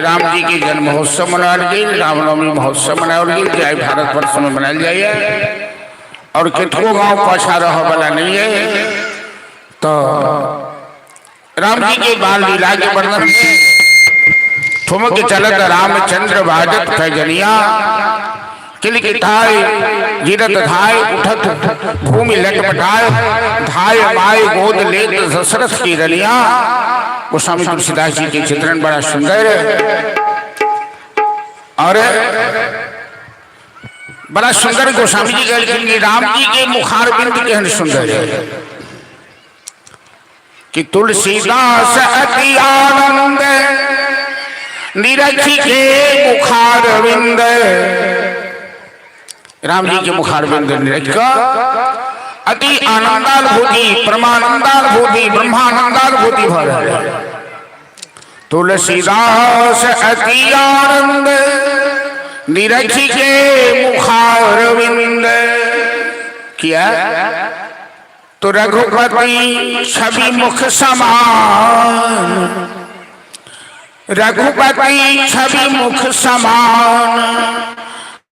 A: राम जी के जन्म महोत्सव मनाल गई, रामनवमी महोत्सव मनाल गई, जय भारत वर्ष में मनाल जाइए और केतको गांव पाछा रह वाला नहीं है। तो राम जी के बाल लीला के वर्णन ठुमक चलत रामचंद्र बाजत खजनिया किलकिटाय गिरत धाय उठत भूमि लटपटाय धाय माय गोद लेत दशरथ की रनिया। गोस्वामी तुलसीदास जी के चित्रण बड़ा सुंदर है और बड़ा सुंदर गोस्वामी जी के राम जी के मुखारबिंद के सुंदर है कि तुलसीदास अति आनंद निरखी के मुखारबिंद। राम जी के मुखारबिंद निरख का अति आनंदानुभूति परमानंदानुभूति ब्रह्मानंदानुभूति भर। तुलसीदास अति आनंद निरखी के मुखारविंद किया तो रघुपति छवि मुख समान, रघुपति छवि मुख समान,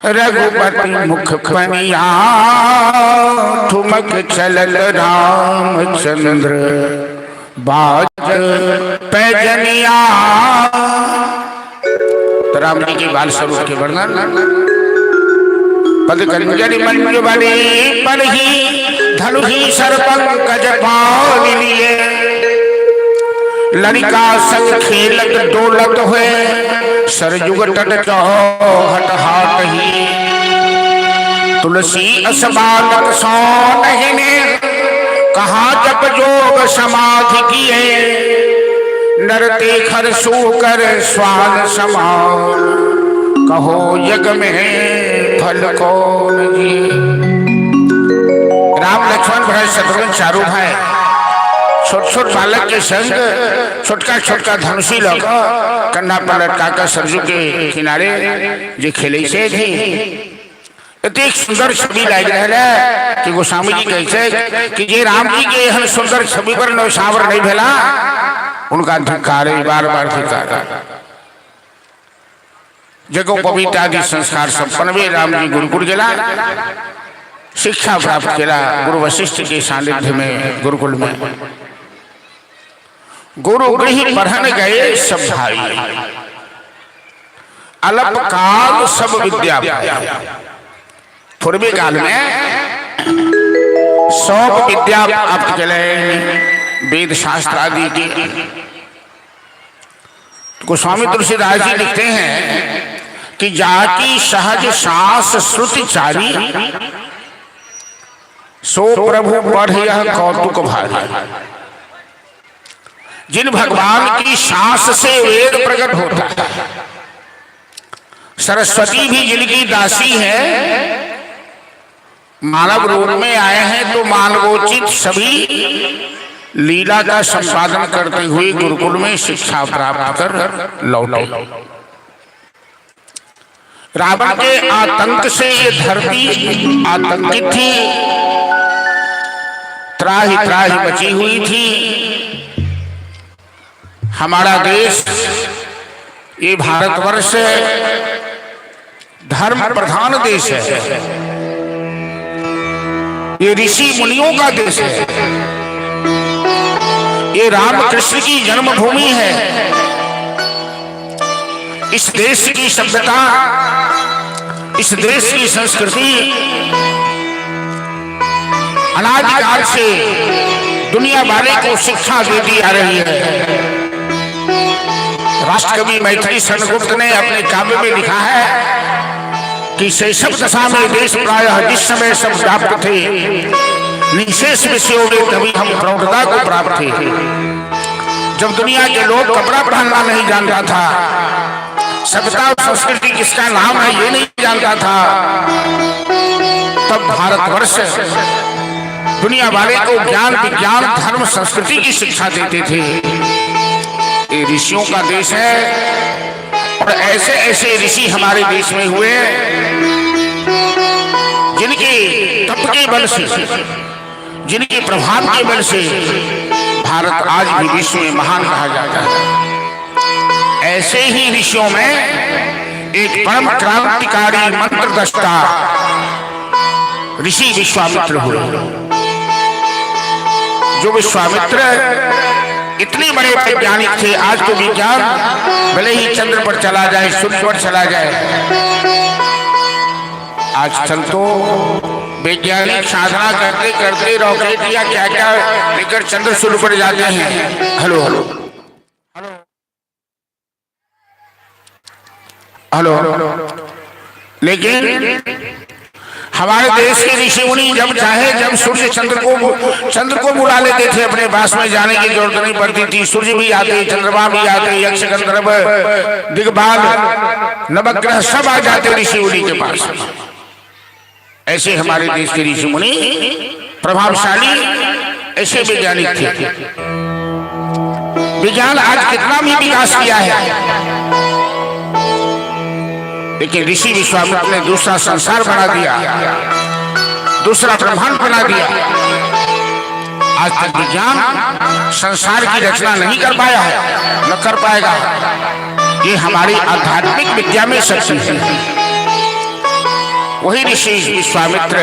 A: रघुपति मुख पनिया ठुमक चलल रामचंद्र बाज पैजनिया। तो राम जी के बाल स्वरूप के वर्णन पद कंजरी मंजु बनी पर ही धनु ही सरपंकज पाल लिए, लड़का संग खेलत डोलत हुए सरजुग तट चौहट हाट ही। तुलसी असबालक सो नहीं कहा जप जोग समाधि किए, नरते खर सूकर स्वान समान कहो जग में फल कौन जी। राम लक्ष्मण भरत शत्रुघ्न चारों भाई छोट छोट बालक के संग छोटका छोटका धनुषी लग कन्ना पर लटका कर सरजू के किनारे जो खेले से थी इतनी सुंदर छवि लाग रहा है कि गोस्वामी जी कहते कि जे राम जी के एहन सुंदर छवि पर नौशावर नहीं भेला उनका धिक्कार है, बार बार धिक्कार। जगो पवित्र आदि संस्कार संपन्न वे राम जी गुरुकुल गेला, शिक्षा प्राप्त किया गुरु वशिष्ठ के सानिध्य में गुरुकुल में। गुरु गृह पढ़न गए सब भाई, अल्प काल सब विद्या पाया। पूर्वी काल में सब विद्या प्राप्त के वेद शास्त्र आदि की। गोस्वामी तुलसीदास जी लिखते हैं कि जाकी सहज सांस श्रुति चारी, सो प्रभु पढ़ यह कौतुक भारी। जिन भगवान की सांस से वेद प्रकट होता है, सरस्वती भी जिनकी दासी है, मानव रूप में आए हैं तो मानवोचित सभी लीला का संपादन करते हुए गुरुकुल में शिक्षा प्राप्त कर लौटे। रावण के आतंक से ये धरती आतंकित थी, त्राहि त्राहि बची हुई थी। हमारा देश ये भारतवर्ष धर्म प्रधान देश है, ये ऋषि मुनियों का देश है, ये राम कृष्ण की जन्मभूमि है। इस देश की सभ्यता, इस देश की संस्कृति अनादिकाल से दुनिया वाले को शिक्षा देती आ रही है। राष्ट्रकवि मैथिली शरणगुप्त ने अपने काव्य में लिखा है कि शैशव दशा में देश प्रायः जिस समय सब व्याप्त थे, निशेष विषयों में तभी हम प्रौढ़ता को प्राप्त थे। जब दुनिया के लोग कपड़ा पहनना नहीं जानता था, सभ्यता और संस्कृति किसका नाम है ये नहीं जानता था, तब भारतवर्ष दुनिया वाले को ज्ञान विज्ञान धर्म संस्कृति की शिक्षा देते थे। ये ऋषियों का देश है और ऐसे ऐसे ऋषि हमारे देश में हुए जिनके तप के बल से, जिनके प्रभाव के बल से भारत आज भी विश्व में महान कहा जाता है। ऐसे ही ऋषियों में एक परम क्रांतिकारी मंत्र दृष्टा ऋषि विश्वामित्र हुए। जो विश्वामित्र इतने बड़े वैज्ञानिक थे, आज तो विज्ञान भले ही चंद्र पर चला जाए, सूर्य पर चला जाए, आजकल तो वैज्ञानिक साधना करते करते रॉकेट या क्या क्या लेकर चंद्र सूर्य पर जाते हैं। Hello hello hello hello. लेकिन हमारे देश के ऋषि मुनि जब चाहे जब सूर्य चंद्र को बुला लेते थे, अपने पास में जाने की जरूरत नहीं पड़ती थी। सूर्य भी आते, चंद्रमा भी आते, यक्ष गंधर्व दिग्बाल नवग्रह सब आ जाते ऋषि मुनि के पास। ऐसे हमारे देश के ऋषि मुनि प्रभावशाली ऐसे वैज्ञानिक थे। विज्ञान आज कितना भी विकास किया है, लेकिन ऋषि विश्वामित्र ने दूसरा संसार बना दिया, दूसरा ब्रह्मांड बना दिया। आज तक विज्ञान संसार की रचना नहीं कर पाया है, न कर पाएगा। ये हमारी आध्यात्मिक विद्या में शक्ति है। वही ऋषि विश्वामित्र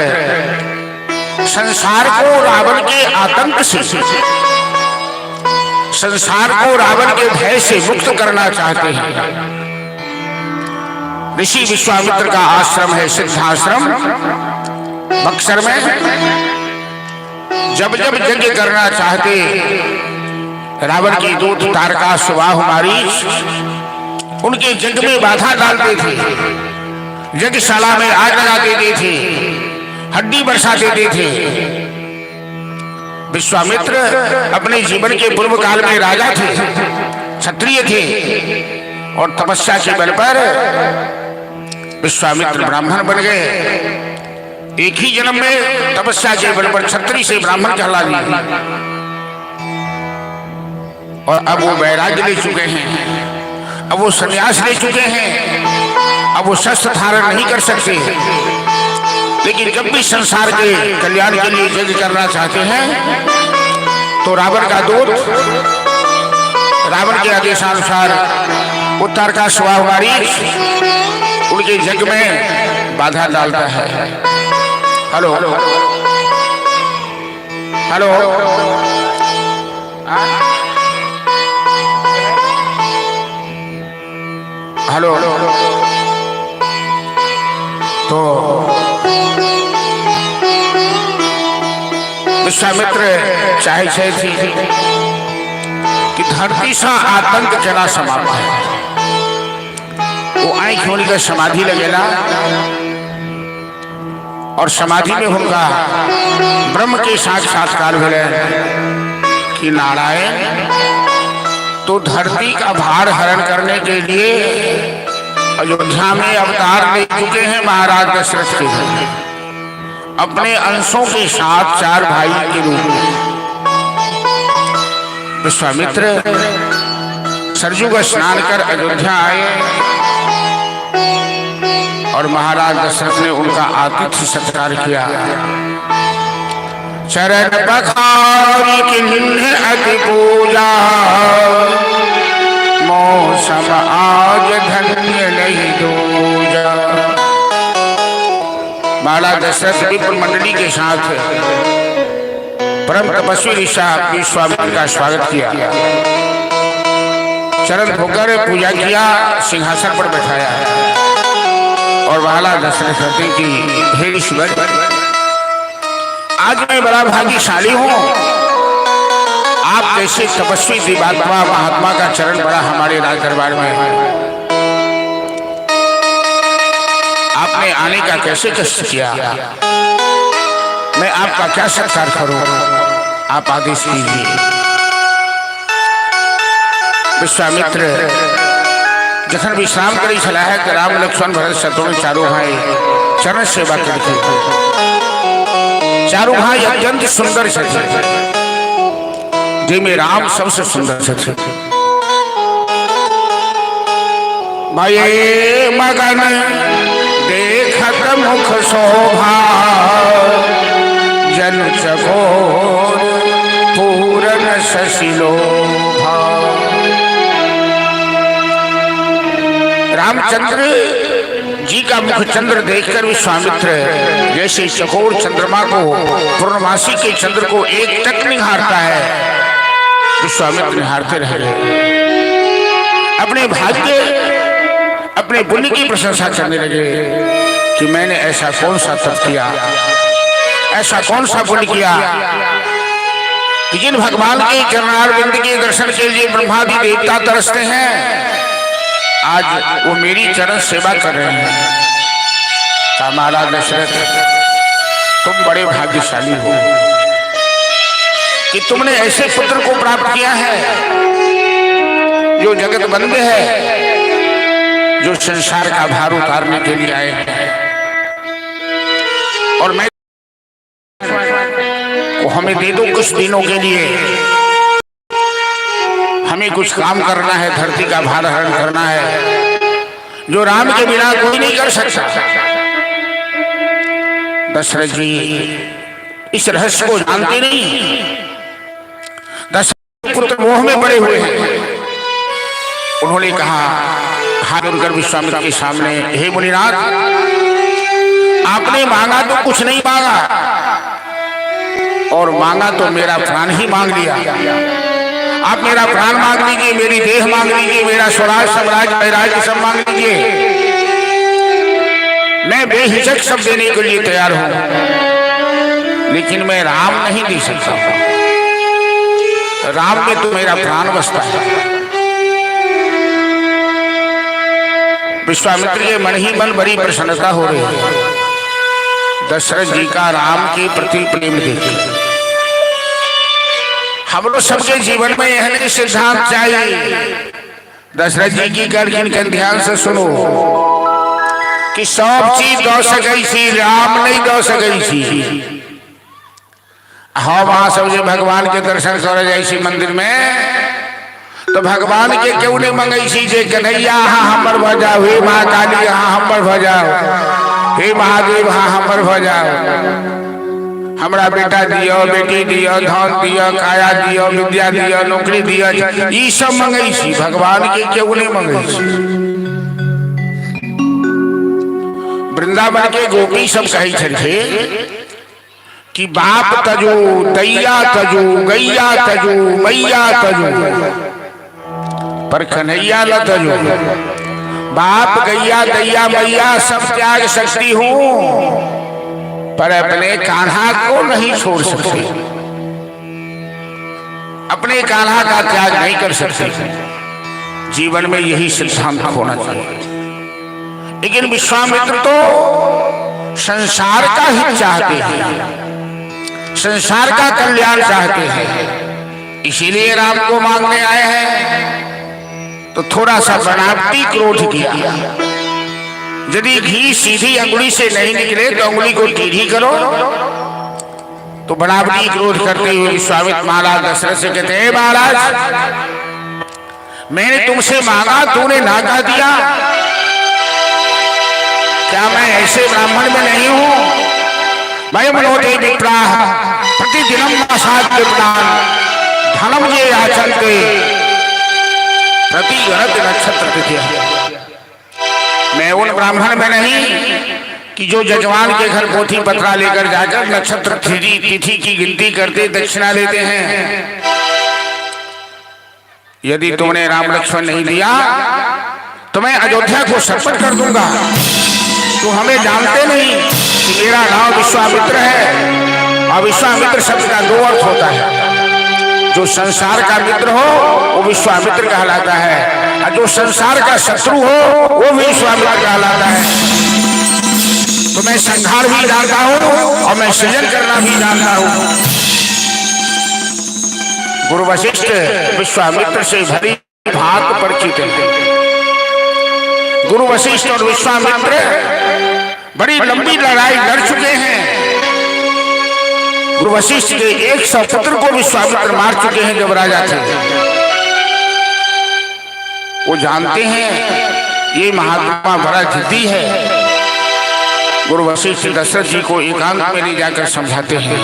A: संसार को रावण के आतंक से, संसार को रावण के भय से मुक्त करना चाहते हैं। ऋषि विश्वामित्र का आश्रम है सिद्धाश्रम बक्सर में। जब जब यज्ञ करना चाहते रावण की दूत तारका सुबाहु मारीच उनके यज्ञ में बाधा डालते थे, यज्ञशाला में आग लगा देते थे, हड्डी बरसा देते थे। विश्वामित्र अपने जीवन के पूर्व काल में राजा थे, क्षत्रिय थे, और तपस्या के बल पर विश्वामित्र ब्राह्मण बन गए। एक ही जन्म में तपस्या के बल पर क्षत्रिय से ब्राह्मण कहला दिए, और अब वो वैराग्य ले चुके हैं, अब वो संन्यास ले चुके हैं, अब वो शस्त्र धारण नहीं कर सकते। लेकिन जब भी संसार के कल्याण के लिए यज्ञ करना चाहते हैं तो रावण का दूत रावण के आदेशानुसार उत्तर का स्वाभारी उनके यज्ञ में बाधा डालता है। हेलो हेलो हेलो तो विश्वामित्र चाहे थी कि धरती सा आतंक चला समाप्त है। वो आंख होने का समाधि लगेला और समाधि में उनका ब्रह्म के साक्षात्कार मिले कि नारायण तो धरती का भार हरण करने के लिए अयोध्या में अवतार ले चुके हैं महाराज दशरथ के अपने अंशों के साथ 4 भाई के रूप में। विश्वामित्र सरजू का स्नान कर अयोध्या आए और महाराज दशरथ ने उनका आतिथ्य सत्कार किया। चरण पखारी की निन्ह अति पूजा मौसम आज धन्य नहीं दूजा। महाराज दशरथ विप्र मंडली के साथ परम तपस्वी ऋषि विश्वामित्र का स्वागत किया, चरण धोकर पूजा किया, सिंहासन पर बैठाया और महाराज दशरथ कहते कि हे ऋषिवर आज मैं बड़ा भाग्यशाली हूँ। आप जैसे तपस्वी दिवात्मा महात्मा का चरण बड़ा हमारे राज दरबार में है। आपने आने का कैसे कष्ट किया, मैं आपका क्या सत्कार करूं, आप आदेश कीजिए। विश्वामित्र जखन विश्राम करी चला है कि राम लक्ष्मण भरत शत्रुघ्न चारों भाई चरण सेवा करते। चारों भाई अत्यंत सुंदर थे, जिनमें राम सबसे सुंदर थे। भाई मगन देखत मुख शोभा जन चकोर पूरन शशिलोभा। रामचंद्र जी का मुख चंद्र देखकर विश्वामित्र जैसे चकोर चंद्रमा को पूर्णमासी के चंद्र को एक टक निहारता है, विश्वामित्र निहारते रह गए। अपने भाग्य अपने पुण्य की प्रशंसा करने लगे कि मैंने ऐसा कौन सा तप किया, ऐसा कौन सा पुण्य किया कि जिन भगवान के चरणारविंद के दर्शन के लिए ब्रह्मादि देवता तरसते हैं, आज वो मेरी चरण सेवा कर रहे हैं। कहा महाराज दशरथ तुम बड़े भाग्यशाली हो कि तुमने ऐसे पुत्र को प्राप्त किया है जो जगत बंद है, जो संसार का भार उतारने के लिए आए हैं। और मैं को हमें दे दो कुछ दिनों के लिए, हमें कुछ काम करना है, धरती का भार हरण करना है, जो राम के बिना कोई नहीं कर सकता। दशरथ जी इस रहस्य को जानते नहीं। दशरथ पुत्र मोह में पड़े हुए हैं। उन्होंने कहा हाथ जोड़कर विश्वामित्र के सामने, हे मुनिनाथ आपने मांगा तो कुछ नहीं मांगा, और मांगा तो मेरा प्राण ही मांग लिया। आप मेरा प्राण मांग लीजिए, मेरी देह मांग लीजिए, मेरा स्वराज साम्राज्य वैराग्य सब मांग लीजिए, मैं बेहिचक सब देने के लिए तैयार हूं, लेकिन मैं राम नहीं दे सकता। राम में तो मेरा प्राण बसता है। विश्वामित्र के मन ही मन बड़ी प्रसन्नता हो रही है दशरथ जी का राम के प्रति प्रेम देखे। हम लोग सबके जीवन में यह सिद्धांत चाहिए, दशरथ जी की गर्जन ध्यान से सुनो कि सब चीज दो सकी थी, राम नहीं दो सकी थी। हाँ वहां सब जो भगवान के दर्शन कर जाए मंदिर में, तो भगवान के क्यों नहीं मंगई सी जे कन्हैया हाँ हमर भजाओ, हे माँ काली हाँ हमर भजाओ, हे महादेव हाँ हमर हो जाओ, हमरा बेटा दियो, बेटी दियो, धन दियो, काया दियो, विद्या दियो, नौकरी दियो, ई सब मंगई छी, भगवान के क्यों नहीं मंगई छी। वृंदावन के गोपी सब कही छे कि बाप तजू, दैया तजू, गैया तजू, मैया तजू, पर कन्हैया न तजू। बाप गैया दैया मैया सब त्याग सकती हूँ, पर अपने कान्हा को नहीं छोड़ सकती, अपने कान्हा का त्याग नहीं कर सकते। जीवन में यही सिद्धांत होना चाहिए। लेकिन विश्वामित्र तो संसार का हित चाहते हैं, संसार का कल्याण चाहते हैं, इसीलिए राम को मांगने आए हैं। तो थोड़ा सा बनावटी क्रोध किया। यदि घी सीधी अंगुली से नहीं निकले तो अंगुली को टेढ़ी करो। तो बनावटी क्रोध करते हुए विश्वामित्र महाराज दशरथ से कहते हैं, महाराज मैंने तुमसे मांगा, तूने ना कह दिया। क्या मैं ऐसे ब्राह्मण में नहीं हूं? मैं मनोते विप्राह प्रतिदिनम नासाद्य प्राण धनम ये आचलते प्रति गणत नक्षत्र तिथि। मैं उन ब्राह्मण में नहीं कि जो जजमान के घर पोथी पत्रा लेकर जाकर नक्षत्र तिथि की गिनती करते दक्षिणा लेते हैं। यदि तुमने राम लक्ष्मण नहीं दिया तो मैं अयोध्या को सर्पण कर दूंगा। तो हमें जानते नहीं कि मेरा नाम विश्वामित्र है, और विश्वामित्र शब्द का दो अर्थ होता है। जो संसार का मित्र हो वो विश्वामित्र कहलाता है, और जो संसार का शत्रु हो वो भी विश्वामित्र कहलाता है। तो मैं संहार भी जानता हूँ और मैं सृजन करना भी जानता हूँ। गुरु वशिष्ठ विश्वामित्र से भली भांति परिचित है। गुरु वशिष्ठ और विश्वामित्र बड़ी लंबी लड़ाई लड़ चुके हैं। गुरु वशिष्ठ के 100 पुत्र को विश्वामित्र मार चुके हैं जब राजा थे। वो जानते हैं ये महात्मा बड़ा जिद्दी है। गुरु वशिष्ठ दशरथ जी को एकांत में ले जाकर समझाते हैं,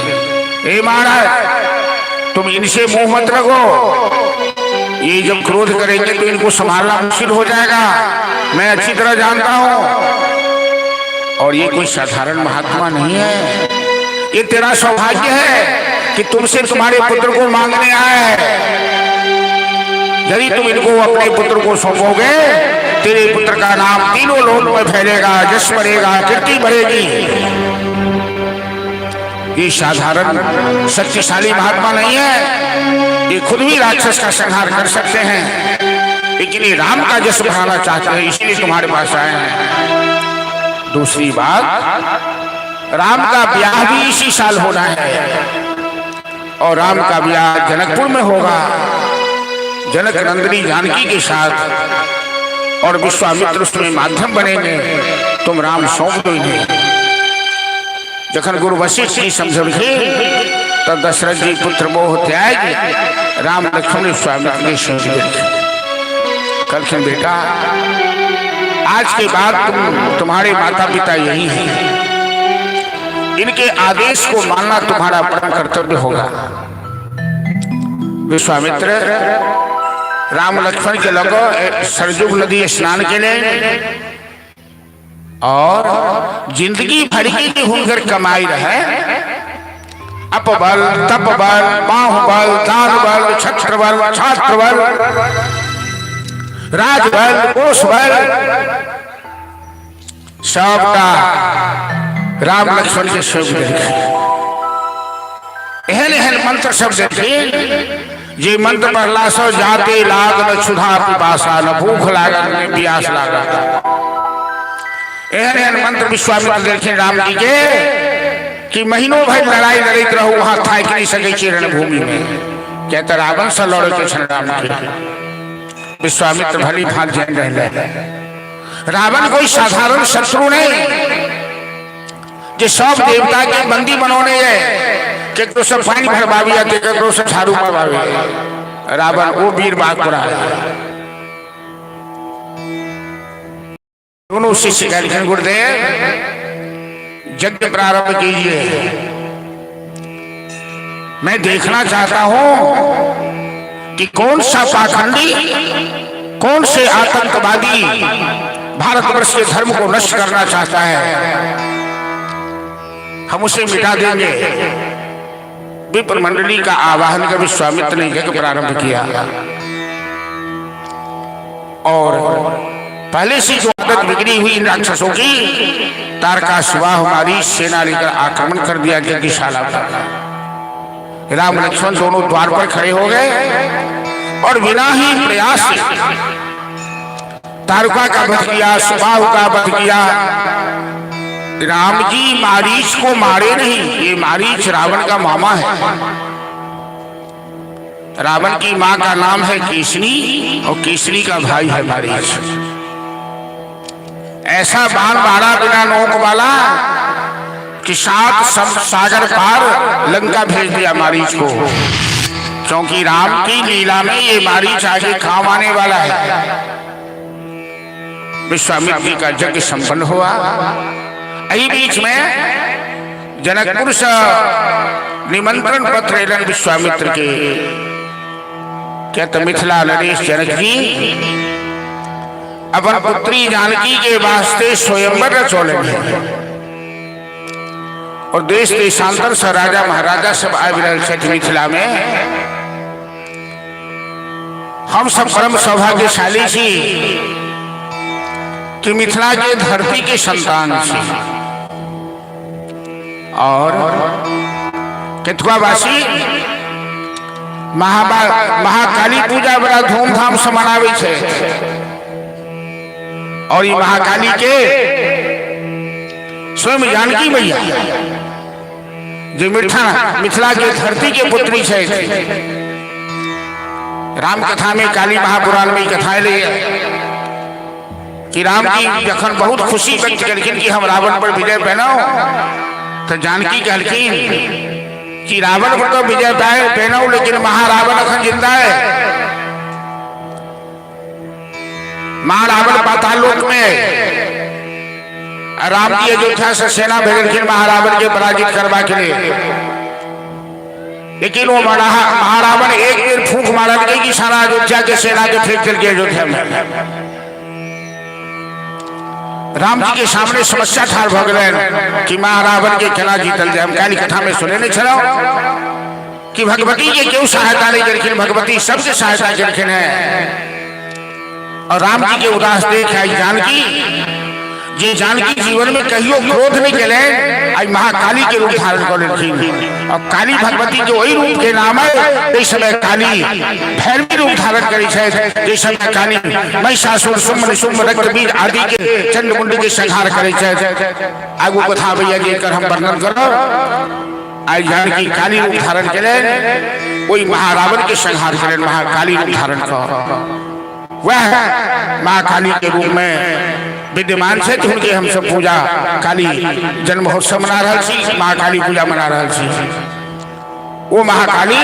A: ए महाराज तुम इनसे मुंह मत रखो, ये जब क्रोध करेंगे तो इनको संभालना मुश्किल हो जाएगा। मैं अच्छी तरह जानता हूं, और ये कोई साधारण महात्मा नहीं है। ये तेरा सौभाग्य है कि तुमसे तुम्हारे पुत्र को मांगने आया है। यदि तुम इनको अपने पुत्र को सौंपोगे, तेरे पुत्र का नाम तीनों लोक में फैलेगा, यश बढ़ेगा, कीर्ति बढ़ेगी। ये साधारण शक्तिशाली महात्मा नहीं है, ये खुद भी राक्षस का संहार कर सकते हैं, लेकिन ये राम का यश बढ़ाना चाहते हैं, इसलिए तुम्हारे पास आए हैं। दूसरी बात, राम का ब्याह भी इसी साल होना है, और राम का ब्याह जनकपुर में होगा, जनक नंदिनी जानकी के साथ, और विश्वामित्र उसमें माध्यम बनेंगे। तुम राम सौंप दो इन्हें। जखन गुरु वशिष्ठ जी समझे तब दशरथ जी पुत्र मोह त्याग राम लक्ष्मण विश्वामित्र ने सोच लिया। कलखन बेटा, आज के बाद तुम्हारे माता पिता यही हैं, इनके आदेश को मानना तुम्हारा परम कर्तव्य होगा। विश्वामित्र राम लक्ष्मण के लगो सरजू नदी स्नान के लिए, और जिंदगी भर की हुनर कमाई रहे। अपबल, तपबल, बाहुबल, दानबल, छत्रबल, छात्रबल, राजबल, कोषबल, सबका राम लक्ष्मण के सेवक एहन एहन मंत्र सब देखे, जे मंत्र पढ़ला सो जाते लाग न क्षुधा पिपासा, न भूख लागत न प्यास लागत। एहन एहन मंत्र विश्वामित्र देखे राम जी के कि महीनों भर लड़ाई लड़ते रहू, वहां थाक नहीं सके रणभूमि में। कहता रावण से लड़े के क्षण राम के विश्वामित्र भली भाग जान रहे। रावण कोई साधारण शत्रु नहीं, जो सब देवता के बंदी बनोने है, केकरो से पानी भरवावी, केकरो से झाड़ू मारवावी। रावण वो वीर बागपुरा है। दोनों शिष्य गुरुदेव यज्ञ प्रारंभ कीजिए। मैं देखना चाहता हूं कि कौन सा पाखंडी, कौन से आतंकवादी भारतवर्ष के धर्म को नष्ट करना चाहता है, हम उसे मिटा देंगे। विप्र मंडली का आवाहन कर विश्वामित्र ने यज्ञ प्रारंभ किया और पहले से जो आदत बिगड़ी हुई इन राक्षसों की, तारकासुर हमारी सेना लेकर आक्रमण कर दिया यज्ञशाला पर। राम लक्ष्मण दोनों द्वार पर खड़े हो गए और बिना ही प्रयास से तारका का वध किया, सुबाहु का वध किया। राम जी मारीच को मारे नहीं, ये मारीच रावण का मामा है। रावण की मां का नाम है केसनी और केसनी का भाई है मारीच। ऐसा बाण मारा बिना नोक वाला कि 7 सागर पार लंका भेज दिया मारीच को, क्योंकि राम की लीला में ये मारीच आगे काम आने वाला है। विश्वामित्र जी का यज्ञ संपन्न हुआ। यही बीच में जनकपुर से निमंत्रण पत्र एलन विश्वामित्र के, कहते मिथिला नरेश जनक जी अपन पुत्री जानकी के वास्ते स्वयंवर रचौले और देश देशांतर से राजा महाराजा सब आए रहल मिथिला में। हम सब परम सौभाग्यशाली छी कि मिथिला के धरती के संतान छी। और केतुआवासी महाकाली पूजा बड़ा धूमधाम से मनावे छे और ये महाकाली के स्वयं जानकी मैया जो मिथिला के धरती के पुत्री छे। राम कथा में, काली महापुराण में कथाएं ले कि राम जी जखन बहुत खुशी व्यक्त करखिन कि हम रावण पर विजय पहनाओ, तो जानकी कहलखिन कि रावण पर तो विजय पहनाओ लेकिन महारावण अखन जिंदा है। महारावण पाताल लोक में, राम जी अयोध्या से सेना भेजलखिन महारावण के पराजित करवा के लिए, लेकिन वो महारावण एक बेर फूंक मारल गई कि सारा अयोध्या के सेना के फेंक चल के अयोध्या में। राम जी के सामने समस्या ठार भ गए कि महारावण के केना जीतल जाए। हम काली कथा में सुने नहीं छलो कि भगवती के क्यों सहायता नहीं करखिन, भगवती सबके सहायता करखिन है। और राम जी के उदास देख आई जानकी, जे जानकी जीवन में कहियो क्रोध नहीं केले, आज महाकाली के रूप धारण कर लेलखिन। और काली भगवती जो वही रूप के नाम है, इस समय काली भैरवी रूप धारण करी छे। जिस समय काली महिषासुर, शुम्भ शुम्भ, रक्तबीज आदि के चंडमुंड के संहार करे छे। आगू कथा भैया जी कर हम वर्णन करो। आज जानकी काली रूप धारण केले, वही महारावण के संहार करे महाकाली रूप धारण कर। वह महाकाली के रूप में विद्यमान से उनके हम सब पूजा काली जन्म महोत्सव मना रहा छी, महाकाली पूजा मना रहा छी। वो महाकाली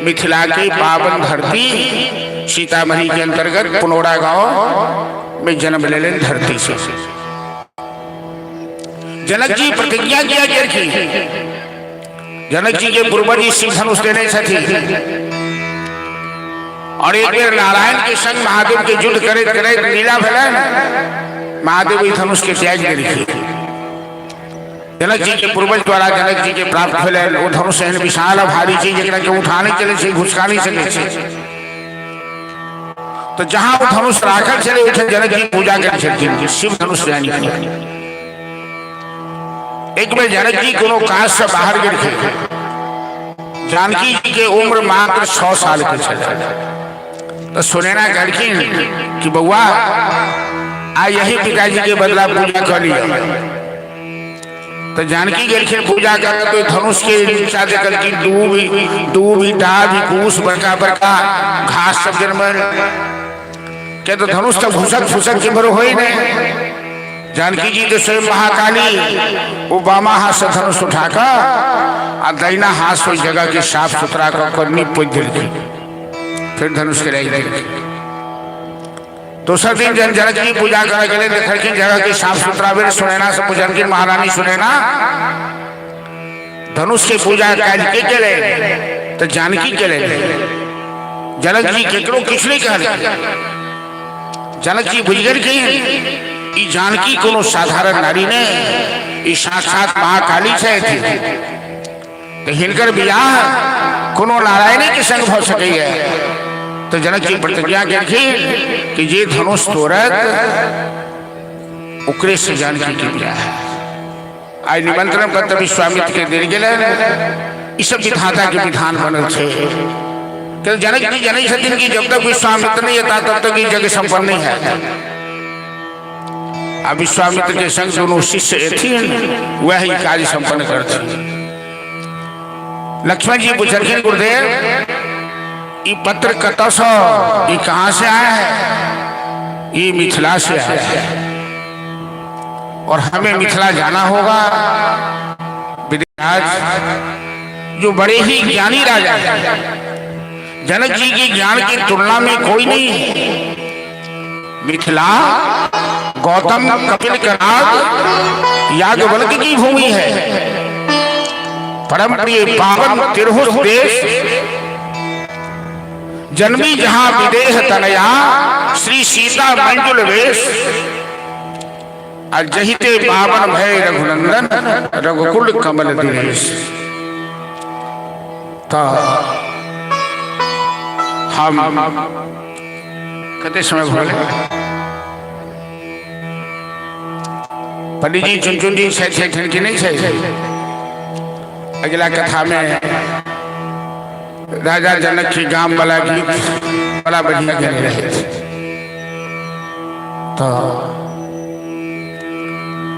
A: मिथिला की पावन धरती सीतामढ़ी के अंतर्गत पुनौरा गांव में जन्म ले लेन धरती से। जनक जी प्रतिज्ञा किया कि जनक जी के पूर्वज शिव धनुष देने छथि और एक बेर नारायण के संग महादेव के युद्ध करे करे लीला भेलन, महादेव धनुष के त्याग देलखिन। जनक जी के पूर्वज द्वारा जनक जी के प्राप्त भेलन वो धनुष एहन विशाल भारी चीज जकरा के उठा नहीं चले छै, घुसका नहीं सके छै। तो जहां वो धनुष राखल छले उठे जनक जी पूजा करे छथिन शिव धनुष यानी। एक बेर जनक जी कोनो काज से बाहर गेलखिन। जानकी जी के उम्र मात्र 6 साल के छले। तो सुनैना कहलखिन कि बउआ आ यही पिताजी के बदला पूजा कर लिया। तो जानकी गेलखिन पूजा कर, तो धनुष के नीचा देखलखिन दूब ईटा घूस बड़का बड़का घास सब जन्मल के, तो धनुष तो घुसक फुसक के भरो होई नहीं। जानकी जी तो स्वयं महाकाली वो बामा हाथ से धनुष उठाकर और दाहिना हाथ से जगह के साफ सुथरा कर नीप पोछ दिलखिन, फिर धनुष के रह दूसरा दिन जन जनक की पूजा करे गए देखल की जगह की साफ सुथरा बेर सुनैना से पूजन की महारानी सुनैना धनुष के पूजा काज के केले तो जानकी केले जनक जी केकरो किछ नहीं कहले जनक जी बुझगर के ई जानकी कोनो साधारण नारी ने ई साक्षात महाकाली छे थी तो हिनकर बियाह कोनो नारायणी के संग हो सके तो जनक जी प्रतिज्ञा करखिन कि जे धनुष तोड़त ओकरे से जानकी के बियाह है आज निमंत्रण पत्र विश्वामित्र के देल गेल ई सब विधाता के विधान बनल छे कि जनक जी जनै छथिन कि जब तक विश्वामित्र नहीं आता तब तक ये जग संपन्न नहीं है अब विश्वामित्र के संग दोनों शिष्य एथिन वही कार्य संपन्न करथिन लक्ष्मण जी पूछलखिन गुरुदेव ये पत्र कतौ से ये कहाँ से आया है ये मिथिला से आया है और हमें मिथिला जाना होगा विदेश जो बड़े ही ज्ञानी राजा हैं जनक जी के ज्ञान की तुलना में कोई नहीं है मिथिला गौतम कपिल कराग याज्ञवल्क्य की भूमि है परम प्रिय पावन तिरहुत देश जन्मी जहां विदेह तनया श्री सीता मंजुल वेश अजहिते पावन भय रघुनंदन रघुकुल कमल दिनेश तो हम कते समय भोले पंडित जी चुन जी छे की नहीं छे अगला कथा में राजा जनक की गांव वाला गीत बड़ा बढ़िया गाने रहे तो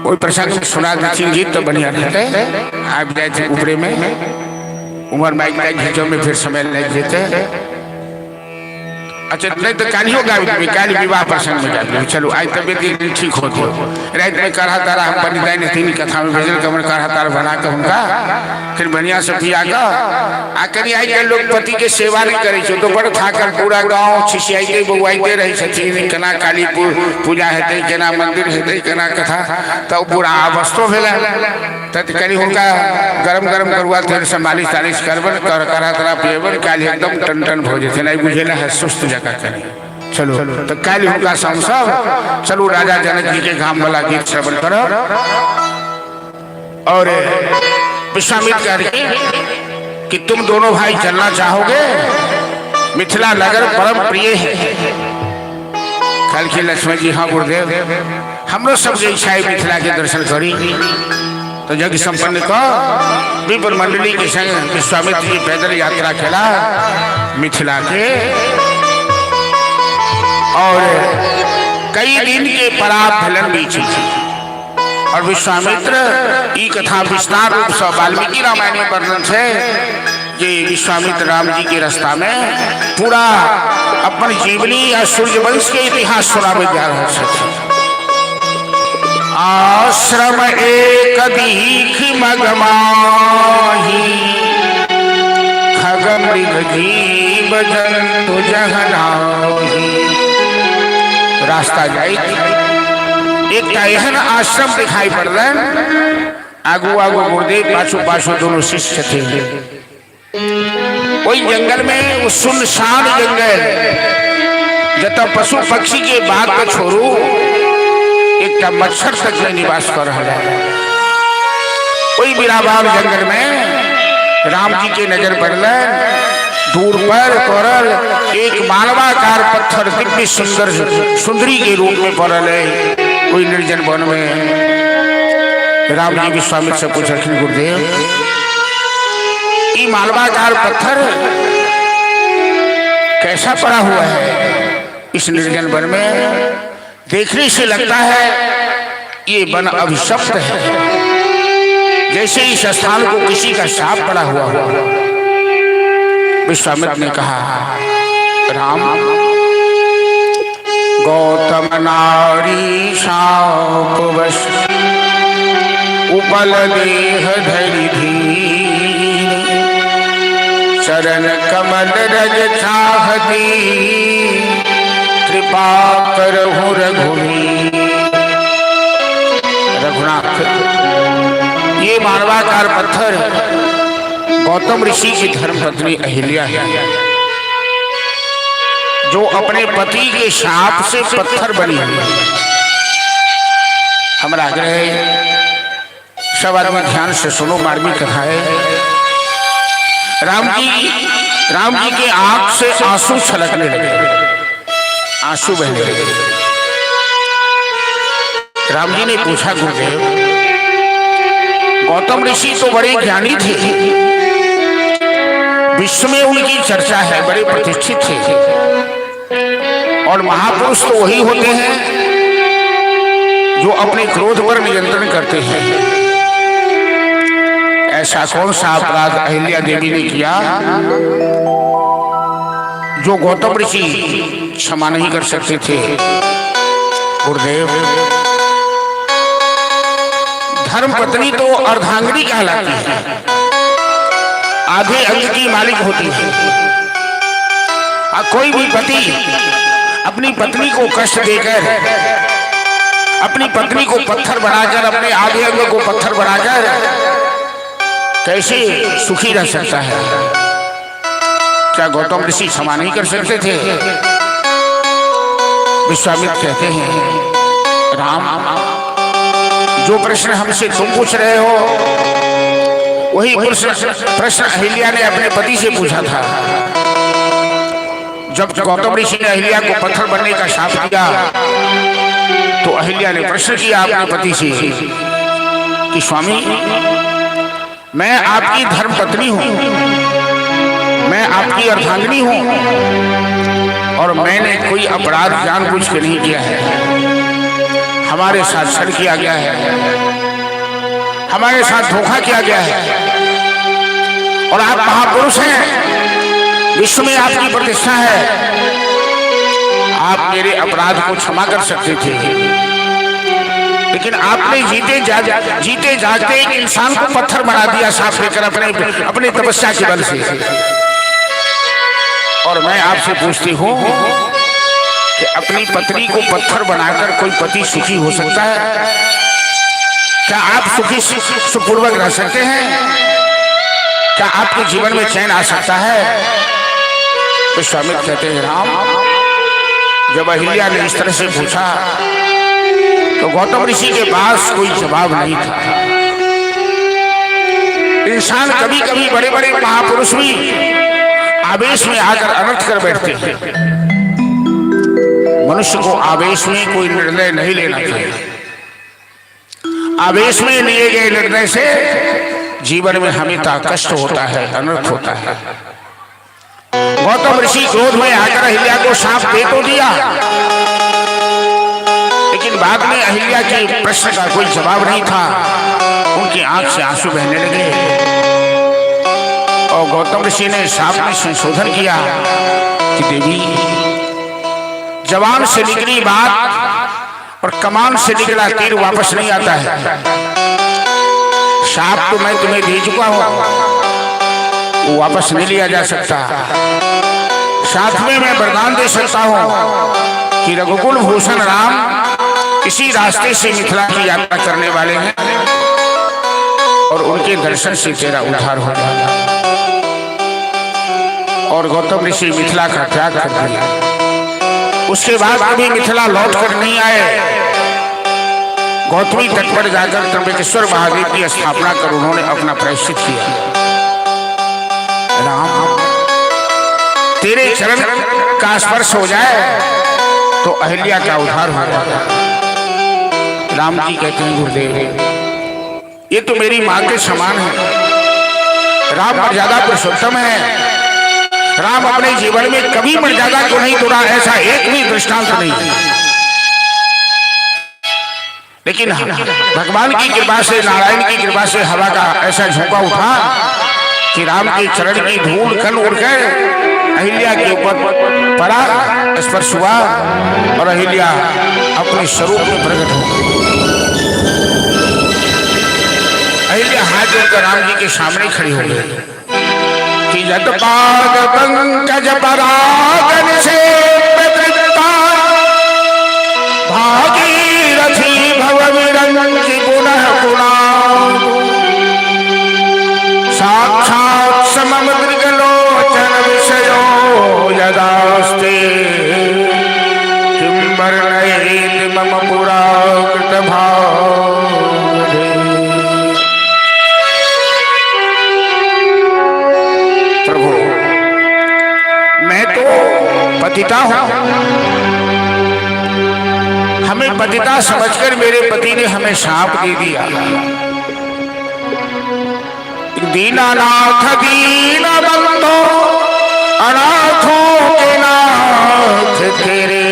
A: कोई प्रसंग में सुना देती गीत तो बढ़िया रहते आप जाए ऊपरे में उमर माइक घींचो में फिर समय लग जेते अच्छा नहीं तो कालियो गावी काली विवाह प्रसंग में गावी चलो आज तबियत ठीक होती रात में काढ़ा तारा हम पंडिताई ने तीन कथा में भेजल कमर काढ़ा तारा बना के उनका फिर बढ़िया से पिया का आकरी आई के लोग पति के सेवा नहीं करे छो तो बड़ थाकर पूरा गांव छिसियाइते बउआइते रही छथिन केना काली पूजा हेतै केना मंदिर हेतै केना कथा तो पूरा अवस्थो भेला तत करी उनका गरम गरम करुआ तेल से मालिश तालिश करबन कर करा तरा पियबन काली एकदम टन टन हो जेते नहीं बुझेला है सुस्त जगह करे चलो तो काली उनका संसार चलो राजा जनक जी के गांव वाला गीत श्रवण करो और विश्वामित्र करके कि तुम दोनों भाई चलना चाहोगे मिथिला नगर परम प्रिय है कल के लक्ष्मण जी हाँ गुरुदेव हम लोग सब इच्छा है मिथिला के दर्शन करी तो जग संपन्न को विप्र मंडली के संग विश्वामित्र जी पैदल यात्रा खेला मिथिला के और कई दिन के पराब फलन बीच और विश्वामित्र ई कथा विस्तार रूप से वाल्मीकि रामायण में वर्णन है ये विश्वामित्र राम जी के रास्ता में पूरा अपन जीवनी या सूर्यवंश के इतिहास सुनावे जा रहा है आश्रम एक दीख मगमाही खग मृग जीव जंतु जहनाही रास्ता जाए एक एहन आश्रम दिखाई पड़ रहा आगू आगू गुरुदेव पाछू पाछू दोनों शिष्य थे वही जंगल में वो सुनसान जंगल जब पशु पक्षी के बात को छोड़ू एक मच्छर तक में निवास कर रहा है वही बिराबार जंगल में राम जी के नजर पड़ल दूर पर पड़ल एक मानवाकार पत्थर दिव्य सुंदर सुंदरी के रूप में पड़ल है कोई निर्जन वन में राम जी विश्वामित्र से पूछलखिन गुरुदेव ये मालवाकार पत्थर कैसा पड़ा हुआ है इस निर्जन वन में देखने से लगता है ये वन अभिशप्त है जैसे इस स्थान को किसी का शाप पड़ा हुआ हो विश्वामित्र ने कहा राम गौतम नारी शापवश उपल देह धरि धीर चरण कमल रज चाहती कृपा करहु रघुवीर। रघुनाथ, ये मानवाकार पत्थर गौतम ऋषि की धर्मपत्नी अहिल्या है, जो अपने पति के शाप से पत्थर बनी हुई है। हमारा आग्रह है, सब आदमी ध्यान से सुनो मार्मिक कथा है। राम जी के आंख से आंसू छलकने लगे, आंसू बहने लगे। राम जी ने पूछा, गुरुदेव, गौतम ऋषि तो बड़े ज्ञानी थे, विश्व में उनकी चर्चा है, बड़े प्रतिष्ठित थे, और महापुरुष तो वही होते हैं जो अपने क्रोध पर नियंत्रण करते हैं। ऐसा कौन सा अपराध अहिल्या देवी ने किया जो गौतम ऋषि क्षमा नहीं कर सकते थे? गुरुदेव, धर्म पत्नी तो अर्धांगिनी कहलाती है, आधे अंग की मालिक होती है। कोई भी पति अपनी पत्नी को कष्ट देकर, अपनी पत्नी को पत्थर बनाकर, अपने आधे अंग को पत्थर बनाकर कैसे सुखी रह सकता है? क्या गौतम ऋषि क्षमा नहीं कर सकते थे? विश्वामित्र कहते हैं, राम, जो प्रश्न हमसे तुम पूछ रहे हो वही प्रश्न अहिल्या ने अपने पति से पूछा था। जब गौतम ऋषि ने अहिल्या को पत्थर बनने का शाप दिया तो अहिल्या ने प्रश्न किया अपने पति से कि स्वामी, मैं आपकी धर्म पत्नी हूं, मैं आपकी अर्धांगिनी हूं, और मैंने कोई अपराध जानबूझ के नहीं किया है। हमारे साथ छल किया गया है, हमारे साथ धोखा किया गया है, और आप महापुरुष हैं, विश्व में आपकी प्रतिष्ठा है, आप मेरे अपराध को क्षमा कर सकते थे। लेकिन आपने जीते जागते एक इंसान को पत्थर बना दिया साफ लेकर अपने तपस्या के बल से। और मैं आपसे पूछती हूँ कि अपनी पत्नी को पत्थर बनाकर कोई पति सुखी हो सकता है? क्या आप सुखी सुखपूर्वक रह सकते हैं? क्या आपके जीवन में चैन आ सकता है? विश्वामित्र कहते हैं, राम, जब अहिल्या ने इस तरह से पूछा तो गौतम ऋषि के पास कोई जवाब नहीं था। इंसान कभी कभी, बड़े बड़े महापुरुष भी आवेश में आकर अनर्थ कर बैठते हैं। मनुष्य को आवेश में कोई निर्णय नहीं लेना चाहिए। आवेश में लिए गए निर्णय से जीवन में हमेशा कष्ट होता है, अनर्थ होता है। गौतम ऋषि क्रोध में आकर अहिल्या को शाप दे तो दिया, लेकिन बाद में अहिल्या के प्रश्न का कोई जवाब नहीं था। उनकी आंख से आंसू बहने लगे, और गौतम ऋषि ने शाप में संशोधन किया कि देवी, जवान से निकली बात और कमान से निकला तीर वापस नहीं आता है। शाप तो मैं तुम्हें दे चुका हूं, वो वापस नहीं लिया जा सकता। साथ में मैं वरदान दे सकता हूं कि रघुकुल भूषण राम इसी रास्ते से मिथिला की यात्रा करने वाले हैं, और उनके दर्शन से तेरा उद्धार हो जाएगा। और गौतम ऋषि मिथिला का त्याग कर दिया। उसके बाद कभी मिथिला लौट कर नहीं आए। गौतमी तट पर जाकर त्र्यंबकेश्वर महादेव की स्थापना कर उन्होंने अपना प्रायश्चित किया। राम, तेरे चरण का स्पर्श हो जाए तो अहिल्या का उद्धार हो जाएगा। राम जी कहते हैं, गुरुदेव, ये तो मेरी मां के समान है। राम मर्यादा पुरुषोत्तम है। राम अपने जीवन में कभी मर्यादा को नहीं तोड़ा, ऐसा एक भी दृष्टांत नहीं। लेकिन भगवान की कृपा से, नारायण की कृपा से हवा का ऐसा झोंका उठा कि राम के चरण की धूल कण उड़कर अहिल्या के ऊपर पड़ा, स्पर्श हुआ, और अहिल्या अपने स्वरूप में प्रकट हो गई। अहिल्या हाथ जोड़कर राम जी के सामने खड़ी हो गई कि जत पाद पंकज परागन से पतिता हूं, हमें पतिता समझकर मेरे पति ने हमें शाप दे दिया। दीनानाथ दीन बंधो अनाथों के नाथ तेरे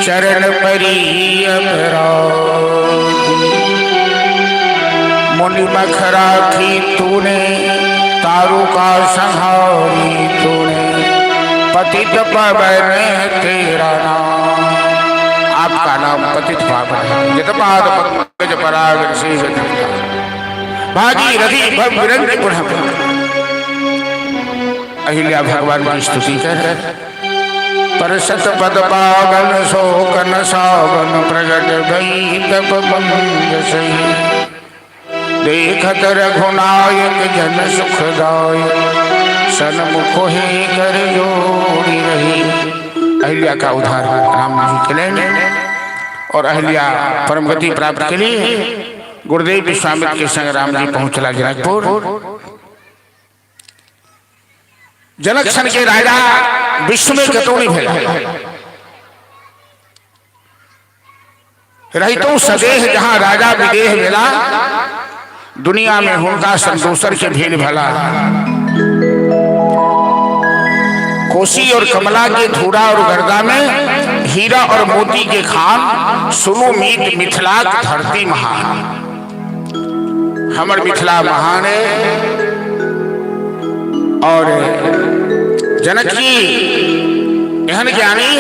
A: चरण परी अपराधी। मुनि मख राखी तूने तारू का संहारी तूने पतित पावन तेरा नाम। आपका नाम पतित पावन है। जतपाद पंकज पराग शेष भागीरथी भवरंग पुरः। अहिल्या भगवान की स्तुति कर पर सत पद पावन शोकन सावन प्रगट भई तप मंज सही। देखत रघुनायक जन सुखदायक सन्मुख ही कर जोड़ी रही। अहिल्या का उद्धार राम जी के लिए और अहिल्या परम गति प्राप्त के लिए गुरुदेव विश्वामित्र के संग राम जी पहुंचला जनकपुर। जनकसन के राजा विश्व में कतौनी भेला रहितो सदेह जहां राजा विदेह भेला। दुनिया में हुनका संतोषर के भेल भला। कोसी और कमला के धूरा और गर्दा में हीरा और मोती के खान। सुनो मीत मिथिला धरती महान। हमर मिथिला महान है। और जनक जी एहन ज्ञानी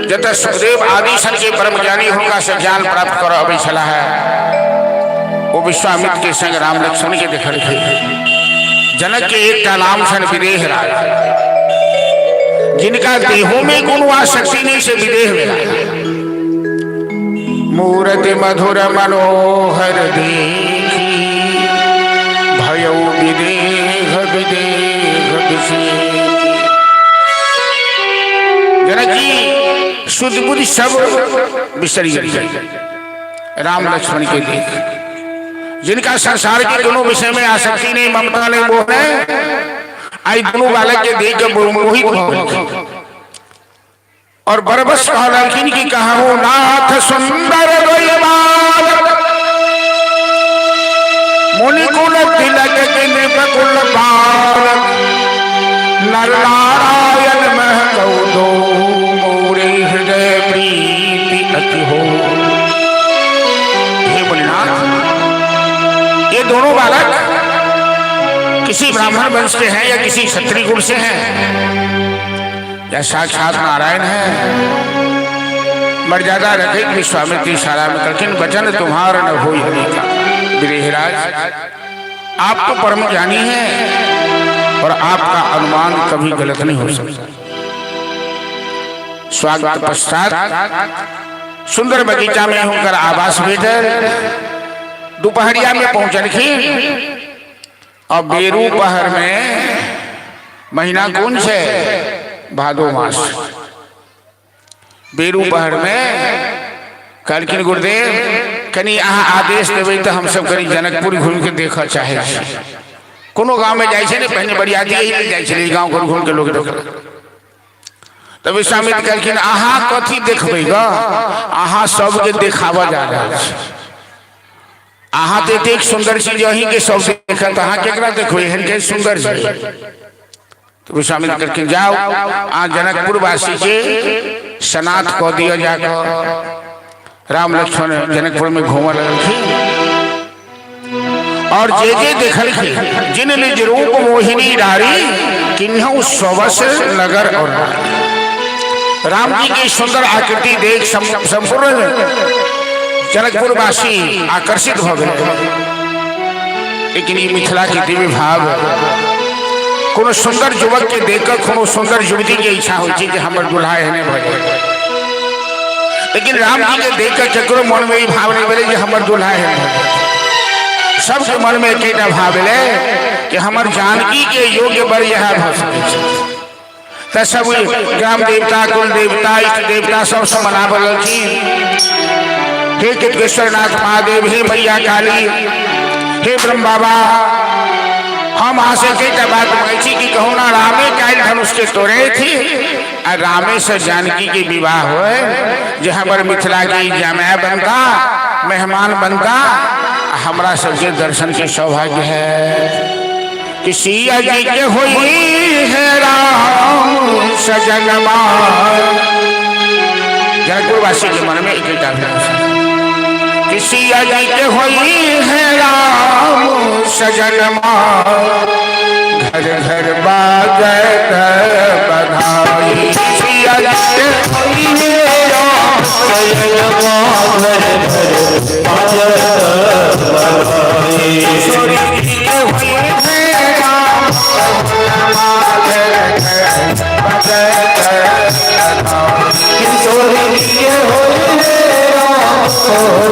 A: जत सुखदेव आदि सन के परम ज्ञानी होगा से ज्ञान प्राप्त कर अभी चला है। वो विश्वामित्र के संग राम लक्ष्मण के देखल थे। जनक के एक नाम सन विदेह राज, जिनका देहों में गुण वा शक्ति नहीं से विदेह मिला। मूर्ति मधुर मनोहर देखी भयो विदेह विदेह विषेक। जनक जी शुद्ध बुद्धि सब बिसरी गई राम लक्ष्मण के देख। जिनका संसार के दोनों विषय में आसक्ति नहीं, ममता नहीं, वो है आई दोनों बालक के देख के मोहित हो गए और बरबस कहलखिन की कहूं नाथ सुंदर मुनिकुल तिलक के बकुल बालक नर नारायण महकौ दो मोरे हृदय प्रीति अति हो। हे मुनिनाथ, ये दोनों बालक किसी ब्राह्मण वंश के हैं या किसी क्षत्रिय कुल से हैं या साक्षात नारायण है। मर्यादा रखे विश्वामित्र इशारा में कठिन वचन तुम्हारा न हो हरि का। विदेहराज, आप तो परम ज्ञानी हैं और आपका अनुमान कभी गलत नहीं हो सकता। स्वागत पश्चात सुंदर बगीचा में होकर आवास भीतर दोपहरिया में पहुंचलखिन। और बेरू पहर में महीना कौन से भादो मास। बेरू पहर में कहलखिन गुरुदेव कनी अहाँ आदेश देवे तो हम सब करी जनकपुर घूम के देखा चाहे। कोनो गांव में जाए ने पहले बरियाती ही जाए गांव घूम घूम के लोग देख। तो विश्वामित्र कहलखिन अहाँ कथी देखबे ग, अहाँ सबके देखावा जा रहा है। अहाँ तो एक सुंदर चीज अहीं के सब देखत, अहाँ केकरा देखो एहन के सुंदर चीज। तो विश्वामित्र कहलखिन जाओ आ जनकपुर वासी के सनाथ कह दिया जाकर। राम लक्ष्मण जनकपुर में घूम लगलखिन और जे देखलखिन जिन निज रूप मोहिनी डारी किन्हु स्वस नगर और राम जी की सुंदर आकृति देख संपूर्ण जनकपुर वासी आकर्षित हो गए। लेकिन ये मिथिला के दिव्य भाव कोनो सुंदर युवक के देखकर कोनो सुंदर युवती की इच्छा होती कि हमर दुल्हा एहने भजे। लेकिन राम जी के देखकर चक्रो मन में ही भाव नहीं मिले कि हमर दुल्हा एहने। सबके मन में एक भाव मिले कि हमर जानकी के योग्य बर यह भ सके। सब ग्राम देवता कुल देवता इष्ट देवता सब मना बोलखिन। हे कृष्णनाथ महादेव, हे मैया काली, हे ब्रह्म बाबा, हम आसे के बात कही कि कहूँ ना रामे काल धनुष के तोड़े थी और रामे से जानकी के विवाह हुए जहाँ पर मिथिला की जमाया बनता मेहमान बनता हमरा सबके दर्शन के सौभाग्य है कि सिया जी के हुई है राम सजनमा। जनकपुरवासी के मन में एक कि सिया जी के हुई है राम सजनमा घर घर बाजत बधाई। सिया जी के हुई है राम सजनमा घर घर बाजत बधाई। सोरी जी के हुई है राम सजनमा घर घर बाजत बधाई। सोरी जी के हुई है राम सजनमा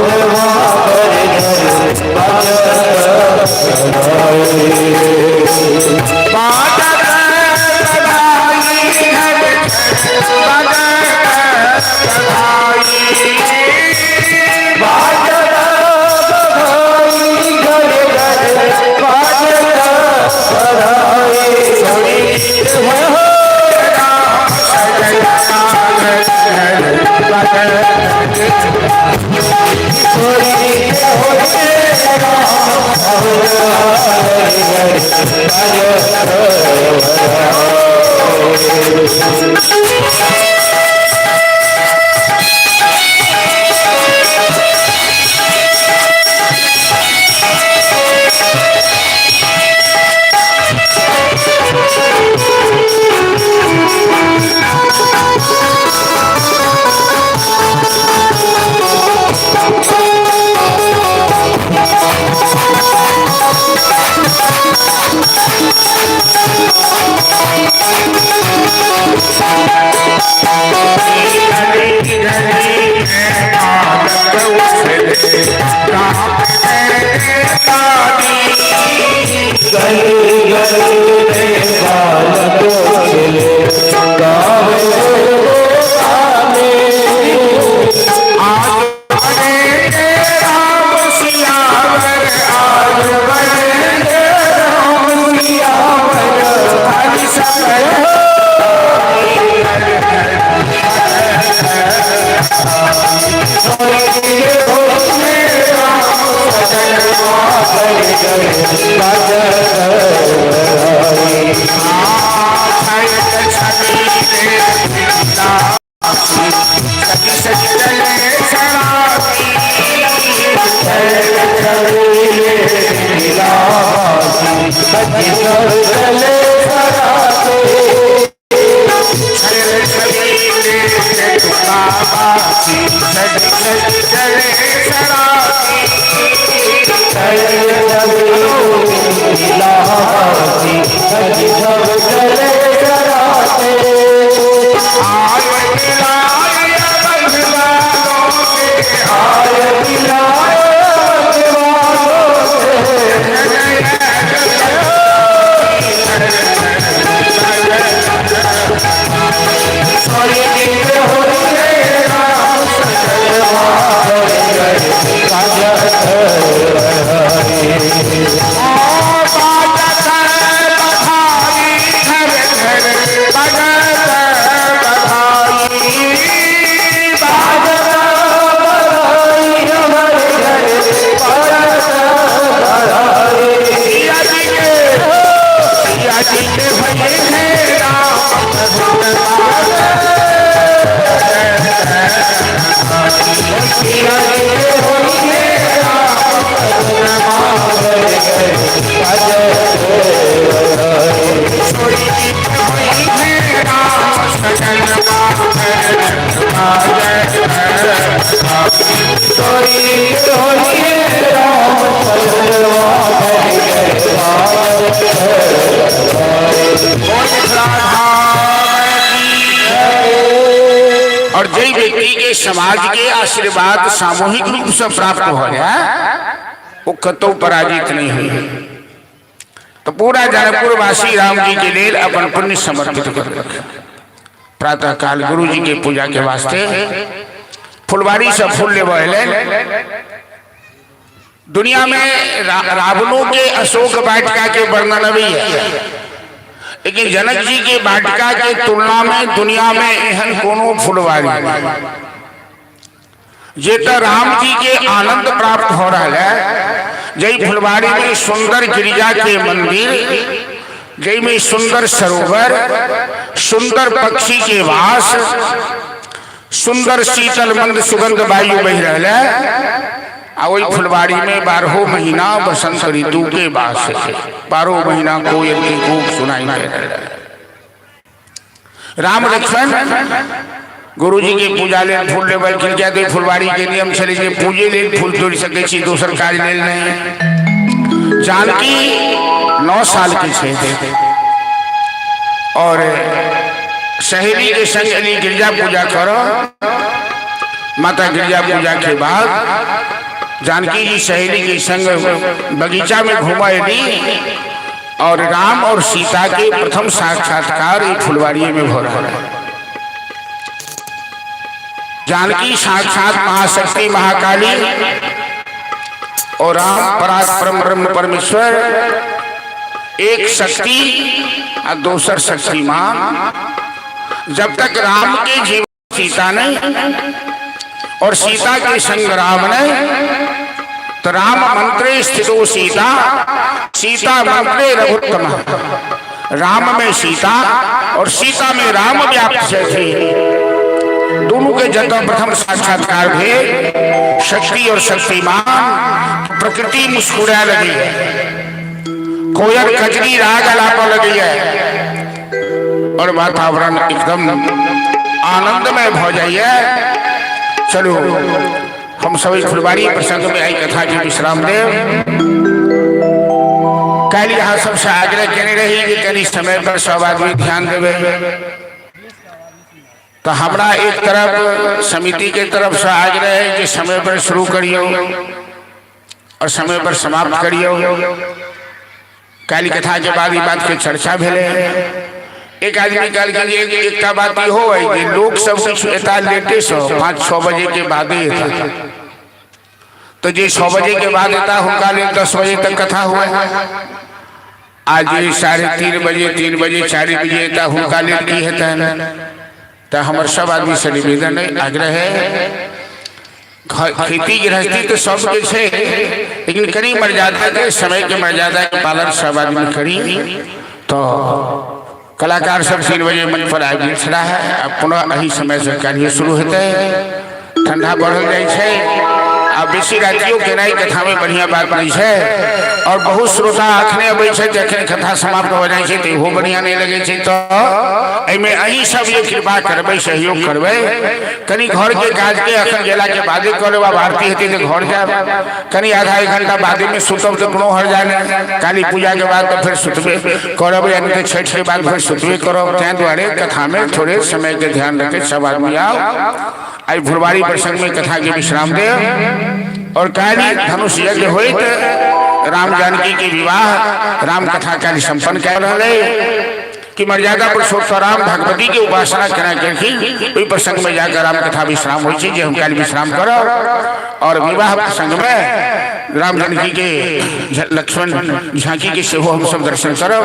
B: और जय व्यक्ति के समाज के आशीर्वाद सामूहिक रूप से प्राप्त हो गया वो कतौ पराजित नहीं हुई। तो पूरा जनकपुर वासी राम जी के लिए अपन पुण्य समर्पित कर रखे। प्रातः काल गुरु जी के पूजा के वास्ते फुलवारी से फूल ले
A: दुनिया में रावणों के अशोक वाटिका के वर्णन भी है, लेकिन जनक जी के वाटिका के तुलना में दुनिया में एहन कोनो फुलवारी जे तो राम जी के आनंद प्राप्त हो रहा है। जय फुलवारी में सुंदर गिरिजा के मंदिर, जय में सुंदर सरोवर, सुंदर पक्षी के वास, सुंदर शीतल मंद सुगंध वायु बह रहा है। वही फुलवारी में 12 महीना बसंत ऋतु के वास है, 12 महीना कोयल के कूक सुनाई दे रहा है। राम लक्ष्मण गुरु जी के पूजा ले फूल लेवल खिल जाते फुलवारी के नियम चले जे पूजे ले फूल तोड़ सके छी, दूसर कार्य ले नहीं। जानकी 9 साल की थे और सहेली के संग अली गिरजा पूजा करो। माता गिरजा पूजा के बाद जानकी जी सहेली के संग बगीचा में घूमा अली और राम और सीता के प्रथम साक्षात्कार एक फुलवारी में हो रहा है। जानकी साक्षात महाशक्ति महाकाली और राम पराक्रम ब्रह्म परमेश्वर, एक शक्ति और दूसर शक्तिमान। जब तक राम के जीवन सीता ने और सीता के संग राम ने, तो राम मंत्रे स्थितो सीता, सीता मंत्रे रघुत्तम। राम में सीता और सीता में राम व्याप्त थे। दोनों के जब प्रथम साक्षात्कार हुए, शक्ति और शक्तिमान, प्रकृति मुस्कुरा लगी है, कोयल कजरी राग अलापा लगी है और वातावरण एकदम आनंदमय हो जाइए। चलो हम सभी फुलवारी प्रसंग में आई कथा के विश्राम देव कल यहाँ सबसे आग्रह करने रही कि कल समय पर सब आदमी ध्यान देवे। तो हमारा एक तरफ समिति के तरफ से आग्रह है कि समय पर शुरू करियो और समय पर समाप्त करियो। काली कथा के बाद ये बात की चर्चा भेले। एक आदमी कल के एक बात हो कि लोग सब कुछ एता लेटे सो 5-6 बजे के बाद ही था, तो जे 6 बजे के बाद एता हुनका ले 10 बजे तक कथा हुआ। आज 3:30 बजे 3 बजे 4 बजे एता हुनका ले की हेता है। तो हमारे सब आदमी से निवेदन है, आग्रह है, खेती गृहस्थी तो सब कुछ है, लेकिन करी मर्यादा के समय के मर्यादा के पालन सब आदमी करी। तो कलाकार सब 3 बजे मंच पर आगे खड़ा है। अब पुनः यही समय से कार्य शुरू होते हैं। ठंडा बढ़ल जाए, अब बेसी रातियों के नहीं कथा में बढ़िया बात नहीं है। और बहुत श्रोता आखने अब जखन कथा समाप्त हो जाए तो वो बढ़िया नहीं लगे। तो एमे अही सब ये कृपा करबे, सहयोग करबे। कनी घर के काज के अखन गेला के बादे करबा, आरती हेती तो घर जाए, कनी आधा 1 घंटा बादे में सुतब तो कोनो हर जाने। काली पूजा के बाद तो फिर सुतबे करब, यानी तो छठ के बाद फिर सुतबे करब। तै द्वारे कथा में थोड़े समय के ध्यान रखे सब आदमी आओ। आई फुलवारी प्रसंग में कथा के विश्राम दे और काली धनुष यज्ञ हुई तो राम जानकी के विवाह राम कथा काली संपन्न कर रहे कि मर्यादा पुरुषोत्तम राम भगवती की उपासना करा करके वही प्रसंग में जाकर राम कथा विश्राम हो जो हम काली विश्राम करो। और विवाह प्रसंग में राम जानकी के लक्ष्मण झांकी के सेहो हम सब दर्शन करो।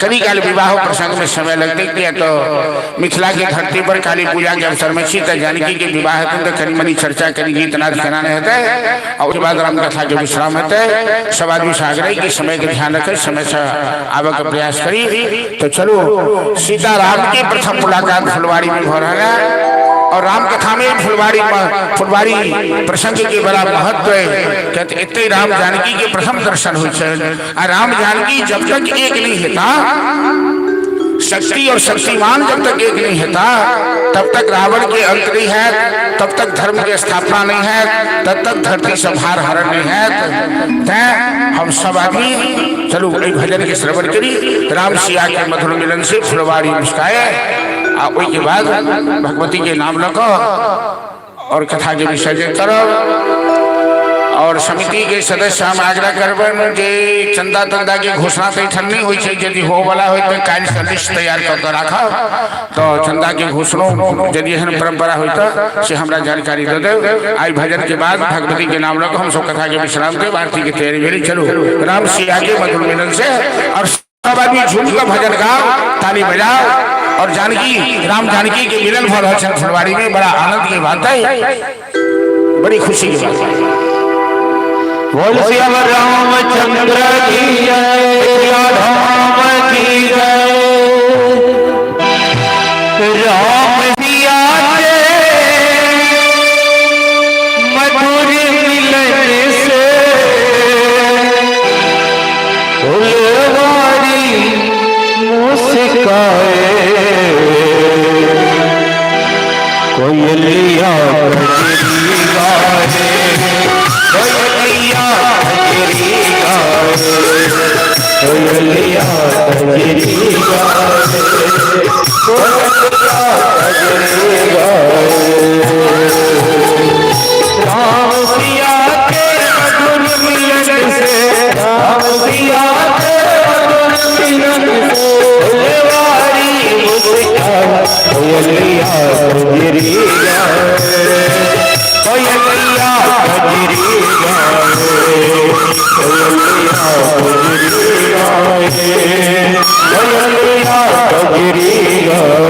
A: कभी काल विवाह प्रसंग में समय लगते किया तो मिथिला की धरती पर काली पूजा के अवसर में सीता जानकी के विवाह तो करी मनी चर्चा करी, गीत नाद कराने होते हैं और उसके बाद राम कथा के विश्राम होते हैं। सब आदमी से आग्रह कि समय का ध्यान रखे, समय से आवे का प्रयास करी। तो चलो सीता राम की प्रथम मुलाकात फुलवारी में हो रहा है और राम कथा में फुलवारी प्रसंग के बड़ा महत्व है। कहते इतने राम जानकी के प्रथम दर्शन हो। राम जानकी जब तक एक नहीं होता, शक्ति और शक्तिमान जब तक एक नहीं होता, तब तक रावण के अंत नहीं है, तब तक धर्म की स्थापना नहीं है, तब तक धरती से भार हरण नहीं है। हम सब आदमी चलो भजन के श्रवण करी, राम सिया के मधुर मिलन से फुलवारी मुस्काए। के बाद भगवती के नाम रखो और कथा के विसर्जन करो। और समिति के सदस्य हम आग्रह करबन जे चंदा तंदा के घोषणा तो ठन नहीं होई छै, यदि हो वाला होय तो काल से लिस्ट तैयार कर राखब, तो चंदा के घोषणा यदि एहन परंपरा होय तो से हमरा जानकारी दे दे। आई भजन के बाद भगवती के नाम लग हम सब कथा के विश्राम देव, आरती की तैयारी भेली। चलो राम सिया के मधुर मिलन से और सब आदमी झूम कर भजन गाओ, ताली बजाओ और जानकी राम जानकी के मिलन भर है फुलवारी में। बड़ा आनंद की बात है, बड़ी खुशी की बात है।
B: बोल सियावर रामचंद्र की जय, सिया धाम की जय। राम सिया के मधुर मिलन से फुलवारी मुस्काए, कोयलिया कजरी गाए, कोयलिया कजरी गाए, कोयलिया कजरी गाए, कोयलिया कजरी गाए। राम सिया के मधुर मिलन से, राम सिया के मधुर मिलन से फुलवारी मुस्काए, कोयलिया कजरी गाए, कोयलिया कजरी गाए, कोयलिया कजरी गाए, कोयलिया कजरी गाए।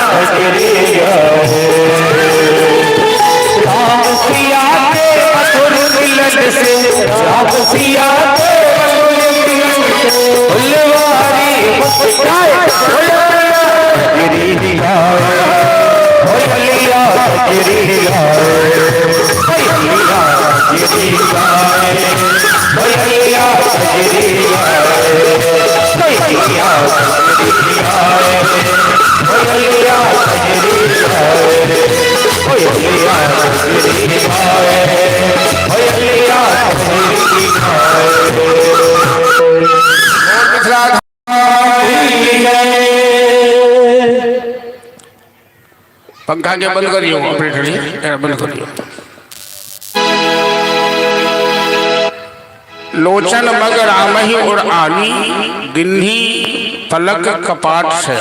B: कजरिया राम सिया के मधुर मिलन से राम सिया के मधुर मिलन से फुलवारी मुस्काए कजरिया होलिया कजरिया होलिया कजरिया होलिया कजरिया
A: पंखा के बंद करियो ऑपरेटर जी बंद करियो। लोचन मग रामही और आनी गिन्ही पलक कपाट से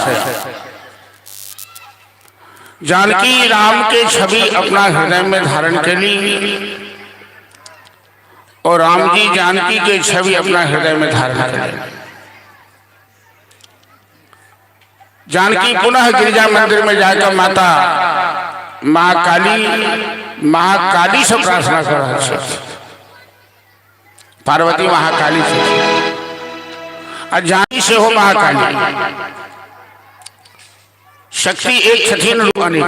A: जानकी राम के छवि अपना हृदय में धारण के लिए और राम जी जानकी के छवि अपना हृदय में धारण कर जानकी पुनः गिरिजा मंदिर में जाकर माता महाकाली से प्रार्थना कर रहा है। पार्वती महाकाली से और जानकी से हो महाकाली शक्ति एक छठीन रूप अनेक।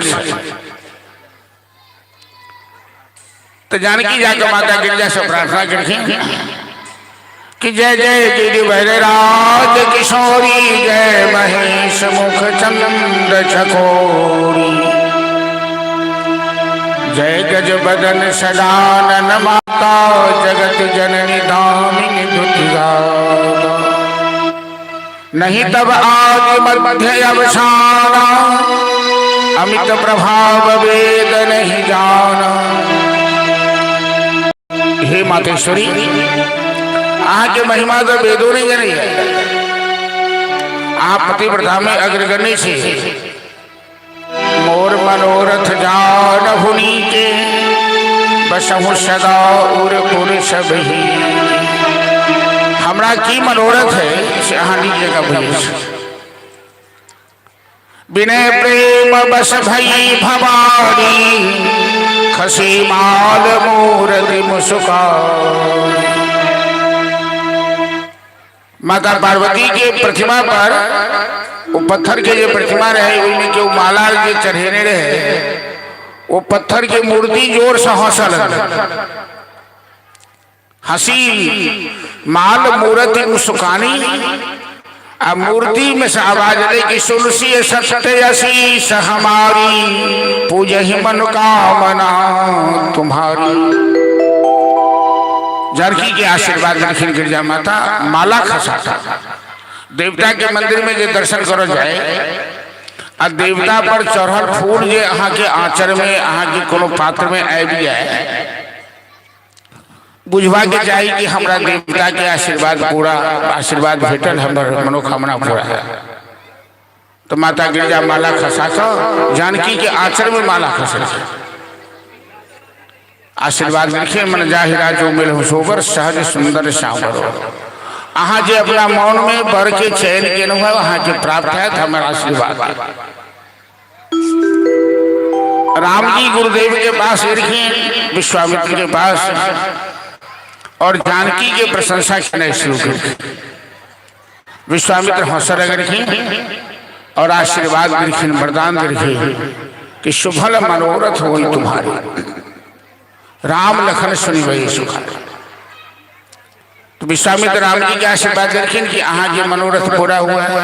A: तो जानकी जाकर माता गिरिजा से प्रार्थना करके कि जय जय गिरिवरराज किशोरी जय महेश मुख चंद्र चकोरी जय गज बदन सदानन माता जगत जननी दामिनी दुर्गा नहीं तब आदि मध्य अवसाना अमित प्रभाव वेद नहीं जाना। हे मातेश्वरी आप के महिमा तो वेदों नहीं जानी है। आप पतिव्रता में अग्रगण्य से मोर मनोरथ जान हुनी के बसहु सदा उर पुर सब ही। हमरा की मनोरथ है से अहाँ लीजिएगा भैया। बिने प्रेम बस भई भवानी खसी माल मूर्ति मुस्कान। माता पार्वती के प्रतिमा पर वो पत्थर के जो प्रतिमा रहे उनमें के माला जो चढ़ेने रहे वो पत्थर की मूर्ति जोर से हंसल हसी माल मूर्ति मुस्कानी आ मूर्ति में से आवाज ले कि सुनसी सत्यसी हमारी पूजहि मनोकामना तुम्हारी। जानकी के आशीर्वाद दक्षिण गिरिजा माता माला खसाता देवता के मंदिर में जो दर्शन करो जाए आ देवता पर चढ़ल फूल जे अहाँ के आंचर में अहाँ के कोनो पात्र में आबि जाए बुझवा के चाहिए कि हमरा देवता के आशीर्वाद पूरा आशीर्वाद भेटल हमर मनोकामना पूरा है। तो माता गिरिजा माला खसा जानकी के आंचर में माला खसा आशीर्वाद लिखे मन जाहिरा जो मिल सोबर सहज सुंदर श्यामर। अहाँ जे अपना मौन में बर के चयन के अहाँ के प्राप्त है हमारा आशीर्वाद। राम जी गुरुदेव के पास रखे विश्वामित्र के पास और जानकी के प्रशंसा करने शुरू कर। विश्वामित्र हौसला रखे और आशीर्वाद लिखे वरदान रखे कि शुभल मनोरथ हो तुम्हारे राम लखन सुनी वही सुखा। तो विश्वामित्र राम जी के आशीर्वाद रखें कि अहाँ के मनोरथ पूरा हुआ है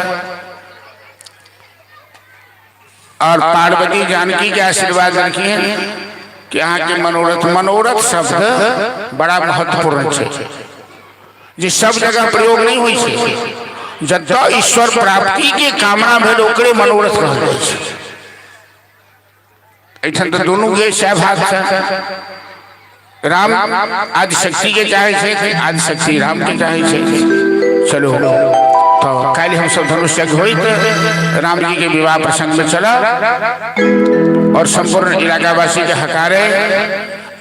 A: और पार्वती जानकी के आशीर्वाद रखिए कि अहाँ के मनोरथ शब्द बड़ा महत्वपूर्ण है जिस सब जगह प्रयोग नहीं हुई है। जतऽ ईश्वर प्राप्ति के कामना भेल ओकरे मनोरथ कहल जाइ छै। एठन तो दोनों के सहभाग छै। राम आज शक्ति के चाहे छे आज शक्ति राम के चाहे छे। चलो तो कल हम सब धनुष यज्ञ होई राम जी के विवाह प्रसंग में चला और संपूर्ण इलाकावासी के हकारे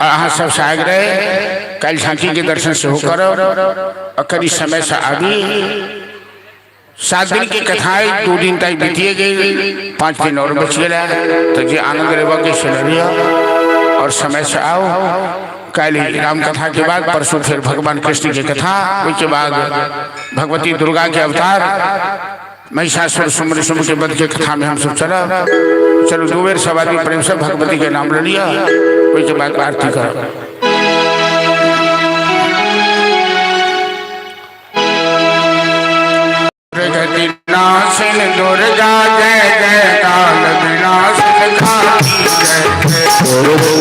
A: अहाँ सब साग रहे कल झांकी के दर्शन से होकर और करीब समय से आदि 7 दिन की कथाएं 2 दिन तक बीतिए गई, 5 दिन और बच गया। तो जी आनंद रेवा के सुनरिया और समय से आओ। कल राम कथा के बाद परसों फिर भगवान कृष्ण की कथा, उसके बाद भगवती दुर्गा के अवतार महिषासुर सुमर सुम के वध के कथा में हम सब चलो 2 बेर सब आदमी प्रेम से भगवती के नाम ले लिया, उसके बाद आरती करो। विनाशन दुर्गा जय जय काल विनाशन खाती जय जय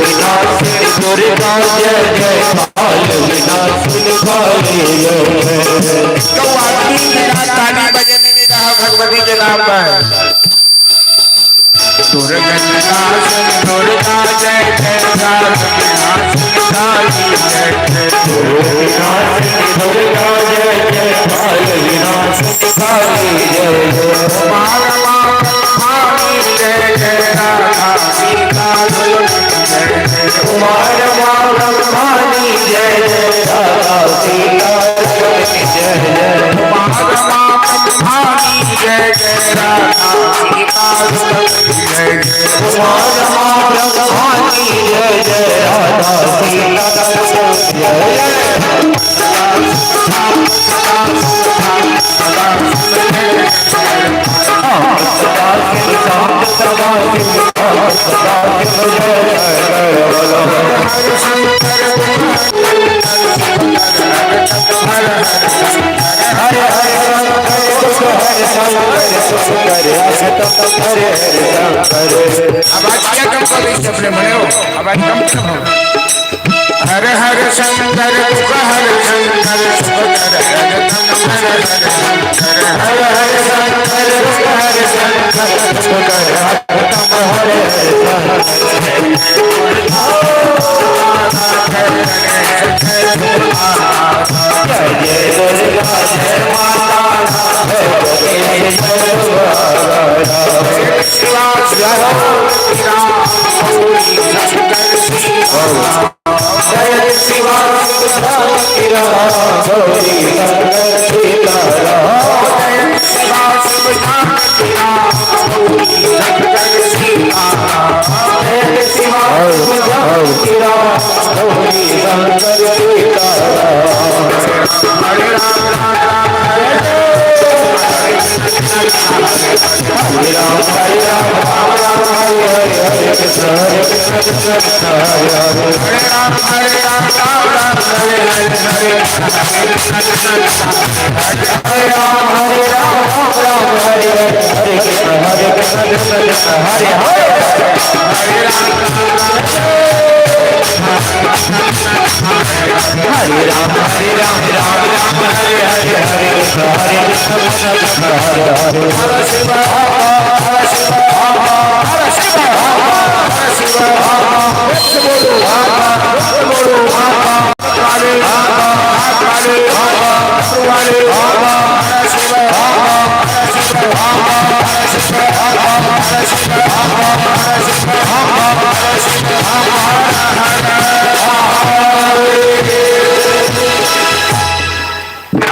B: विनाशन दुर्गा जय जय काल विनाशन खाती जय
A: ताली बजने में कहा भगवती के नाम पर। दुर्गा विनाशन दुर्गा जय जय काल विनाशन खाती जय जय
B: विनाशन दुर्गा जय जय काल विनाशन खाती जय
A: जय जय राधा सीता
B: कुमार मानी जय जय राधा सीता जय जय
A: भानी जय जय राधा सीता जय जय
B: कुमार भानी जय जय राधा सीता जय
A: हर हर शंकर हर शंकर हर हर शंकर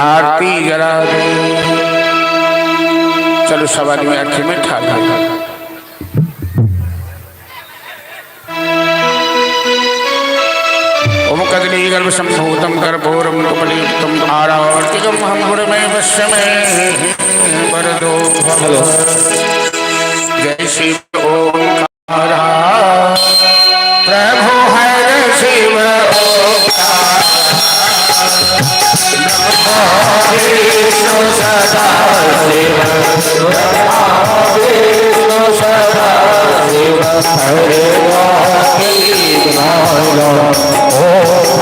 A: आरती जरा दे। चलो सब आदमी आरती में ठाक ओम कदली गर्भ संभूतम गर्भोरम लोकलियुक्तम आरावर्तिकम हम गुरुमय वश्य में वरदो भव। जय शिव ओंकार प्रभु हर शिव
B: विष्णु सदा शिव सदा शिव हरे हरे हरे हर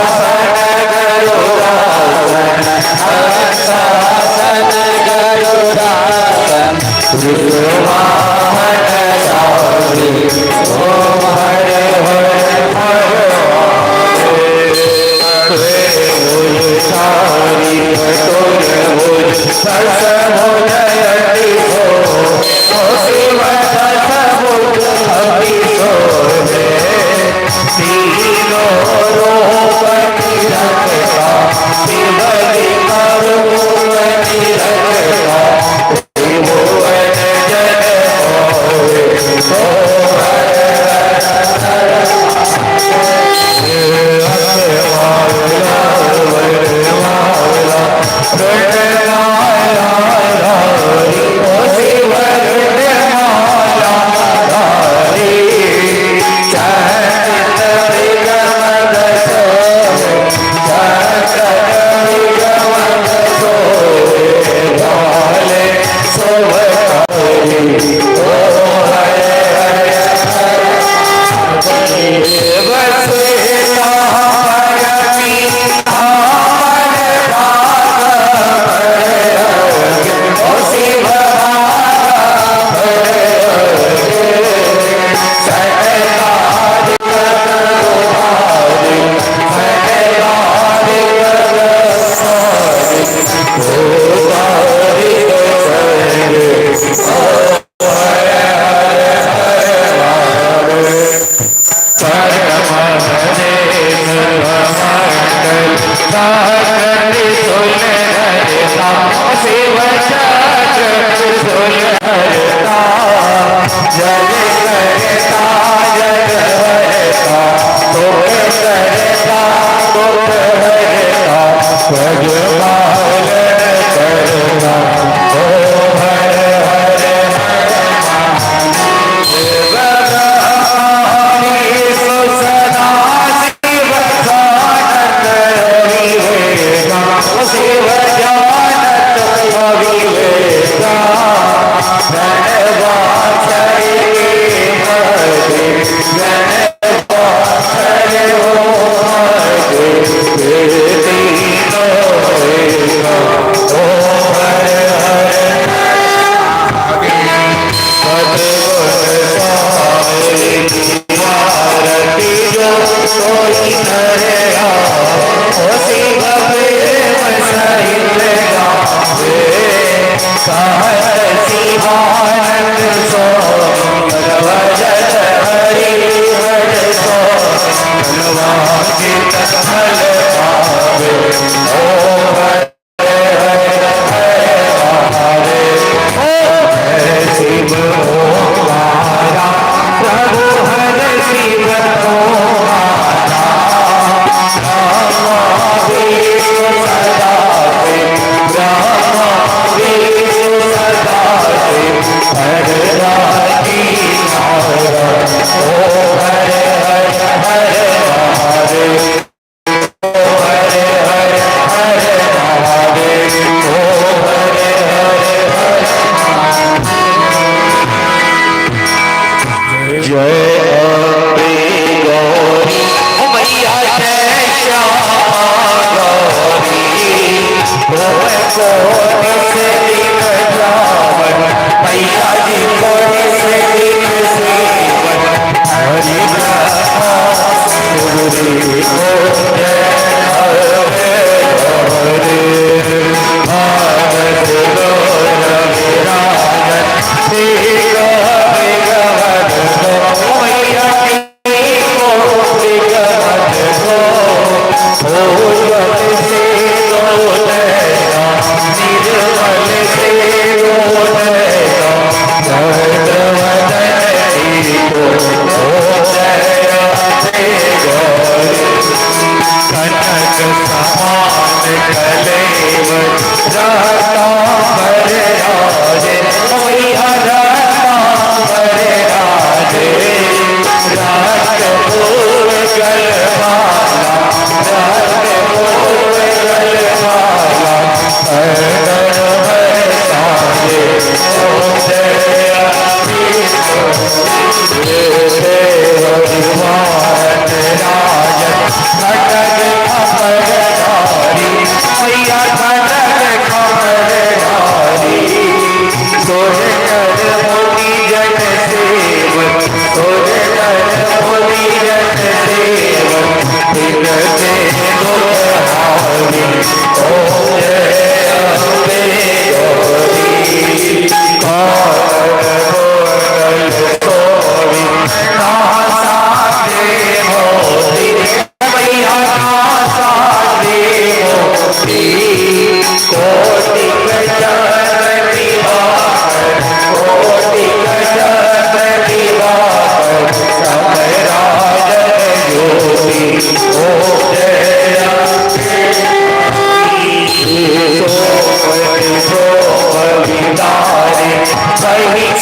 B: महादेव हरे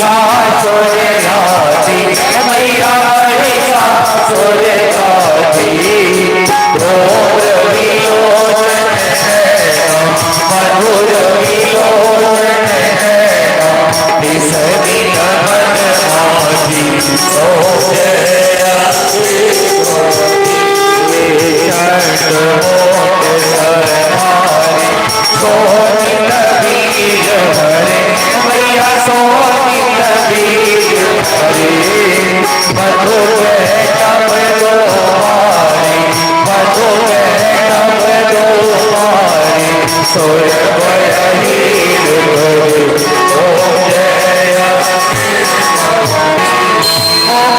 B: सा सोरे राजी मैया हरि सा सोरे राजी घोर विलोचन है मधुर विलोचन है विसरी मन माती सोरे सोनी नबीर हरे मैया सोनी नबीर हरे मधुर तब दोहारे मधुर तब दोहारे सोर बहीर हरे ओ जय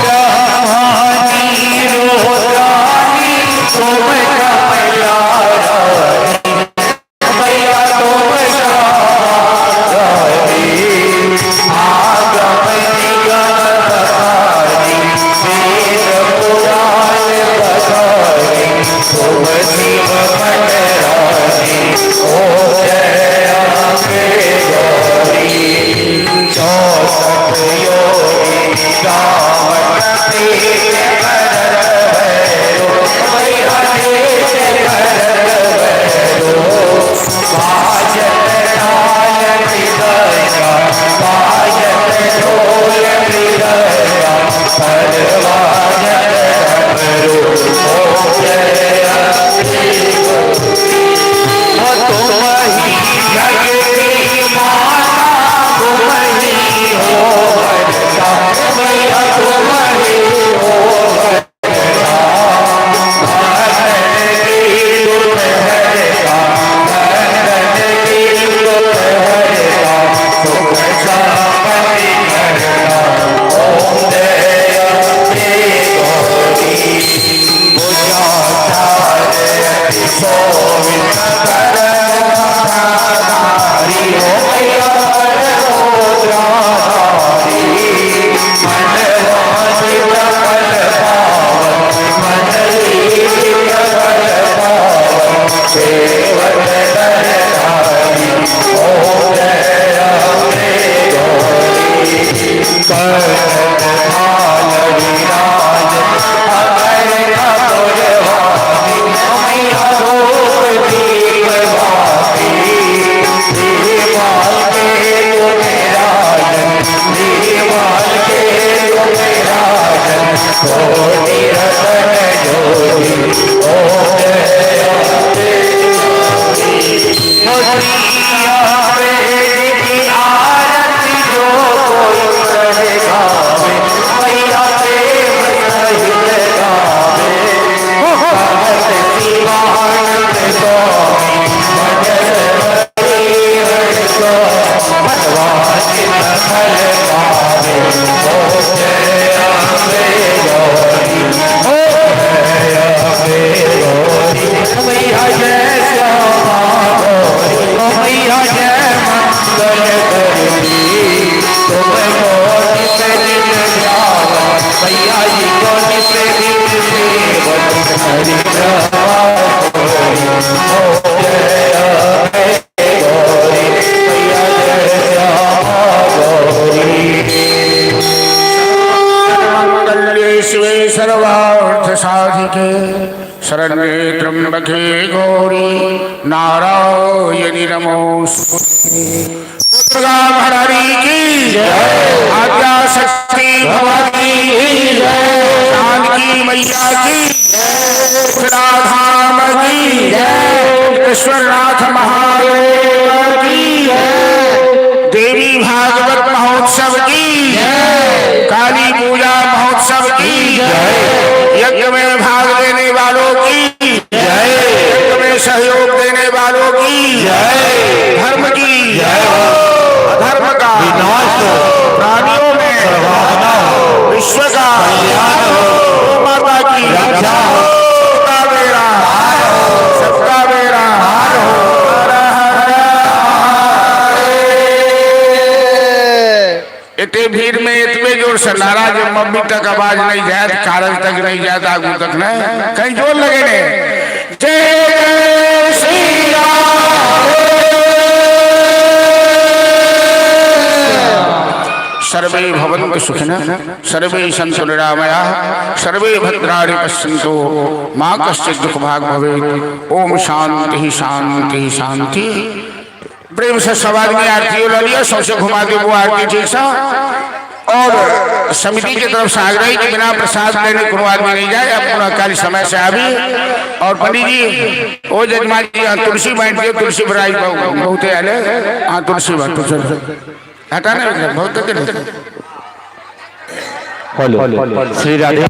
B: ब्रह्मानी रोदानी तुम कमला
A: शरण्ये त्र्यंबके गौरी नारायणी नमोस्तुते। दुर्गा भरारी की जय, आद्या शक्ति भवानी की जय, जानकी मैया की जय, राधाम की जय, ईश्वरनाथ महादेव की जय, देवी भागवत महोत्सव की जय, काली पूजा महोत्सव की जय, यज्ञ में भाग लेने वालों की जय, यज्ञ में सहयोग देने वालों की जय, धर्म की जय, अधर्म का विनाश हो, प्राणियों में सर्वभावना हो, विश्व का कल्याण हो, माता की रक्षा हो, सबका बेड़ा पार हो, सबका बेड़ा पार हो। इतने भीड़ में इतने जोर से नारा जो मम्मी तक आवाज नहीं जाए, कागज तक नहीं जाता, आगू तक न कहीं जोर लगे ने। जय श्री राम, सर्वे भवन्तु सुखिनः सर्वे सन्तु निरामयाः सर्वे भद्राणि पश्यन्तु मां कश्चित् दुःखभाग् भवेत्। ओम शांति शांति शांति। प्रेम से सब आदमी आरती ला लिया, सबसे घुमा दे वो आरती ठीक सा। और समिति की तरफ से आग्रह कि बिना प्रसाद लेने कोनो आदमी नहीं जाए, अपना कार्य समय से आवी। और पंडित जी ओ जजमान जी तुलसी बांट दियो, तुलसी बराई बहुत आले हाँ तुलसी बांट हटाने बहुत
B: श्री राधे।